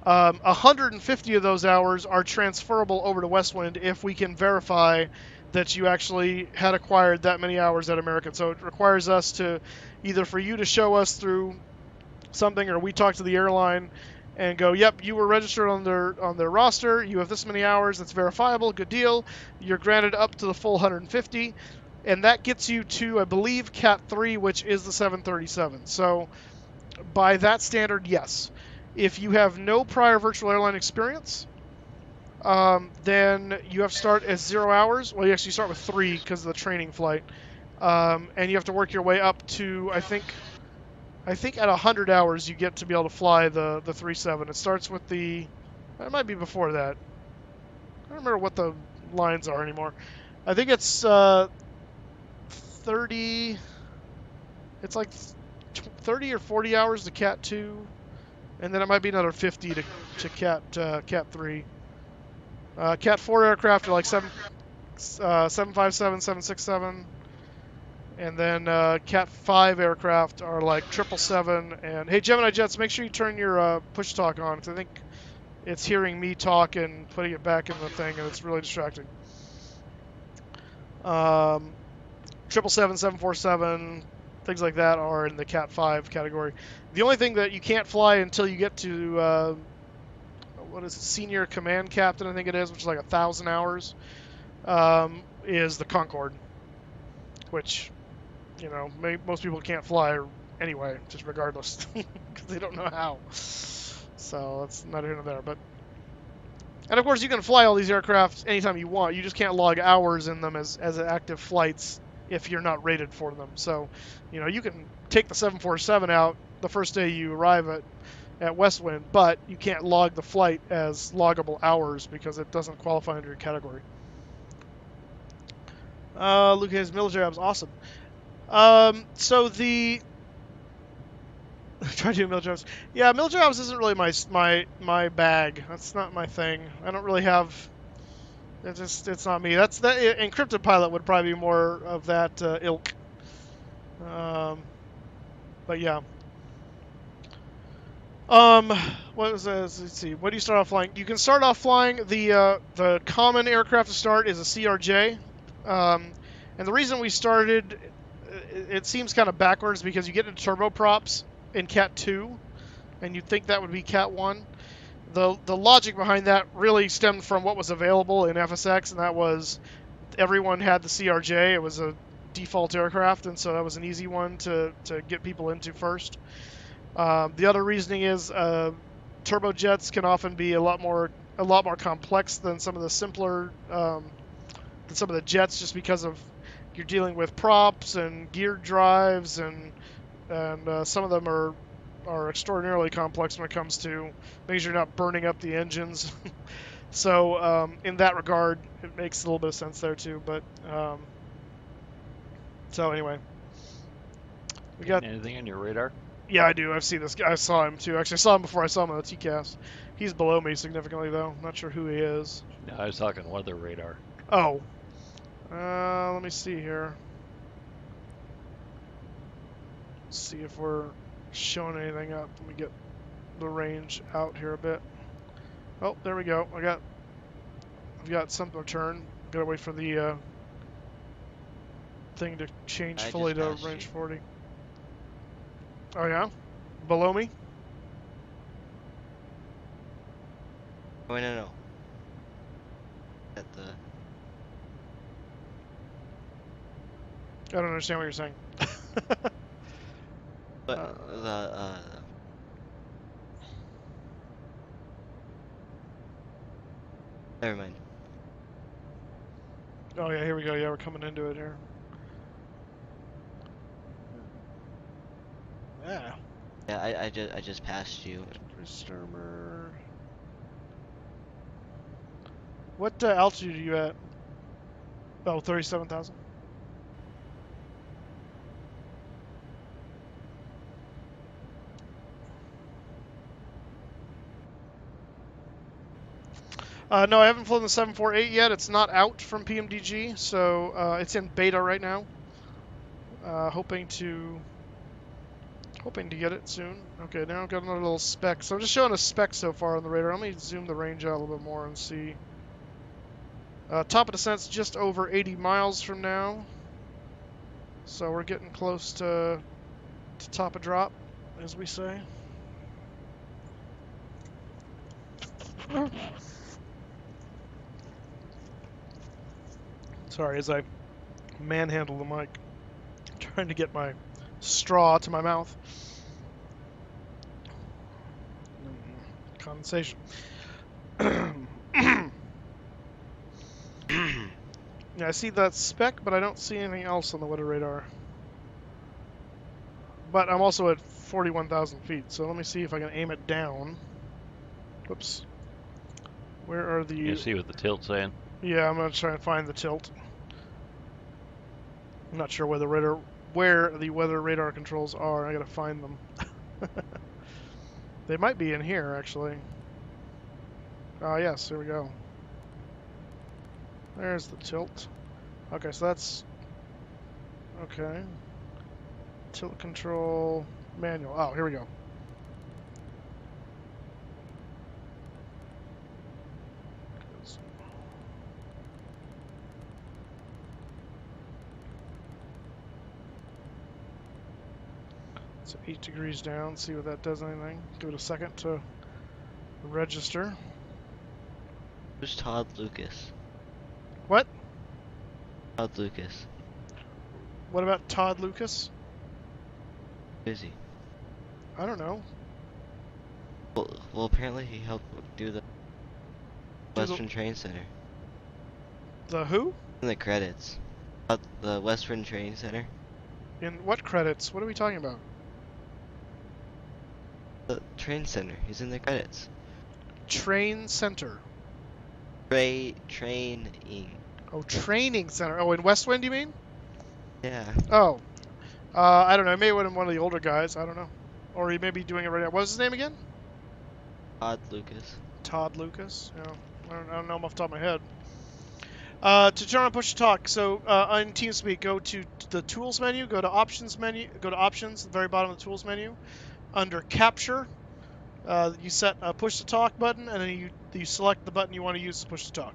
150 of those hours are transferable over to WestWind if we can verify that you actually had acquired that many hours at American. So it requires us to either for you to show us through something, or we talk to the airline and go, yep, you were registered on their roster, you have this many hours, that's verifiable, good deal, you're granted up to the full 150. and that gets you to, I believe, Cat 3, which is the 737. So by that standard, yes. If you have no prior virtual airline experience, then you have to start at 0 hours. Well, you actually start with 3 because of the training flight, and you have to work your way up to, I think at 100 hours you get to be able to fly the 37. It starts with the, it might be before that. I don't remember what the lines are anymore. I think it's 30. It's like 30 or 40 hours to Cat 2, and then it might be another 50 to Cat 3. Cat 4 aircraft are like 757, 767, and then Cat 5 aircraft are like 777. And hey, Gemini Jets, make sure you turn your push talk on, because I think it's hearing me talk and putting it back in the thing, and it's really distracting. 777, 747, things like that are in the Cat 5 category. The only thing that you can't fly until you get to what is it, senior command captain, I think it is, which is like 1,000 hours, is the Concorde, which, you know, most people can't fly anyway, just regardless, because they don't know how. So that's not here nor there. But, and of course, you can fly all these aircraft anytime you want. You just can't log hours in them as active flights if you're not rated for them. So, you know, you can take the 747 out the first day you arrive at WestWind, but you can't log the flight as loggable hours because it doesn't qualify under your category. Luke has military jobs, awesome. So the try to do military jobs. Yeah, military jobs isn't really my bag. That's not my thing. I don't really have. It's not me. That Encrypted Pilot would probably be more of that ilk. But yeah. What was this? Let's see. What do you start off flying? You can start off flying the common aircraft to start is a CRJ, and the reason we started, it seems kind of backwards because you get into turboprops in Cat 2, and you'd think that would be Cat 1. The logic behind that really stemmed from what was available in FSX, and that was everyone had the CRJ. It was a default aircraft, and so that was an easy one to get people into first. The other reasoning is turbojets can often be a lot more complex than some of the simpler than some of the jets, just because of you're dealing with props and gear drives, and some of them are extraordinarily complex when it comes to making sure you're not burning up the engines. So in that regard, it makes a little bit of sense there too. But so anyway, we got anything on your radar? Yeah, I do. I've seen this guy. I saw him too. Actually, I saw him before I saw him on the TCAS. He's below me significantly, though. Not sure who he is. No, I was talking weather radar. Oh. Let me see here. Let's see if we're showing anything up. Let me get the range out here a bit. Oh, there we go. I've got something to turn. Gotta wait for the thing to change fully to range 40. Oh yeah? Below me? Oh, no. At the... I don't understand what you're saying. But never mind. Oh yeah, here we go. Yeah, we're coming into it here. Yeah. Yeah, I just passed you. Sturmer. What altitude are you at? Oh, 37,000. No, I haven't flown the 748 yet. It's not out from PMDG, so it's in beta right now. Hoping to get it soon. Okay, now I've got another little spec. So I'm just showing a spec so far on the radar. Let me zoom the range out a little bit more and see. Top of descent's just over 80 miles from now. So we're getting close to top of drop, as we say. Sorry, as I manhandle the mic. I'm trying to get my straw to my mouth. Condensation. Yeah, I see that spec, but I don't see anything else on the weather radar. But I'm also at 41,000 feet, so let me see if I can aim it down. Whoops. Where are the... You see what the tilt's saying? Yeah, I'm going to try and find the tilt. I'm not sure where the weather radar controls are. I got to find them. They might be in here, actually. Ah, yes, here we go. There's the tilt. Okay, so that's... Okay. Tilt control manual. Oh, here we go. So 8 degrees down, see what that does anything. Give it a second to register. Who's Todd Lucas? What? Todd Lucas. What about Todd Lucas? Who is he? I don't know. Well, apparently he helped do the Western Train Center. The who? In the credits. The Western Train Center. In what credits? What are we talking about? The train center. He's in the credits. Train center. Training. Oh, training center. Oh, in WestWind, you mean? Yeah. Oh. I don't know. Maybe one of the older guys. I don't know. Or he may be doing it right now. What was his name again? Todd Lucas. Todd Lucas. Yeah. I don't know him off the top of my head. To turn on push to talk, so on TeamSpeak, go to the tools menu, go to options menu, go to options, the very bottom of the tools menu. Under capture, you set a push to talk button, and then you select the button you want to use to push to talk.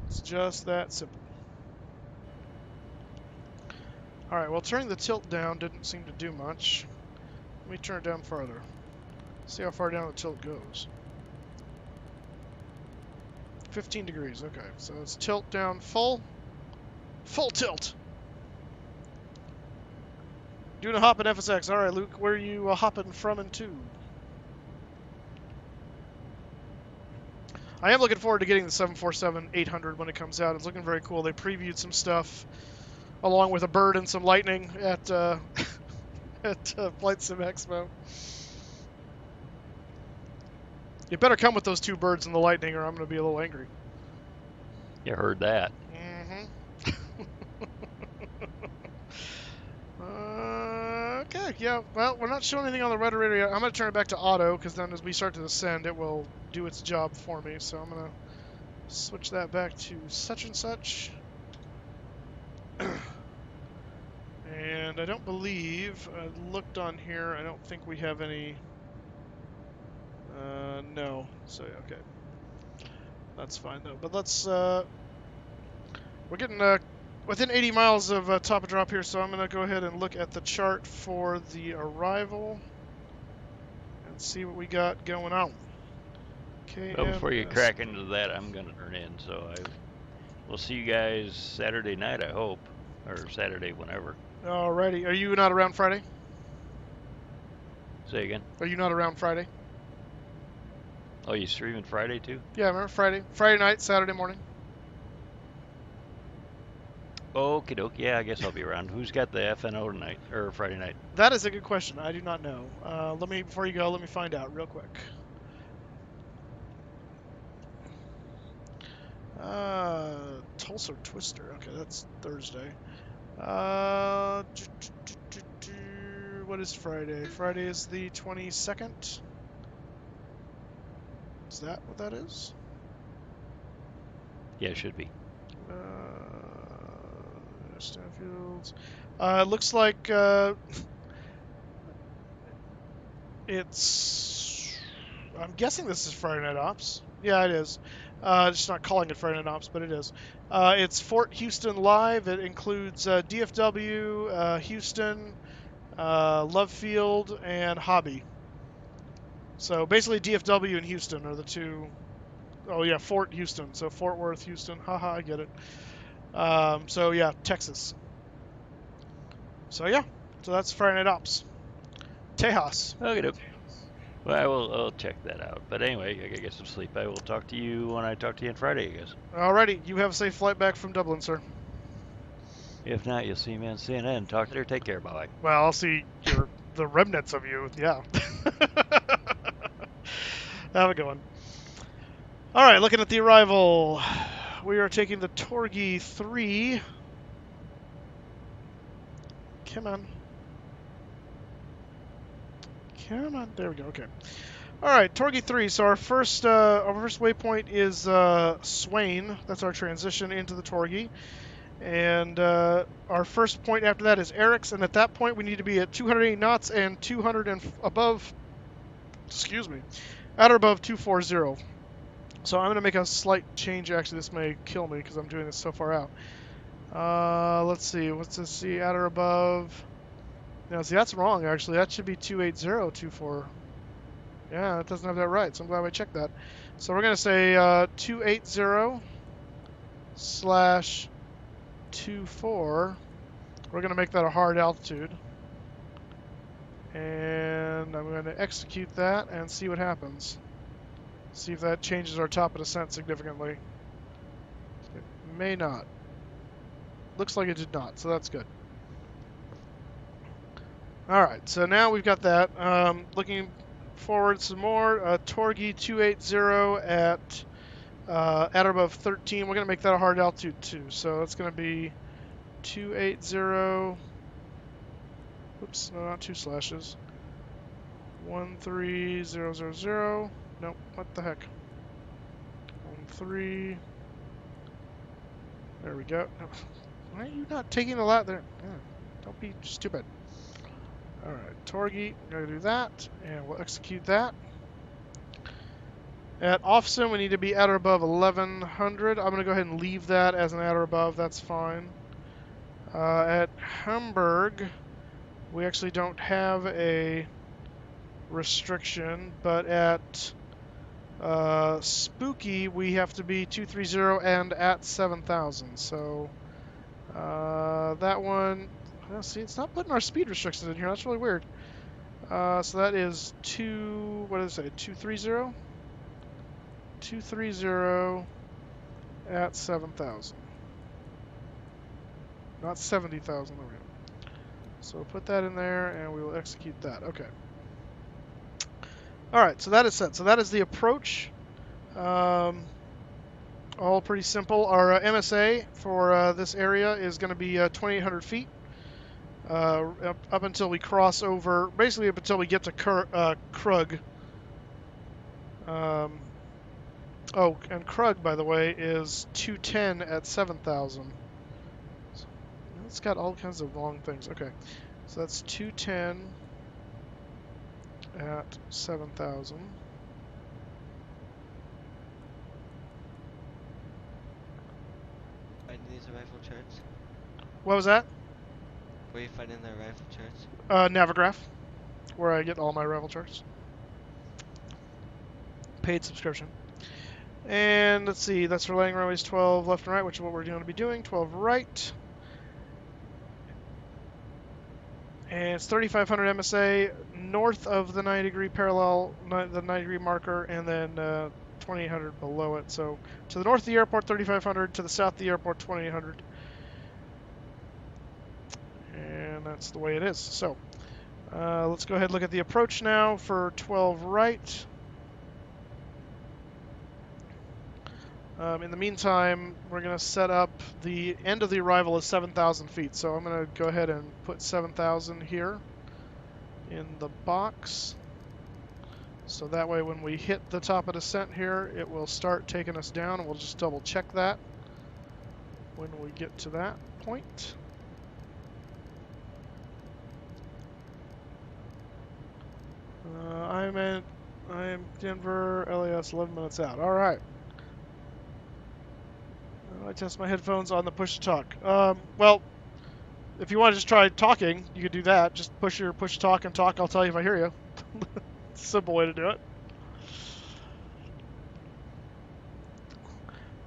It's just that simple. Alright, well, turning the tilt down didn't seem to do much. Let me turn it down farther. See how far down the tilt goes. 15 degrees, okay. So it's tilt down full. Full tilt! Doing a hop in FSX. Alright, Luke, where are you hopping from and to? I am looking forward to getting the 747-800 when it comes out. It's looking very cool. They previewed some stuff along with a bird and some lightning at at Flight Sim Expo. You better come with those two birds and the lightning, or I'm going to be a little angry. You heard that. Okay, yeah, well, we're not showing anything on the red radar yet. I'm going to turn it back to auto, because then as we start to ascend, it will do its job for me. So I'm going to switch that back to such and such. And I don't believe, I looked on here, I don't think we have any, no, so okay. That's fine though, but let's, we're getting within 80 miles of top of drop here, so I'm going to go ahead and look at the chart for the arrival and see what we got going on. Well, before you crack into that, I'm going to turn in, so we'll see you guys Saturday night, I hope, or Saturday, whenever. Alrighty, are you not around Friday? Say again? Are you not around Friday? Oh, you streaming Friday too? Yeah, remember Friday? Friday night, Saturday morning. Okie doke, yeah, I guess I'll be around. Who's got the FNO tonight, or Friday night? That is a good question. I do not know. Before you go, let me find out real quick. Tulsa Twister. Okay, that's Thursday. What is Friday? Friday is the 22nd. Is that what that is? Yeah, it should be. Stanfields. It looks like it's... I'm guessing this is Friday Night Ops. Yeah, it is. Just not calling it Friday Night Ops, but it is. It's Fort Houston Live. It includes DFW, Houston, Love Field, and Hobby. So basically DFW and Houston are the two... Oh yeah, Fort Houston. So Fort Worth, Houston. Haha, I get it. So yeah, Texas. So yeah, so that's Friday Night Ops. Tejas. Okay, well, I'll check that out. But anyway, I gotta get some sleep. I will talk to you when I talk to you on Friday, I guess. Alrighty, you have a safe flight back from Dublin, sir. If not, you'll see me on CNN. Talk later. Take care. Bye. Well, I'll see the remnants of you. Yeah. Have a good one. All right, looking at the arrival, we are taking the Torgi 3. Come on. Come on. There we go. Okay. All right, Torgi 3. So our first waypoint is Swain. That's our transition into the Torgi. And our first point after that is Eric's, and at that point we need to be at 280 knots and 200 and above. Excuse me, at or above 240. So I'm going to make a slight change. Actually, this may kill me because I'm doing this so far out. Let's see. What's this? See, at or above. No, see, that's wrong. Actually, that should be 28024. Yeah, it doesn't have that right. So I'm glad I checked that. So we're going to say 280/24. We're going to make that a hard altitude. And I'm going to execute that and see what happens. See if that changes our top of descent significantly. It may not. Looks like it did not, so that's good. Alright, so now we've got that. Looking forward some more. Torgi 280 at or above 13. We're going to make that a hard altitude too. So it's going to be 280. Oops, no, not 2 slashes. 13000. Nope, what the heck? 13. There we go. Why are you not taking the lot there? Don't be stupid. Alright, Torgi, I'm going to do that, and we'll execute that. At Offsen, we need to be at or above 1100. I'm going to go ahead and leave that as an at or above. That's fine. At Hamburg, we actually don't have a restriction, but at Spooky, we have to be 230 and at 7,000. So that one, well, see, it's not putting our speed restrictions in here. That's really weird. So that is 230? 230 at 7,000. Not 70,000. There we go. So we'll put that in there and we will execute that. Okay. Alright, so that is set. So that is the approach. All pretty simple. Our MSA for this area is going to be 2,800 feet. Up until we cross over, basically up until we get to Krug. Oh, and Krug, by the way, is 210 at 7,000. So it's got all kinds of wrong things. Okay, so that's 210 at 7,000. Finding these arrival charts? What was that? Where are you finding the arrival charts? Navigraph, where I get all my arrival charts. Paid subscription. And let's see, that's for landing runways 12 left and right, which is what we're going to be doing. 12 right. And it's 3,500 MSA north of the 90-degree parallel, the 90-degree marker, and then 2,800 below it. So to the north of the airport, 3,500. To the south of the airport, 2,800. And that's the way it is. So let's go ahead and look at the approach now for 12 right. In the meantime, we're going to set up the end of the arrival as 7,000 feet. So I'm going to go ahead and put 7,000 here in the box. So that way when we hit the top of descent here, it will start taking us down, and we'll just double check that when we get to that point. I am Denver, LAS 11 minutes out. All right. I test my headphones on the push to talk. Well, if you want to just try talking, you could do that. Just push to talk and talk. I'll tell you if I hear you. Simple way to do it.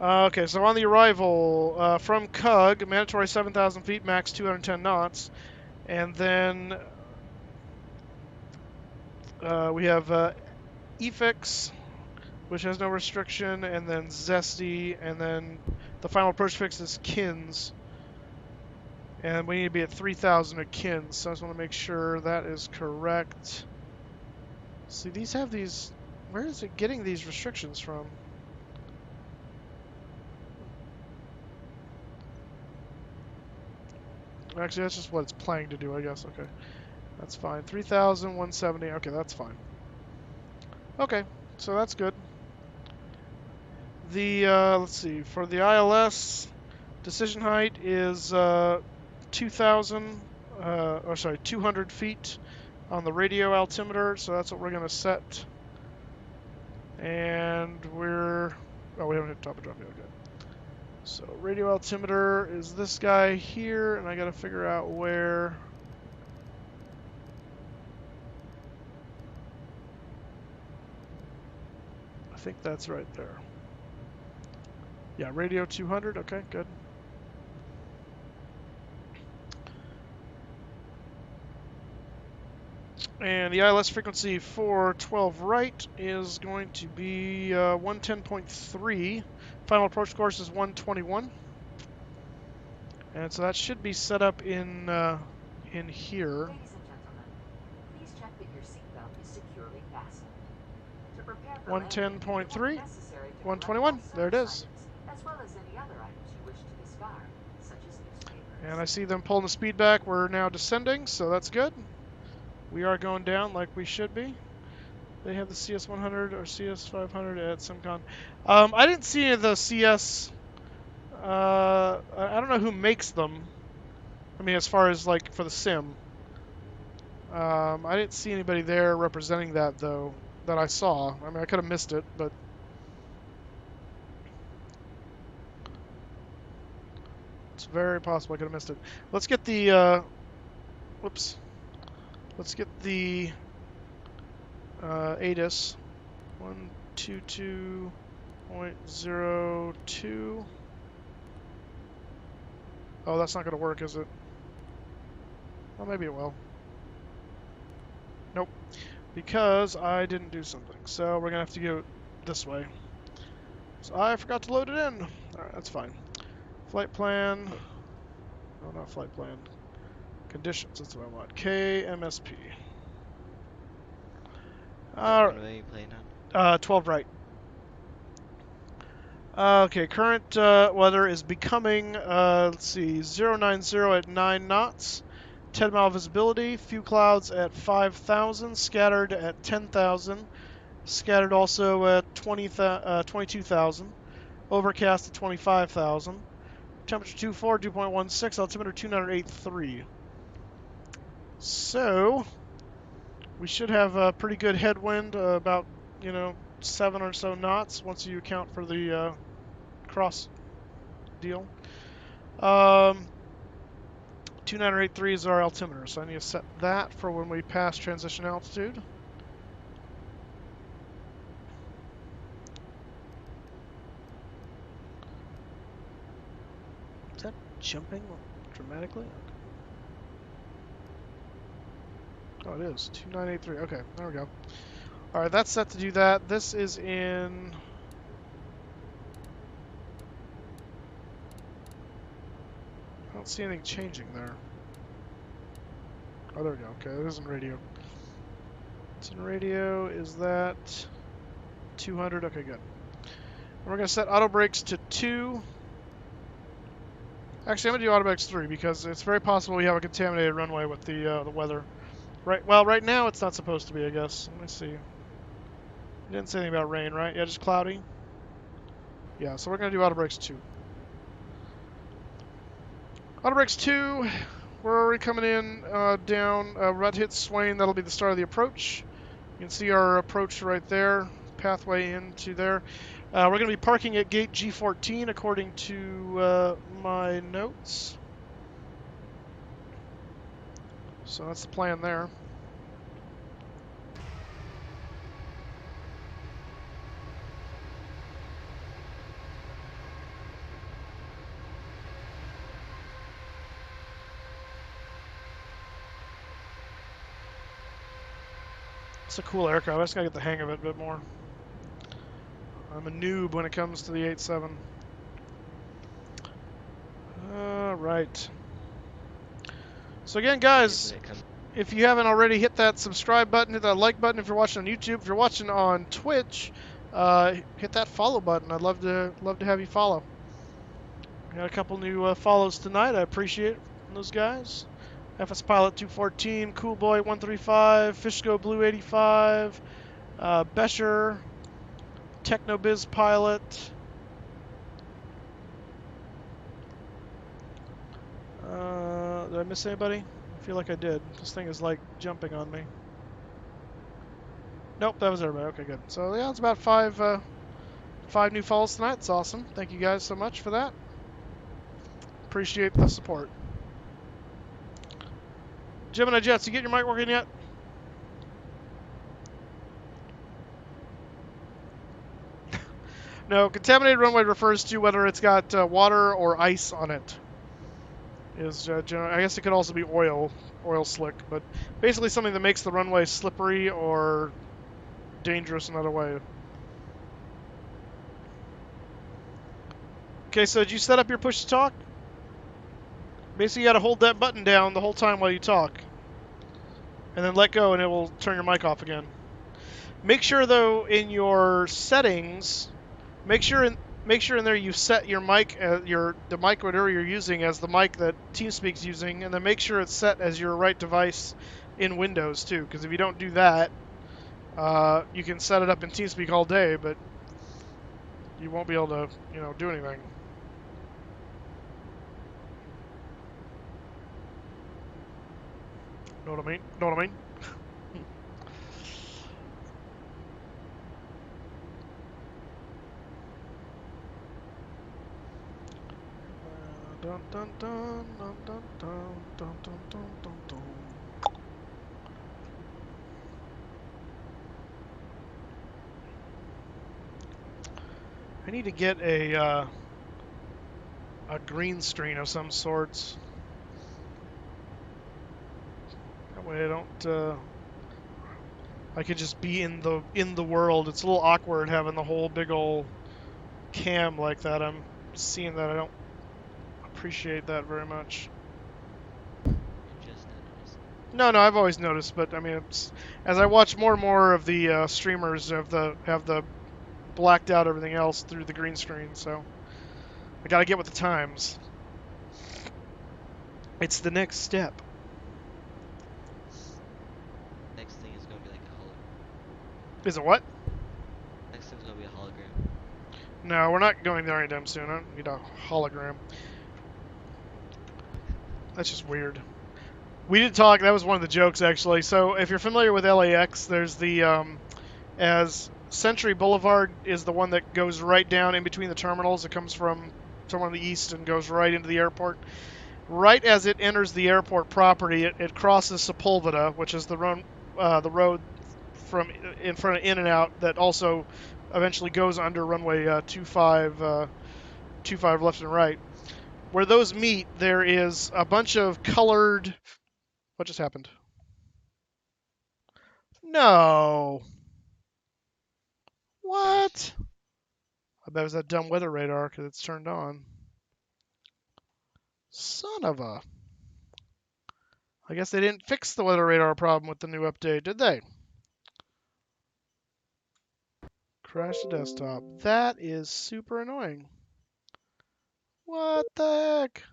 Okay, so on the arrival from Cug, mandatory 7,000 feet, max 210 knots, and then we have EFIX, which has no restriction, and then Zesty, and then the final approach fix is Kins, and we need to be at 3,000 at Kins. So I just want to make sure that is correct. See, these have these. Where is it getting these restrictions from? Actually, that's just what it's planning to do, I guess. Okay, that's fine. 3,170. Okay, that's fine. Okay, so that's good. The let's see, for the ILS, decision height is 2,000. Or sorry, 200 feet on the radio altimeter. So that's what we're gonna set. And we're we haven't hit top of drop yet. Okay. So radio altimeter is this guy here, and I gotta figure out where. I think that's right there. Yeah, radio 200. Okay, good. And the ILS frequency for 12 right is going to be 110.3. Final approach course is 121. And so that should be set up in here. Ladies and gentlemen, please check that your seatbelt is securely fastened. To prepare for landing, 110.3, it is necessary to 121. collect all There it is. service items, as well as any other items you wish to discard, such as newspapers. And I see them pulling the speed back. We're now descending, so that's good. We are going down like we should be. They have the CS100 or CS500 at SimCon. I didn't see any of the CS. I don't know who makes them. I mean, as far as like for the sim. I didn't see anybody there representing that though, that I saw. I mean, I could have missed it, but it's very possible I could have missed it. Let's get the. Whoops. Let's get the ATIS 122.02. Oh, that's not going to work, is it? Well, maybe it will. Nope. Because I didn't do something. So we're going to have to go this way. So I forgot to load it in. Alright, that's fine. Flight plan. No, not flight plan. Conditions, that's what I want. KMSP. What are you playing on? 12 right. Okay, current weather is becoming, let's see, 090 at 9 knots, 10 mile visibility, few clouds at 5,000, scattered at 10,000, scattered also at 22,000, overcast at 25,000, temperature 24, dew point 16, altimeter 2983. So, we should have a pretty good headwind, about, 7 or so knots once you account for the cross deal. 2983 is our altimeter, so I need to set that for when we pass transition altitude. Is that jumping dramatically? Oh, it is. 2983. Okay, there we go. Alright, that's set to do that. This is in... I don't see anything changing there. Oh, there we go. Okay, it is in radio. It's in radio. Is that 200? Okay, good. And we're going to set auto brakes to 2. Actually, I'm going to do auto brakes 3 because it's very possible we have a contaminated runway with the weather. Right. Well, right now it's not supposed to be, I guess. Let me see. You didn't say anything about rain, right? Yeah, just cloudy. Yeah, so we're going to do auto brakes 2. Auto brakes 2. We're already coming in down Red Hit Swain. That'll be the start of the approach. You can see our approach right there. Pathway into there. We're going to be parking at gate G14 according to my notes. So that's the plan there. It's a cool aircraft. I just gotta get the hang of it a bit more. I'm a noob when it comes to the 8.7. Right. So again, guys, if you haven't already, hit that subscribe button, hit that like button. If you're watching on YouTube, if you're watching on Twitch, hit that follow button. I'd love to have you follow. We got a couple new follows tonight. I appreciate those guys. FS Pilot 214, Cool Boy 135, Fishgo Blue 85, Besher, Technobiz Pilot. Did I miss anybody? I feel like I did. This thing is like jumping on me. Nope, that was everybody. Okay, good. So yeah, it's about five new follows tonight. It's awesome. Thank you guys so much for that. Appreciate the support. Gemini Jets, you get your mic working yet? No, contaminated runway refers to whether it's got water or ice on it. I guess it could also be oil slick, but basically something that makes the runway slippery or dangerous in another way. Okay, so did you set up your push to talk? Basically, you got to hold that button down the whole time while you talk, and then let go, and it will turn your mic off again. Make sure, though, in your settings, make sure in there you set your mic, the mic whatever you're using as the mic that TeamSpeak's using, and then make sure it's set as your right device in Windows too. Because if you don't do that, you can set it up in TeamSpeak all day, but you won't be able to, do anything. Know what I mean? Know what I mean? Dun, dun, dun, dun, dun, dun, dun, dun, dun, dun, dun. I need to get a green screen of some sorts. That way I don't. I could just be in the world. It's a little awkward having the whole big old cam like that. I'm seeing that I don't appreciate that very much. No, I've always noticed, but I mean, as I watch more and more of the streamers have the blacked out everything else through the green screen, so I gotta get with the times. It's the next step. Next thing is gonna be like a hologram. Is it what? Next thing's gonna be a hologram. No, we're not going there anytime soon. I don't need a hologram. That's just weird. We did talk. That was one of the jokes, actually. So if you're familiar with LAX, there's the as Century Boulevard is the one that goes right down in between the terminals. It comes from somewhere in the east and goes right into the airport. Right as it enters the airport property, it crosses Sepulveda, which is the road from in front of In and Out that also eventually goes under runway 25 left and right. Where those meet, there is a bunch of colored. What just happened? No. What? I bet it was that dumb weather radar because it's turned on. Son of a. I guess they didn't fix the weather radar problem with the new update, did they? Crash the desktop. That is super annoying. What the heck?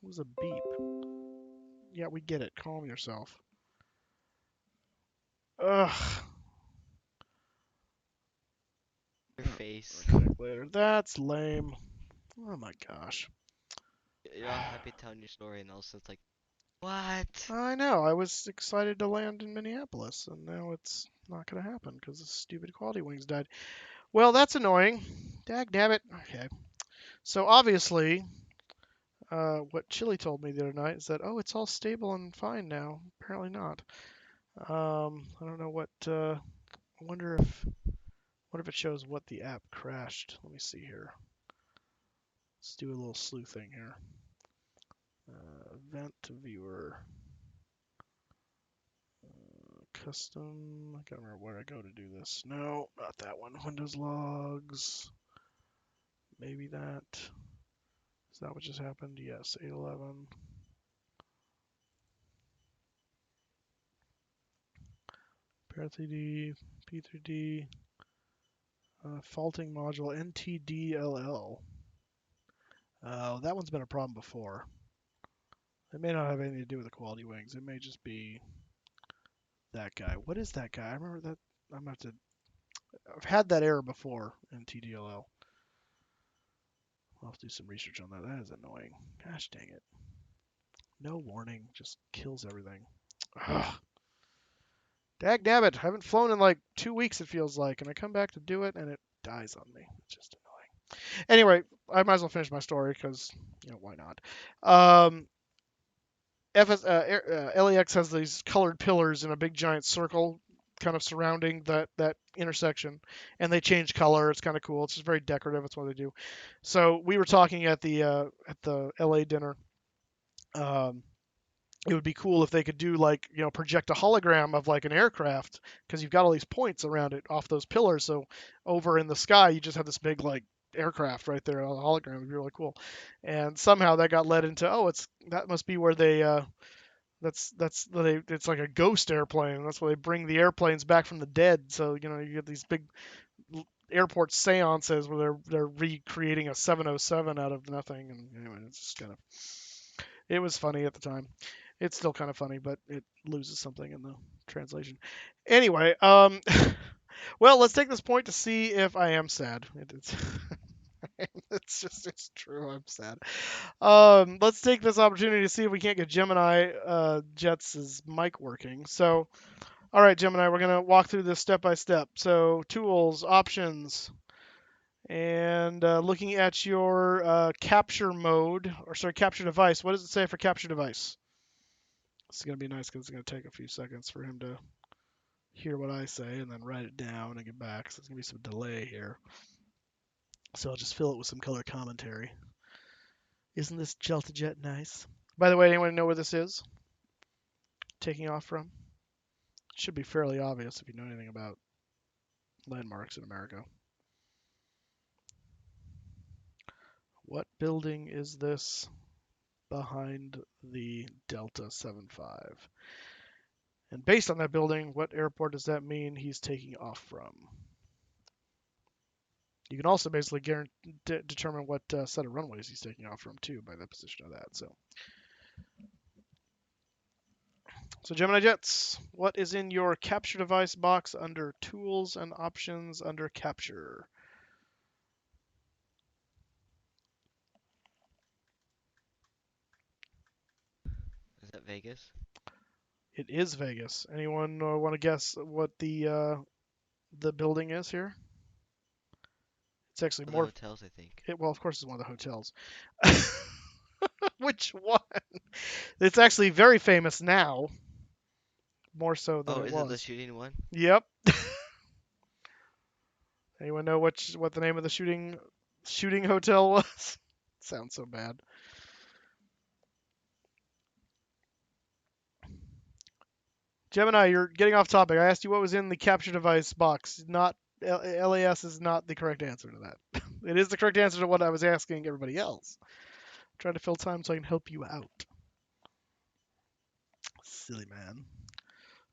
It was a beep. Yeah, we get it. Calm yourself. Ugh. Your face. Check later. That's lame. Oh my gosh. You're all happy telling your story, and also it's like, what? I know. I was excited to land in Minneapolis, and now it's not going to happen because the stupid quality wings died. Well, that's annoying. Dagnabbit. Okay. So obviously, what Chili told me the other night is that, oh, it's all stable and fine now. Apparently not. I don't know what. I wonder if it shows what the app crashed. Let me see here. Let's do a little sleuthing here. Event viewer. Custom. I can't remember where I go to do this. No, not that one. Windows logs. Maybe that. Is that what just happened? Yes, 811. P3D, P3D, faulting module, NTDLL. That one's been a problem before. It may not have anything to do with the quality wings. It may just be that guy. What is that guy? I remember that. I'm gonna have to. I've had that error before in TDLL. I'll have to do some research on that. That is annoying. Gosh dang it. No warning. Just kills everything. Ugh. Dagnabbit. I haven't flown in like 2 weeks, it feels like, and I come back to do it, and it dies on me. It's just annoying. Anyway, I might as well finish my story, because, why not? LAX has these colored pillars in a big giant circle kind of surrounding that intersection, and they change color. It's kind of cool. It's just very decorative. It's what they do. So we were talking at the LA dinner. It would be cool if they could do like, project a hologram of like an aircraft, because you've got all these points around it off those pillars. So over in the sky, you just have this big like aircraft right there on the hologram. It'd be really cool. And somehow that got led into, that must be where they it's like a ghost airplane. That's where they bring the airplanes back from the dead. So you get these big airport seances where they're recreating a 707 out of nothing. And anyway, it's just it was funny at the time. It's still kind of funny, but it loses something in the translation. Anyway, well, let's take this point to see if I am sad. It's true. I'm sad. Let's take this opportunity to see if we can't get Gemini Jets' mic working. So, all right, Gemini, we're gonna walk through this step by step. So, tools, options, and looking at your capture mode, capture device. What does it say for capture device? This is gonna be nice because it's gonna take a few seconds for him to hear what I say and then write it down and get back. So there's gonna be some delay here. So I'll just fill it with some color commentary. Isn't this Delta Jet nice? By the way, anyone know where this is? Taking off from? Should be fairly obvious if you know anything about landmarks in America. What building is this behind the Delta 75? And based on that building, what airport does that mean he's taking off from? You can also basically determine what set of runways he's taking off from, too, by the position of that. So Gemini Jets, what is in your capture device box under tools and options under capture? Is that Vegas? It is Vegas. Anyone want to guess what the building is here? It's actually One more of the hotels, I think. well, of course, it's one of the hotels. Which one? It's actually very famous now. More so than it was. Oh, is it the shooting one? Yep. Anyone know what the name of the shooting hotel was? Sounds so bad. Gemini, you're getting off topic. I asked you what was in the capture device box. Not LAS is not the correct answer to that. It is the correct answer to what I was asking everybody else. I'm trying to fill time so I can help you out. Silly man.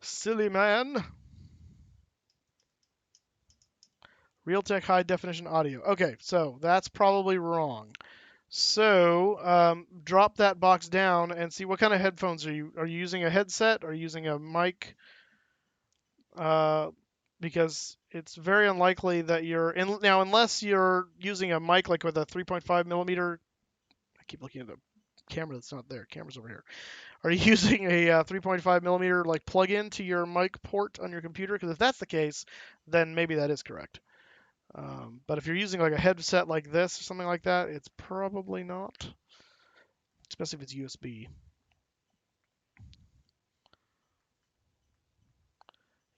Silly man. Realtek high definition audio. Okay, so that's probably wrong. So drop that box down and see what kind of headphones are you using a headset or using a mic? Because it's very unlikely that now unless you're using a mic like with a 3.5 millimeter. I keep looking at the camera that's not there. Camera's over here. Are you using a 3.5 millimeter like plug-in to your mic port on your computer? Because if that's the case, then maybe that is correct. But if you're using like a headset like this or something like that, it's probably not. Especially if it's USB.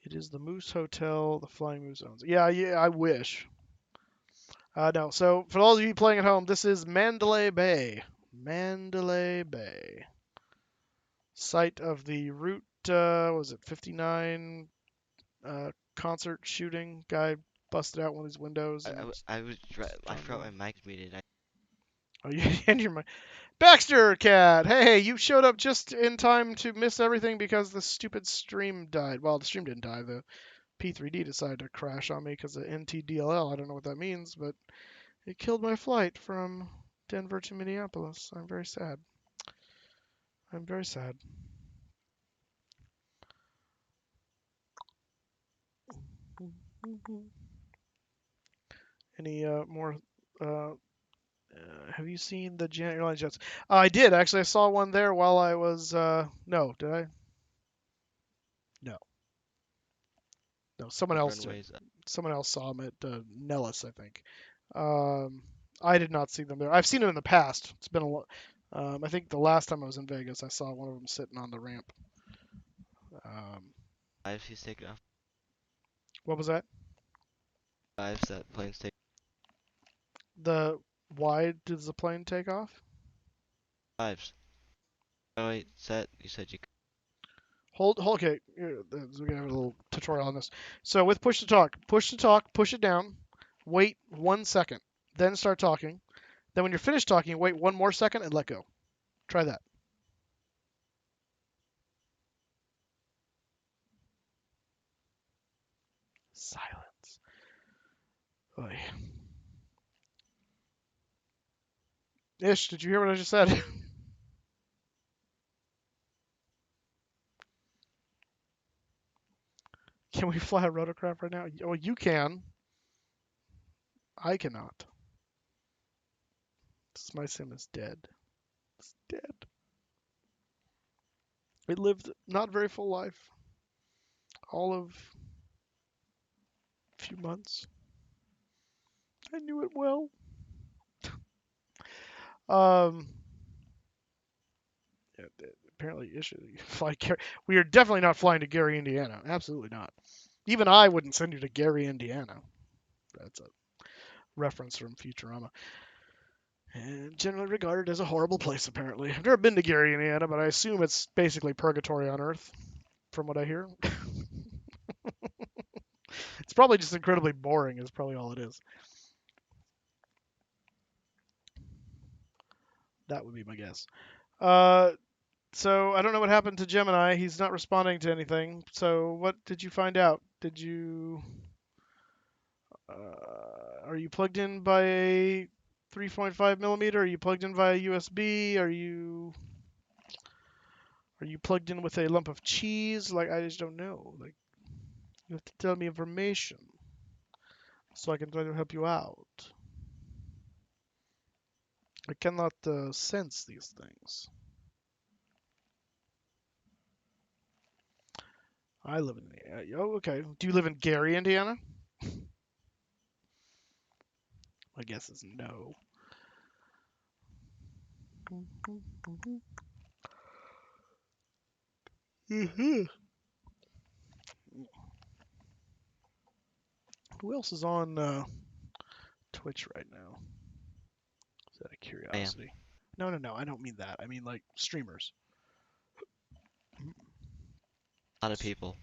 It is the Moose Hotel, the Flying Moose owns it. Yeah, I wish. No, so for those of you playing at home, this is Mandalay Bay. Mandalay Bay. Site of the Route what was it, 59 concert shooting guy busted out one of these windows and I found forgot one. my mic muted. Oh, you and your mic. Baxter Cat, hey, you showed up just in time to miss everything because the stupid stream died. Well, the stream didn't die. The P3D decided to crash on me because of NTDLL. I don't know what that means, but it killed my flight from Denver to Minneapolis. I'm very sad. I'm very sad. Any more? Have you seen the Janet Airlines jets? I did actually. I saw one there while I was. No, did I? No, no. Someone else did. Runways. Someone else saw them at Nellis, I think. I did not see them there. I've seen them in the past. It's been a lot. I think the last time I was in Vegas, I saw one of them sitting on the ramp. Lives he's taking off. What was that? Lives that plane's taking. The why does the plane take off? Lives. Oh wait, set. You said you. Hold, okay. We're gonna have a little tutorial on this. So with push to talk, push it down, wait 1 second, then start talking. Then when you're finished talking, wait 1 more second and let go. Try that. Silence. Oy. Ish, did you hear what I just said? Can we fly a rotorcraft right now? Oh, you can. I cannot. My sim is dead. It's dead. It lived not very full life. All of a few months. I knew it well. Um, yeah, apparently issue fly Gary. We are definitely not flying to Gary, Indiana. Absolutely not. Even I wouldn't send you to Gary, Indiana. That's a reference from Futurama. And generally regarded as a horrible place, apparently. I've never been to Gary, Indiana, but I assume it's basically purgatory on Earth, from what I hear. It's probably just incredibly boring, is probably all it is. That would be my guess. So I don't know what happened to Gemini. He's not responding to anything. So what did you find out? Did you are you plugged in by a 3.5 millimeter? Are you plugged in via USB? Are you plugged in with a lump of cheese? Like I just don't know. Like you have to tell me information so I can try to help you out. I cannot sense these things. I live in the. Oh, okay. Do you live in Gary, Indiana? My guess is no. Who else is on Twitch right now? Is out of curiosity? No. I don't mean that. I mean like streamers. A lot of people.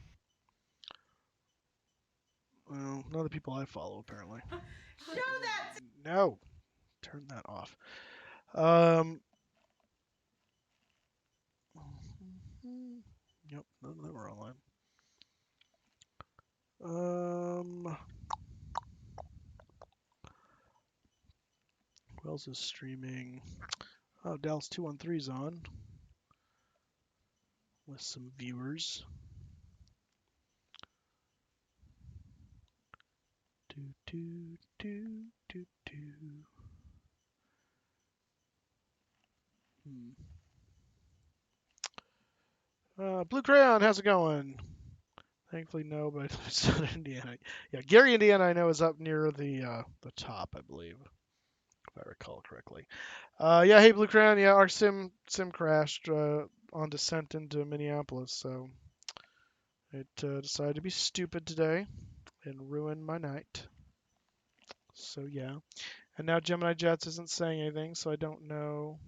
Well, none of the people I follow apparently. Show that. No, turn that off. Yep, none of them are online. Who else is streaming? Oh, Dallas 213's on with some viewers. Blue Crayon, how's it going? Thankfully, no, but it's not Indiana. Yeah, Gary, Indiana, I know is up near the top, I believe, if I recall correctly. Yeah, hey, Blue Crayon. Yeah, our sim crashed on descent into Minneapolis, so it decided to be stupid today and ruin my night. So yeah, and now Gemini Jets isn't saying anything, so I don't know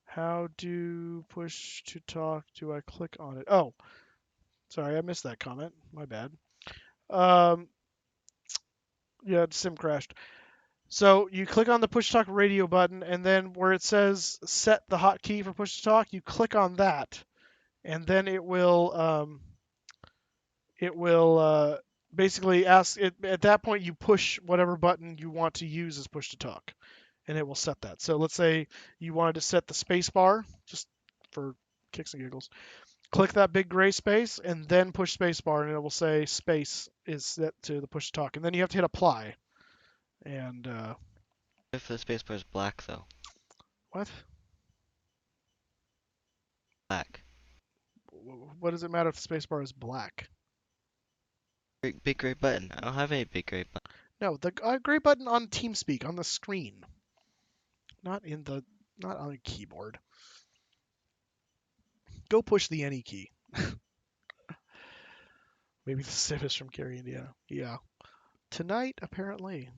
how to push to talk. Do I click on it? Oh, Sorry, I missed that comment. My bad. Yeah, sim crashed. So you click on the push to talk radio button, and then where it says set the hotkey for push to talk, you click on that, and then it will basically ask it. At that point, you push whatever button you want to use as push to talk, and it will set that. So let's say you wanted to set the space bar, just for kicks and giggles. Click that big gray space, and then push space bar, and it will say space is set to the push to talk, and then you have to hit apply. And If the spacebar is black, though. what? Black. What does it matter if the spacebar is black? Big gray button. I don't have any big gray button. No, the gray button on TeamSpeak on the screen, not on a keyboard. Go push the any key. Maybe the sim is from Gary, Indiana. Yeah. Tonight, apparently.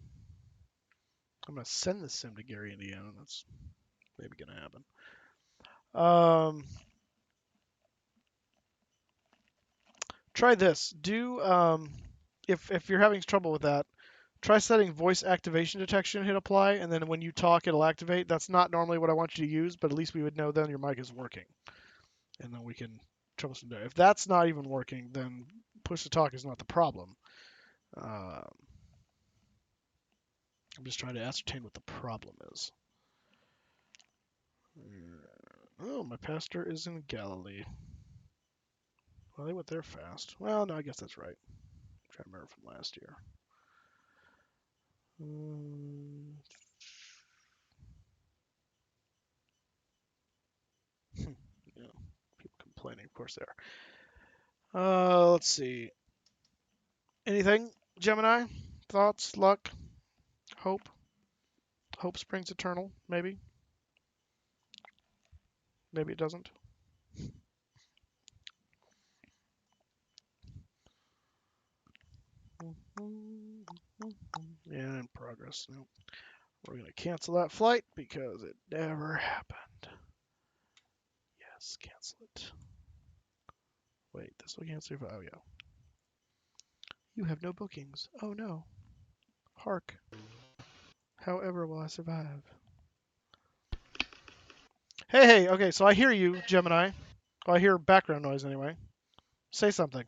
I'm gonna send the sim to Gary, Indiana. That's maybe gonna happen. Try this. If you're having trouble with that, try setting voice activation detection, hit apply, and then when you talk, it'll activate. That's not normally what I want you to use, but at least we would know then your mic is working. And then we can troubleshoot there. If that's not even working, then push to talk is not the problem. I'm just trying to ascertain what the problem is. Oh, my pastor is in Galilee. Well, they went there fast. Well, no, I guess that's right. I'm trying to remember from last year. Yeah, people complaining, of course they are. Let's see. Anything, Gemini? Thoughts, luck, hope? Hope springs eternal, maybe? Maybe it doesn't. Yeah, in progress. Nope. We're going to cancel that flight because it never happened. Yes, cancel it. Wait, this will cancel. Oh, yeah. You have no bookings. Oh, no. Hark. However will I survive? Hey, okay, so I hear you, Gemini. Well, I hear background noise anyway. Say something.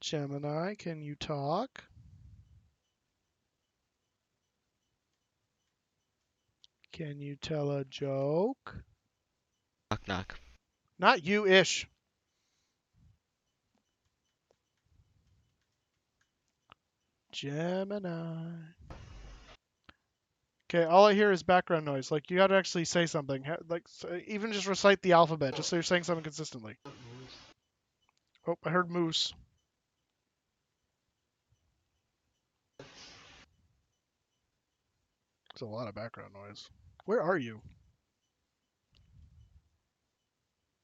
Gemini, can you talk? Can you tell a joke? Knock knock. Not you, Ish. Gemini. Okay, all I hear is background noise. Like, you gotta actually say something. Like, even just recite the alphabet, just so you're saying something consistently. Oh, I heard moose. There's a lot of background noise. Where are you?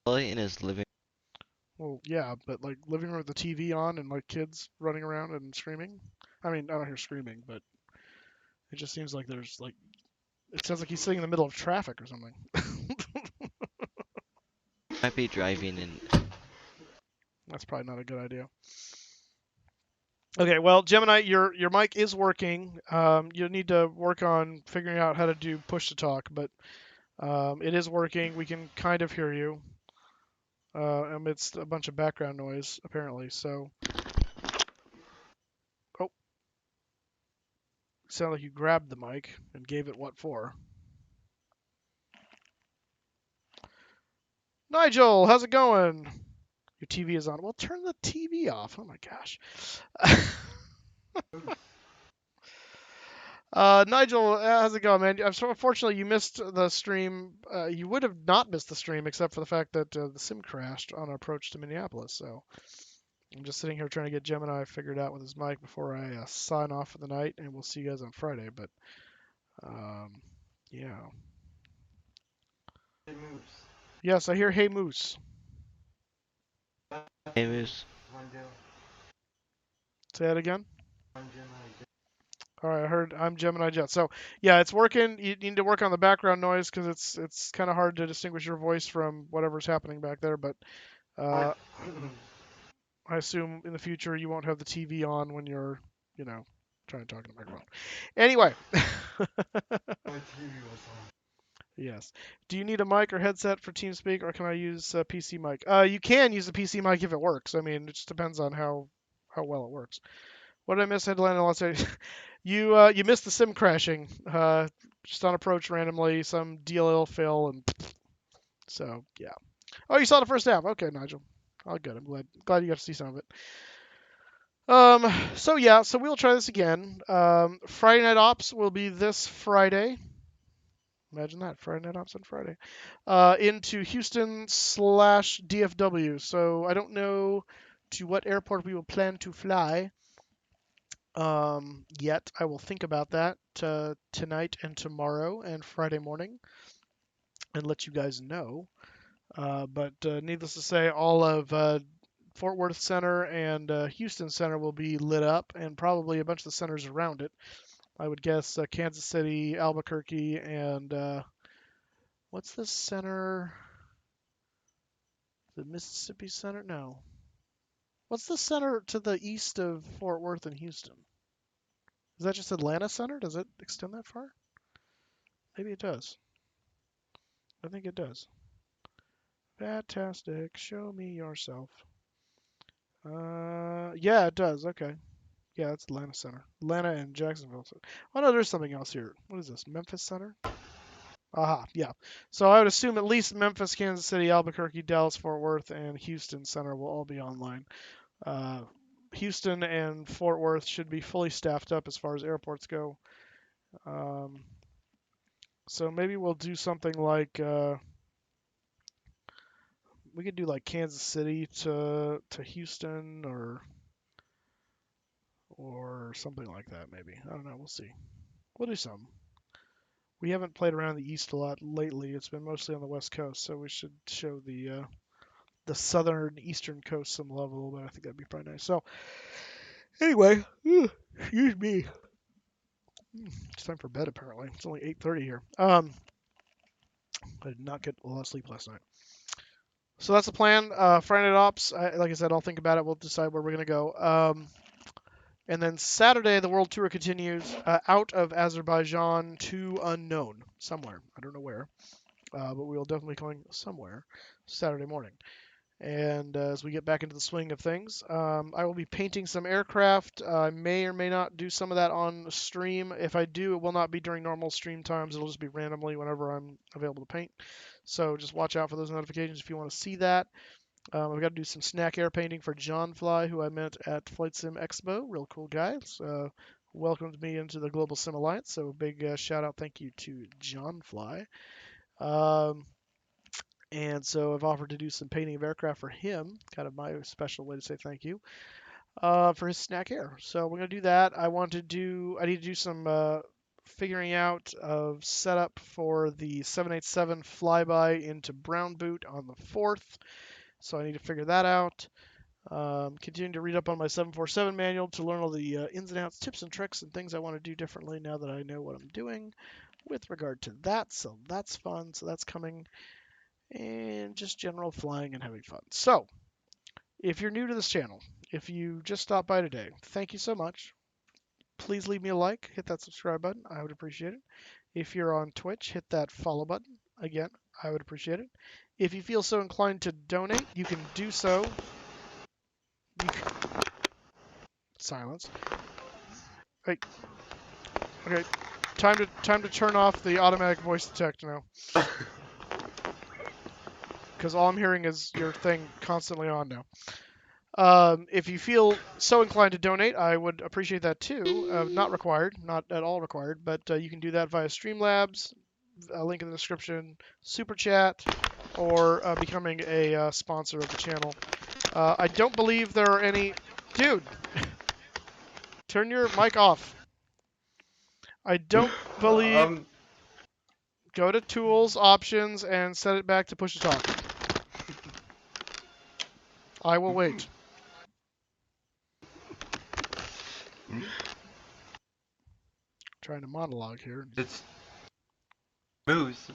Probably in his living. Well, yeah, but like living room with the TV on and like kids running around and screaming. I mean, I don't hear screaming, but it just seems like there's like, it sounds like he's sitting in the middle of traffic or something. Might be driving and. That's probably not a good idea. Okay, well, Gemini, your mic is working. You need to work on figuring out how to do push to talk, but it is working. We can kind of hear you amidst a bunch of background noise, apparently. So, oh, sound like you grabbed the mic and gave it what for? Nigel, how's it going? Your TV is on. Well, turn the TV off. Oh my gosh. Nigel, how's it going, man? Unfortunately, you missed the stream. You would have not missed the stream except for the fact that the sim crashed on our approach to Minneapolis. So I'm just sitting here trying to get Gemini figured out with his mic before I sign off for the night, and we'll see you guys on Friday. But yeah. Hey, Moose. Yes, I hear Hey Moose. Hey Moose. Say that again. All right, I heard I'm Gemini Jet. So yeah, it's working. You need to work on the background noise because it's kind of hard to distinguish your voice from whatever's happening back there. But I assume in the future you won't have the TV on when you're, trying to talk in the microphone. Anyway. Yes. Do you need a mic or headset for TeamSpeak, or can I use a PC mic? You can use a PC mic if it works. I mean, it just depends on how well it works. What did I miss? Headline in Las Vegas. You missed the sim crashing. Just on approach randomly, some DLL fail, and so yeah. Oh, you saw the first half. Okay, Nigel. Oh, good. I'm glad you got to see some of it. So yeah, so we'll try this again. Friday Night Ops will be this Friday. Imagine that, Friday Night Ops on Friday. Into Houston/DFW. So I don't know to what airport we will plan to fly yet. I will think about that tonight and tomorrow and Friday morning and let you guys know. But needless to say, all of Fort Worth Center and Houston Center will be lit up, and probably a bunch of the centers around it. I would guess Kansas City, Albuquerque, and what's this center? The Mississippi Center? No. What's the center to the east of Fort Worth and Houston? Is that just Atlanta Center? Does it extend that far? Maybe it does. I think it does. Fantastic. Show me yourself. Yeah, it does. Okay. Yeah, it's Atlanta Center. Atlanta and Jacksonville. Oh no, there's something else here. What is this? Memphis Center? Aha, yeah. So I would assume at least Memphis, Kansas City, Albuquerque, Dallas, Fort Worth, and Houston Center will all be online. Houston and Fort Worth should be fully staffed up as far as airports go. So maybe we'll do something like we could do like Kansas City to Houston or something like that. Maybe, I don't know. We'll see. We'll do something. We haven't played around the East a lot lately. It's been mostly on the West Coast, so we should show the southern Eastern coast some love a little bit. I think that'd be probably nice. So anyway, excuse me. It's time for bed apparently. It's only 8:30 here. I did not get a lot of sleep last night. So that's the plan. Friday Night Ops. Like I said, I'll think about it. We'll decide where we're gonna go. And then Saturday, the world tour continues out of Azerbaijan to unknown somewhere. I don't know where, but we will definitely be going somewhere Saturday morning. And as we get back into the swing of things, I will be painting some aircraft. I may or may not do some of that on stream. If I do, it will not be during normal stream times. It'll just be randomly whenever I'm available to paint. So just watch out for those notifications if you want to see that. I've got to do some snack air painting for John Fly, who I met at Flight Sim Expo. Real cool guy. Welcomed me into the Global Sim Alliance. So big shout out, thank you to John Fly. And so I've offered to do some painting of aircraft for him, kind of my special way to say thank you, for his snack air. So we're going to do that. I need to do some figuring out of setup for the 787 flyby into Brown Boot on the 4th. So I need to figure that out. Continuing to read up on my 747 manual to learn all the ins and outs, tips and tricks, and things I want to do differently now that I know what I'm doing with regard to that. So that's fun. So that's coming. And just general flying and having fun. So, if you're new to this channel, if you just stopped by today, thank you so much. Please leave me a like, hit that subscribe button. I would appreciate it. If you're on Twitch, hit that follow button. Again, I would appreciate it. If you feel so inclined to donate, you can do so. Silence. Hey. Okay. Time to turn off the automatic voice detect now. Because all I'm hearing is your thing constantly on now. If you feel so inclined to donate, I would appreciate that too. Not required, not at all required, but you can do that via Streamlabs, a link in the description, Super Chat, or becoming a sponsor of the channel. I don't believe there are any... Dude! Turn your mic off. I don't believe... Go to Tools, Options, and set it back to push to talk. I will wait. trying to monologue here. It's Moose.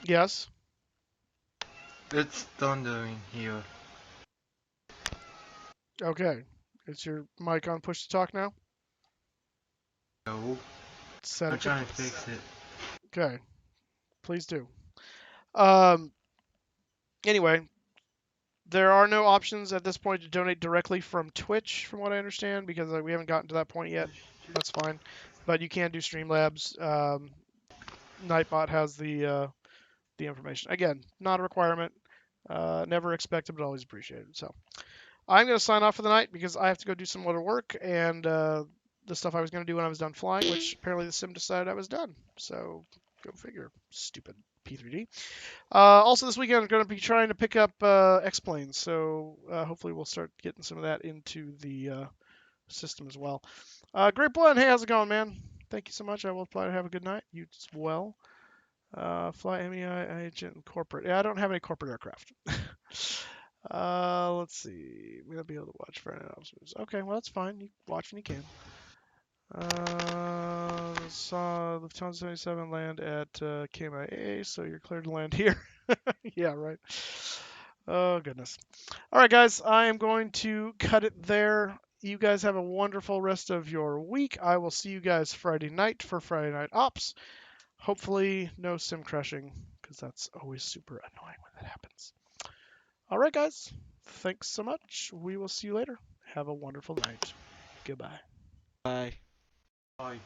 Yes. It's thundering here. Okay. Is your mic on push to talk now? No, Set I'm it to... trying to fix it. Okay. Please do. Anyway, there are no options at this point to donate directly from Twitch, from what I understand, because we haven't gotten to that point yet. That's fine. But you can do Streamlabs. NightBot has the information. Again, not a requirement. Never expected, but always appreciated. So I'm going to sign off for the night because I have to go do some other work and the stuff I was going to do when I was done flying, which apparently the sim decided I was done. So go figure. Stupid P3D. Also, this weekend I'm going to be trying to pick up X-Planes, so hopefully we'll start getting some of that into the system as well. Great Blend, hey, how's it going, man? Thank you so much. I will try to have a good night. You as well. Fly MEI agent corporate. Yeah, I don't have any corporate aircraft. Let's see. We'll be able to watch Friday Night Officers. Okay, well that's fine. You watch when you can. Saw Lufthansa 77 land at KMIA, so you're cleared to land here. Yeah, right. Oh, goodness. All right, guys, I am going to cut it there. You guys have a wonderful rest of your week. I will see you guys Friday night for Friday Night Ops. Hopefully, no sim crashing, because that's always super annoying when that happens. All right, guys. Thanks so much. We will see you later. Have a wonderful night. Goodbye. Bye. Bye.